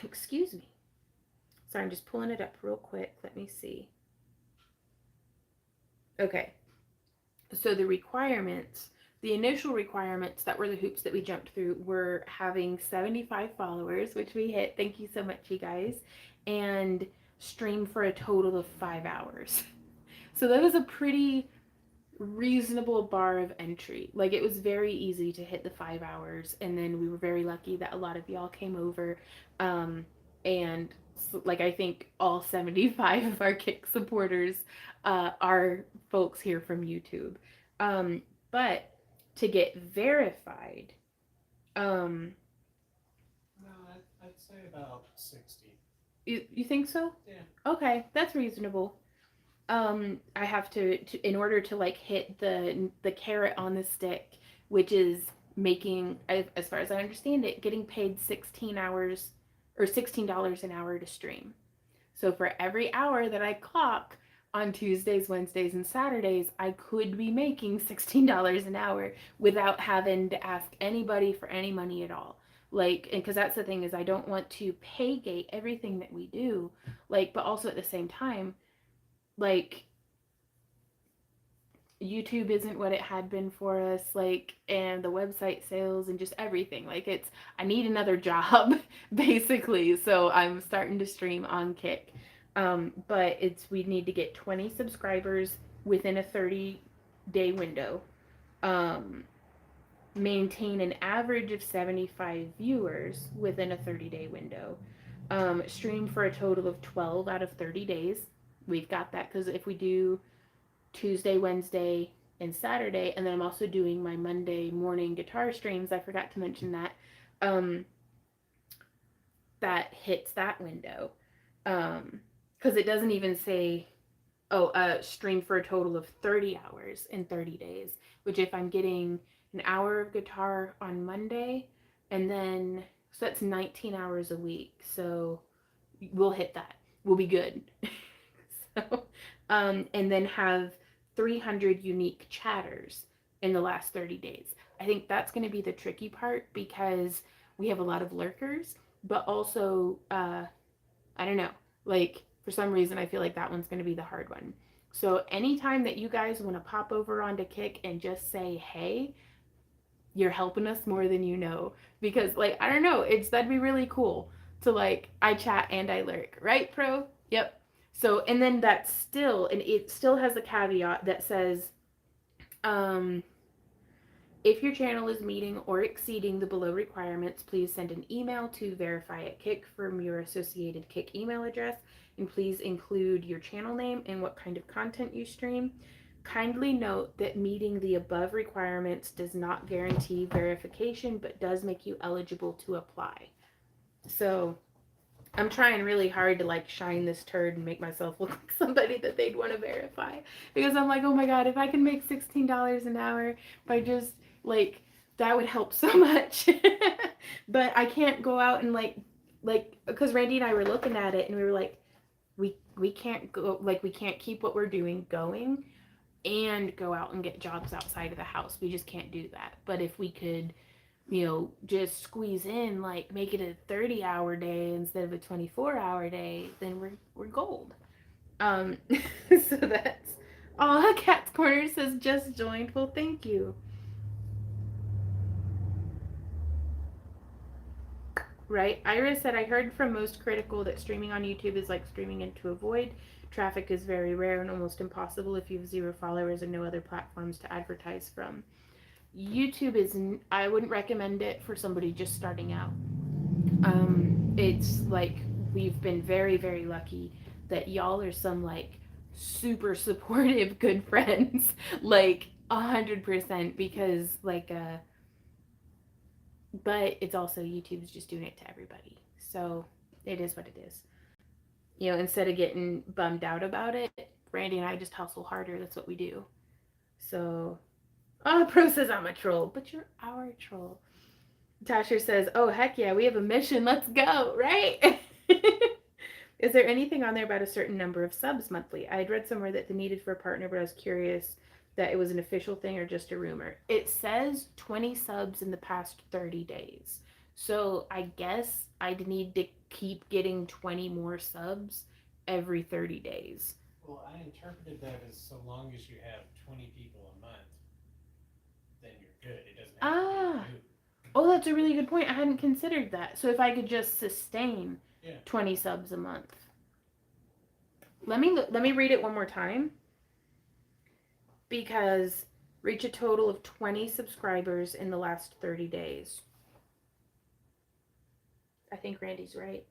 Speaker 1: Excuse me. Sorry, I'm just pulling it up real quick. Let me see. Okay. So the requirements, the initial requirements that were the hoops that we jumped through were having 75 followers, which we hit. Thank you so much, you guys. And stream for a total of 5 hours. So that was a pretty reasonable bar of entry. Like it was very easy to hit the 5 hours, and then we were very lucky that a lot of y'all came over, and like I think all 75 of our Kick supporters are folks here from YouTube. But to get verified, um,
Speaker 2: No, I'd say about 60.
Speaker 1: you think so?
Speaker 2: Yeah.
Speaker 1: Okay, that's reasonable. I have to in order to like hit the carrot on the stick, which is making, as far as I understand it, getting paid 16 hours or $16 an hour to stream. So for every hour that I clock on Tuesdays, Wednesdays, and Saturdays, I could be making $16 an hour without having to ask anybody for any money at all. Like, and because that's the thing is I don't want to pay gate everything that we do, like, but also at the same time, like YouTube isn't what it had been for us, like, and the website sales and just everything. Like, it's, I need another job, basically. So I'm starting to stream on Kick. But it's, we need to get 20 subscribers within a 30-day window. Um, Maintain an average of 75 viewers within a 30-day window. Stream for a total of 12 out of 30 days. We've got that because if we do Tuesday, Wednesday, and Saturday, and then I'm also doing my Monday morning guitar streams. I forgot to mention that. That hits that window. Because it doesn't even say, stream for a total of 30 hours in 30 days, which if I'm getting an hour of guitar on Monday, and then, so that's 19 hours a week. So we'll hit that. We'll be good. So, and then have 300 unique chatters in the last 30 days. I think that's going to be the tricky part because we have a lot of lurkers, but also, I don't know, like for some reason, I feel like that one's going to be the hard one. So anytime that you guys want to pop over onto Kick and just say, hey, you're helping us more than you know. Because, like, I don't know, it's, that'd be really cool to, like, I chat and I lurk, right, Pro? Yep. So, and then that's still, and it still has the caveat that says, um, if your channel is meeting or exceeding the below requirements, please send an email to verify at Kick from your associated Kick email address, and please include your channel name and what kind of content you stream. Kindly note that meeting the above requirements does not guarantee verification, but does make you eligible to apply. So I'm trying really hard to like shine this turd and make myself look like somebody that they'd want to verify, because I'm like, oh my god, if I can make $16 an hour by just like, that would help so much. But I can't go out and like because Randy and I were looking at it and we were like, we can't go, like we can't keep what we're doing going and go out and get jobs outside of the house. We just can't do that. But if we could, just squeeze in, like make it a 30-hour day instead of a 24-hour day, then we're gold. Um, so that's all. Cat's Corner says just joined. Well, thank you. Right. Iris said, I heard from most critical that streaming on YouTube is like streaming into a void. Traffic is very rare and almost impossible if you have 0 followers and no other platforms to advertise from. YouTube is, I wouldn't recommend it for somebody just starting out. It's like, we've been very, very lucky that y'all are some like super supportive good friends, like 100%, because like, but it's also, YouTube's just doing it to everybody. So it is what it is. Instead of getting bummed out about it, Randy and I just hustle harder. That's what we do. So, Pro says I'm a troll, but you're our troll. Tasher says, oh, heck yeah, we have a mission. Let's go, right? Is there anything on there about a certain number of subs monthly? I had read somewhere that they needed for a partner, but I was curious that it was an official thing or just a rumor. It says 20 subs in the past 30 days. So I guess I'd need to keep getting 20 more subs every 30 days.
Speaker 2: Well, I interpreted that as so long as you have 20 people a month, then you're good. It doesn't have to be new.
Speaker 1: Oh, that's a really good point. I hadn't considered that. So if I could just sustain 20 subs a month. Let me read it one more time. Because reach a total of 20 subscribers in the last 30 days. I think Randy's right.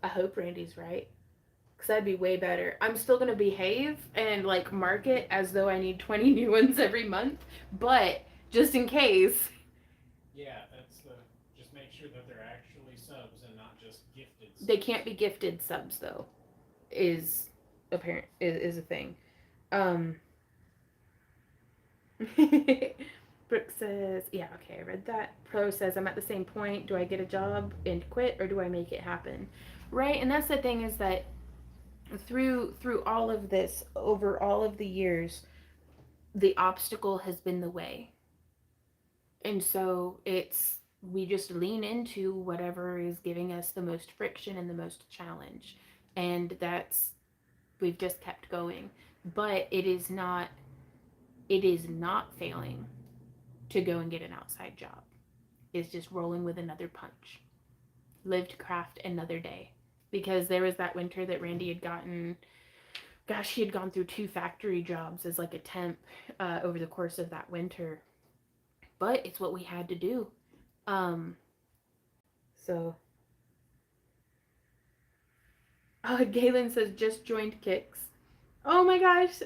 Speaker 1: I hope Randy's right. Because that'd be way better. I'm still going to behave and like market as though I need 20 new ones every month. But just in case.
Speaker 2: Yeah, that's just make sure that they're actually subs and not just gifted subs.
Speaker 1: They can't be gifted subs though. Is a thing. Brooke says, yeah, okay, I read that. Pro says, I'm at the same point. Do I get a job and quit, or do I make it happen? Right, and that's the thing, is that through all of this, over all of the years, the obstacle has been the way. And so we just lean into whatever is giving us the most friction and the most challenge. And we've just kept going. But it is not failing to go and get an outside job. It's just rolling with another punch. Live to craft another day. Because there was that winter that Randy had gotten, gosh, he had gone through 2 factory jobs as like a temp over the course of that winter. But it's what we had to do. So. Oh, Galen says, just joined Kicks. Oh my gosh.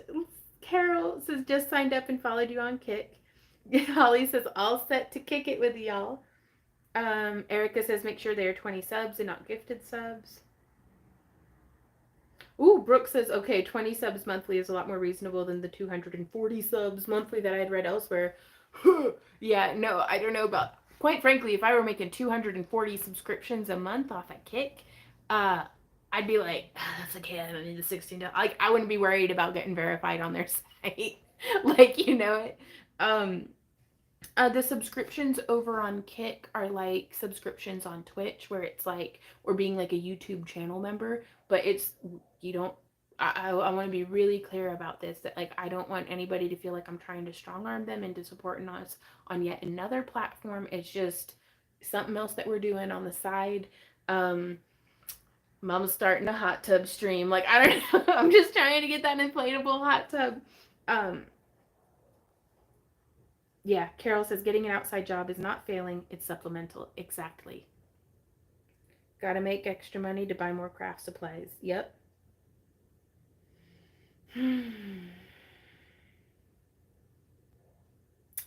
Speaker 1: Carol says, just signed up and followed you on Kick. Holly says, all set to kick it with y'all. Erica says, make sure they are 20 subs and not gifted subs. Ooh, Brooke says, okay, 20 subs monthly is a lot more reasonable than the 240 subs monthly that I had read elsewhere. Yeah, no, I don't know about, quite frankly, if I were making 240 subscriptions a month off at Kick, I'd be like, that's okay, I don't need the $16. Like, I wouldn't be worried about getting verified on their site. Like, it. The subscriptions over on Kick are like subscriptions on Twitch, where it's like, or being like a YouTube channel member, but I want to be really clear about this, that like, I don't want anybody to feel like I'm trying to strong arm them into supporting us on yet another platform. It's just something else that we're doing on the side. Mom's starting a hot tub stream. Like, I don't know. I'm just trying to get that inflatable hot tub. Yeah, Carol says getting an outside job is not failing, it's supplemental. Exactly. Gotta make extra money to buy more craft supplies. Yep.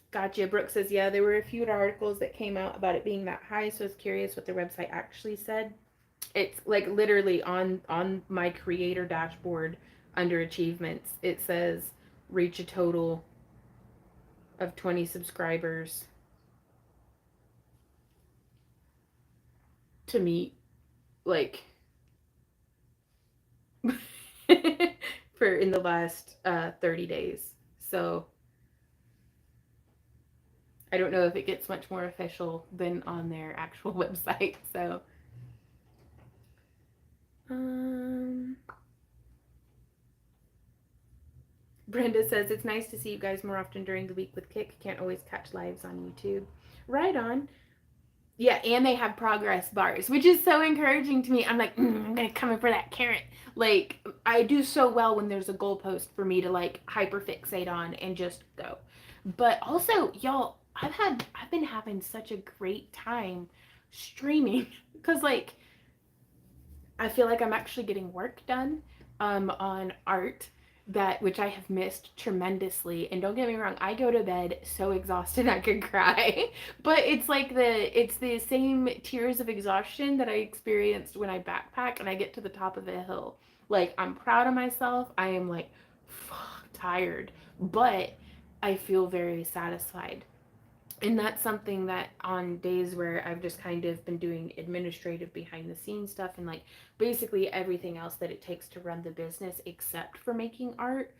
Speaker 1: Gotcha. Brooke says, yeah, there were a few articles that came out about it being that high, so I was curious what their website actually said. It's like literally on my creator dashboard under achievements. It says reach a total of 20 subscribers to meet like for in the last 30 days. So I don't know if it gets much more official than on their actual website. So Brenda says it's nice to see you guys more often during the week with Kick. Can't always catch lives on YouTube. Right on. Yeah, and they have progress bars, which is so encouraging to me. I'm like, I'm gonna come in for that carrot. Like, I do so well when there's a goalpost for me to like hyper fixate on and just go. But also, y'all, I've been having such a great time streaming because like I feel like I'm actually getting work done on art that which I have missed tremendously. And don't get me wrong, I go to bed so exhausted I could cry. But it's the same tears of exhaustion that I experienced when I backpack and I get to the top of a hill. Like I'm proud of myself. I am like tired, but I feel very satisfied. And that's something that on days where I've just kind of been doing administrative behind the scenes stuff and like basically everything else that it takes to run the business except for making art,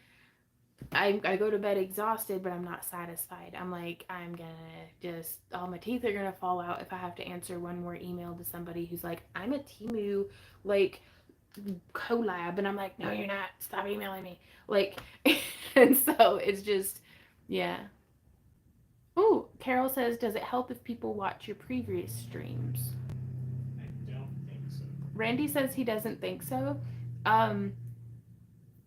Speaker 1: I go to bed exhausted, but I'm not satisfied. I'm like, I'm gonna just, all my teeth are gonna fall out if I have to answer one more email to somebody who's like, I'm a Timu, like, collab. And I'm like, no, you're not. Stop emailing me. Like, and so it's just, yeah. Oh, Carol says, does it help if people watch your previous streams?
Speaker 2: I don't think so.
Speaker 1: Randy says he doesn't think so. Um,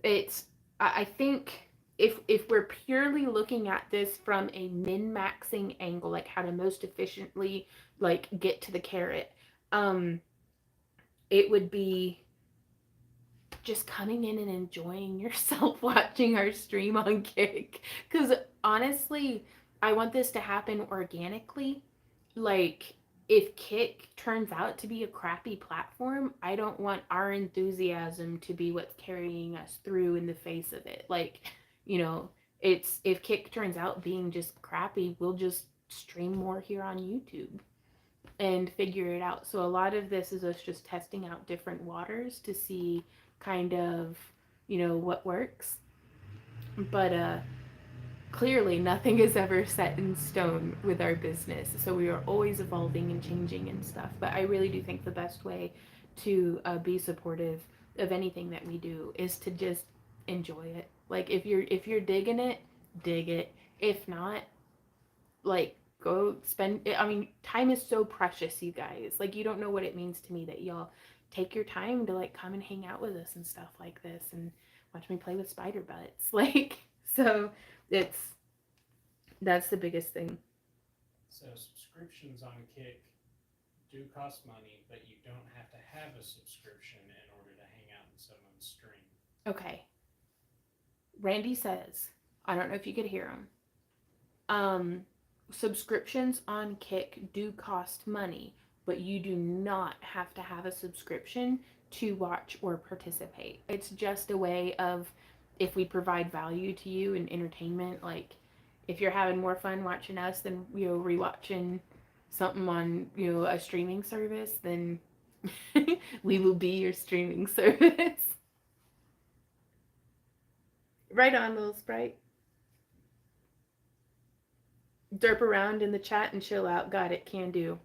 Speaker 1: it's I think if we're purely looking at this from a min-maxing angle, like how to most efficiently like get to the carrot, it would be just coming in and enjoying yourself watching our stream on Kick. Because honestly, I want this to happen organically. Like, if Kick turns out to be a crappy platform, I don't want our enthusiasm to be what's carrying us through in the face of it. Like, you know, it's if Kick turns out being just crappy, we'll just stream more here on YouTube and figure it out. So a lot of this is us just testing out different waters to see kind of, what works. But clearly nothing is ever set in stone with our business. So we are always evolving and changing and stuff. But I really do think the best way to be supportive of anything that we do is to just enjoy it. Like if you're digging it, dig it. If not, like go spend it. I mean, time is so precious, you guys. Like you don't know what it means to me that y'all take your time to like come and hang out with us and stuff like this and watch me play with spider butts. Like so it's that's the biggest thing.
Speaker 2: So subscriptions on Kick do cost money, but you don't have to have a subscription in order to hang out in someone's stream.
Speaker 1: Okay. Randy says, I don't know if you could hear him. Subscriptions on Kick do cost money, but you do not have to have a subscription to watch or participate. It's just a way of if we provide value to you and entertainment, like if you're having more fun watching us than rewatching something on a streaming service, then we will be your streaming service. Right on, little sprite. Derp around in the chat and chill out. Got it. Can do.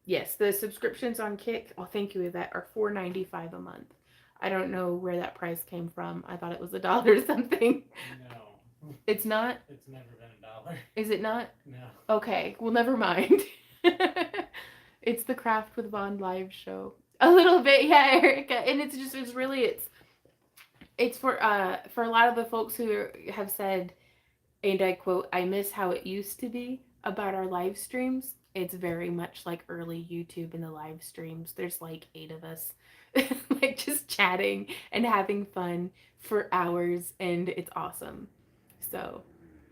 Speaker 1: Yes, the subscriptions on Kick, oh thank you, that are $4.95 a month. I don't know where that price came from. I thought it was $1 or something.
Speaker 2: No.
Speaker 1: It's not?
Speaker 2: It's never been $1.
Speaker 1: Is it not?
Speaker 2: No.
Speaker 1: Okay, well never mind. It's the Craft with Bond live show. A little bit, yeah, Erica. And it's for a lot of the folks who have said, and I quote, I miss how it used to be about our live streams. It's very much like early YouTube in the live streams. There's like 8 of us, like just chatting and having fun for hours, and it's awesome. So,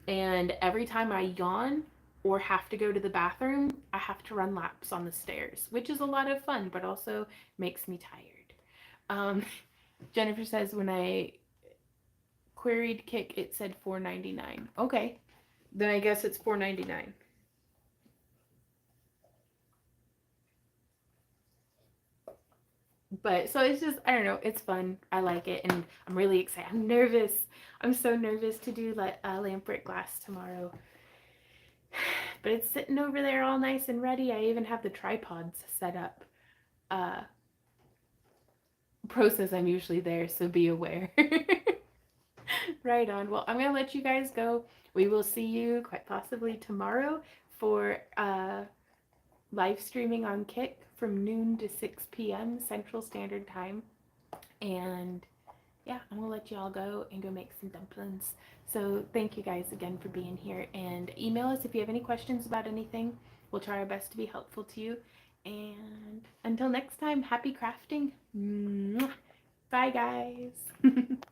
Speaker 1: and every time I yawn or have to go to the bathroom, I have to run laps on the stairs, which is a lot of fun, but also makes me tired. Um, Jennifer says when I queried Kick, it said $4.99. Okay, then I guess it's $4.99. But so it's just, I don't know, it's fun. I like it, and I'm really excited. I'm nervous. I'm so nervous to do lamp glass tomorrow. But it's sitting over there all nice and ready. I even have the tripods set up. Uh, Pro says I'm usually there, so be aware. Right on. Well, I'm gonna let you guys go. We will see you quite possibly tomorrow for live streaming on Kick from noon to 6 p.m. Central Standard Time. And yeah, I'm gonna let you all go and go make some dumplings. So thank you guys again for being here, and email us if you have any questions about anything. We'll try our best to be helpful to you. And until next time, happy crafting. Bye guys.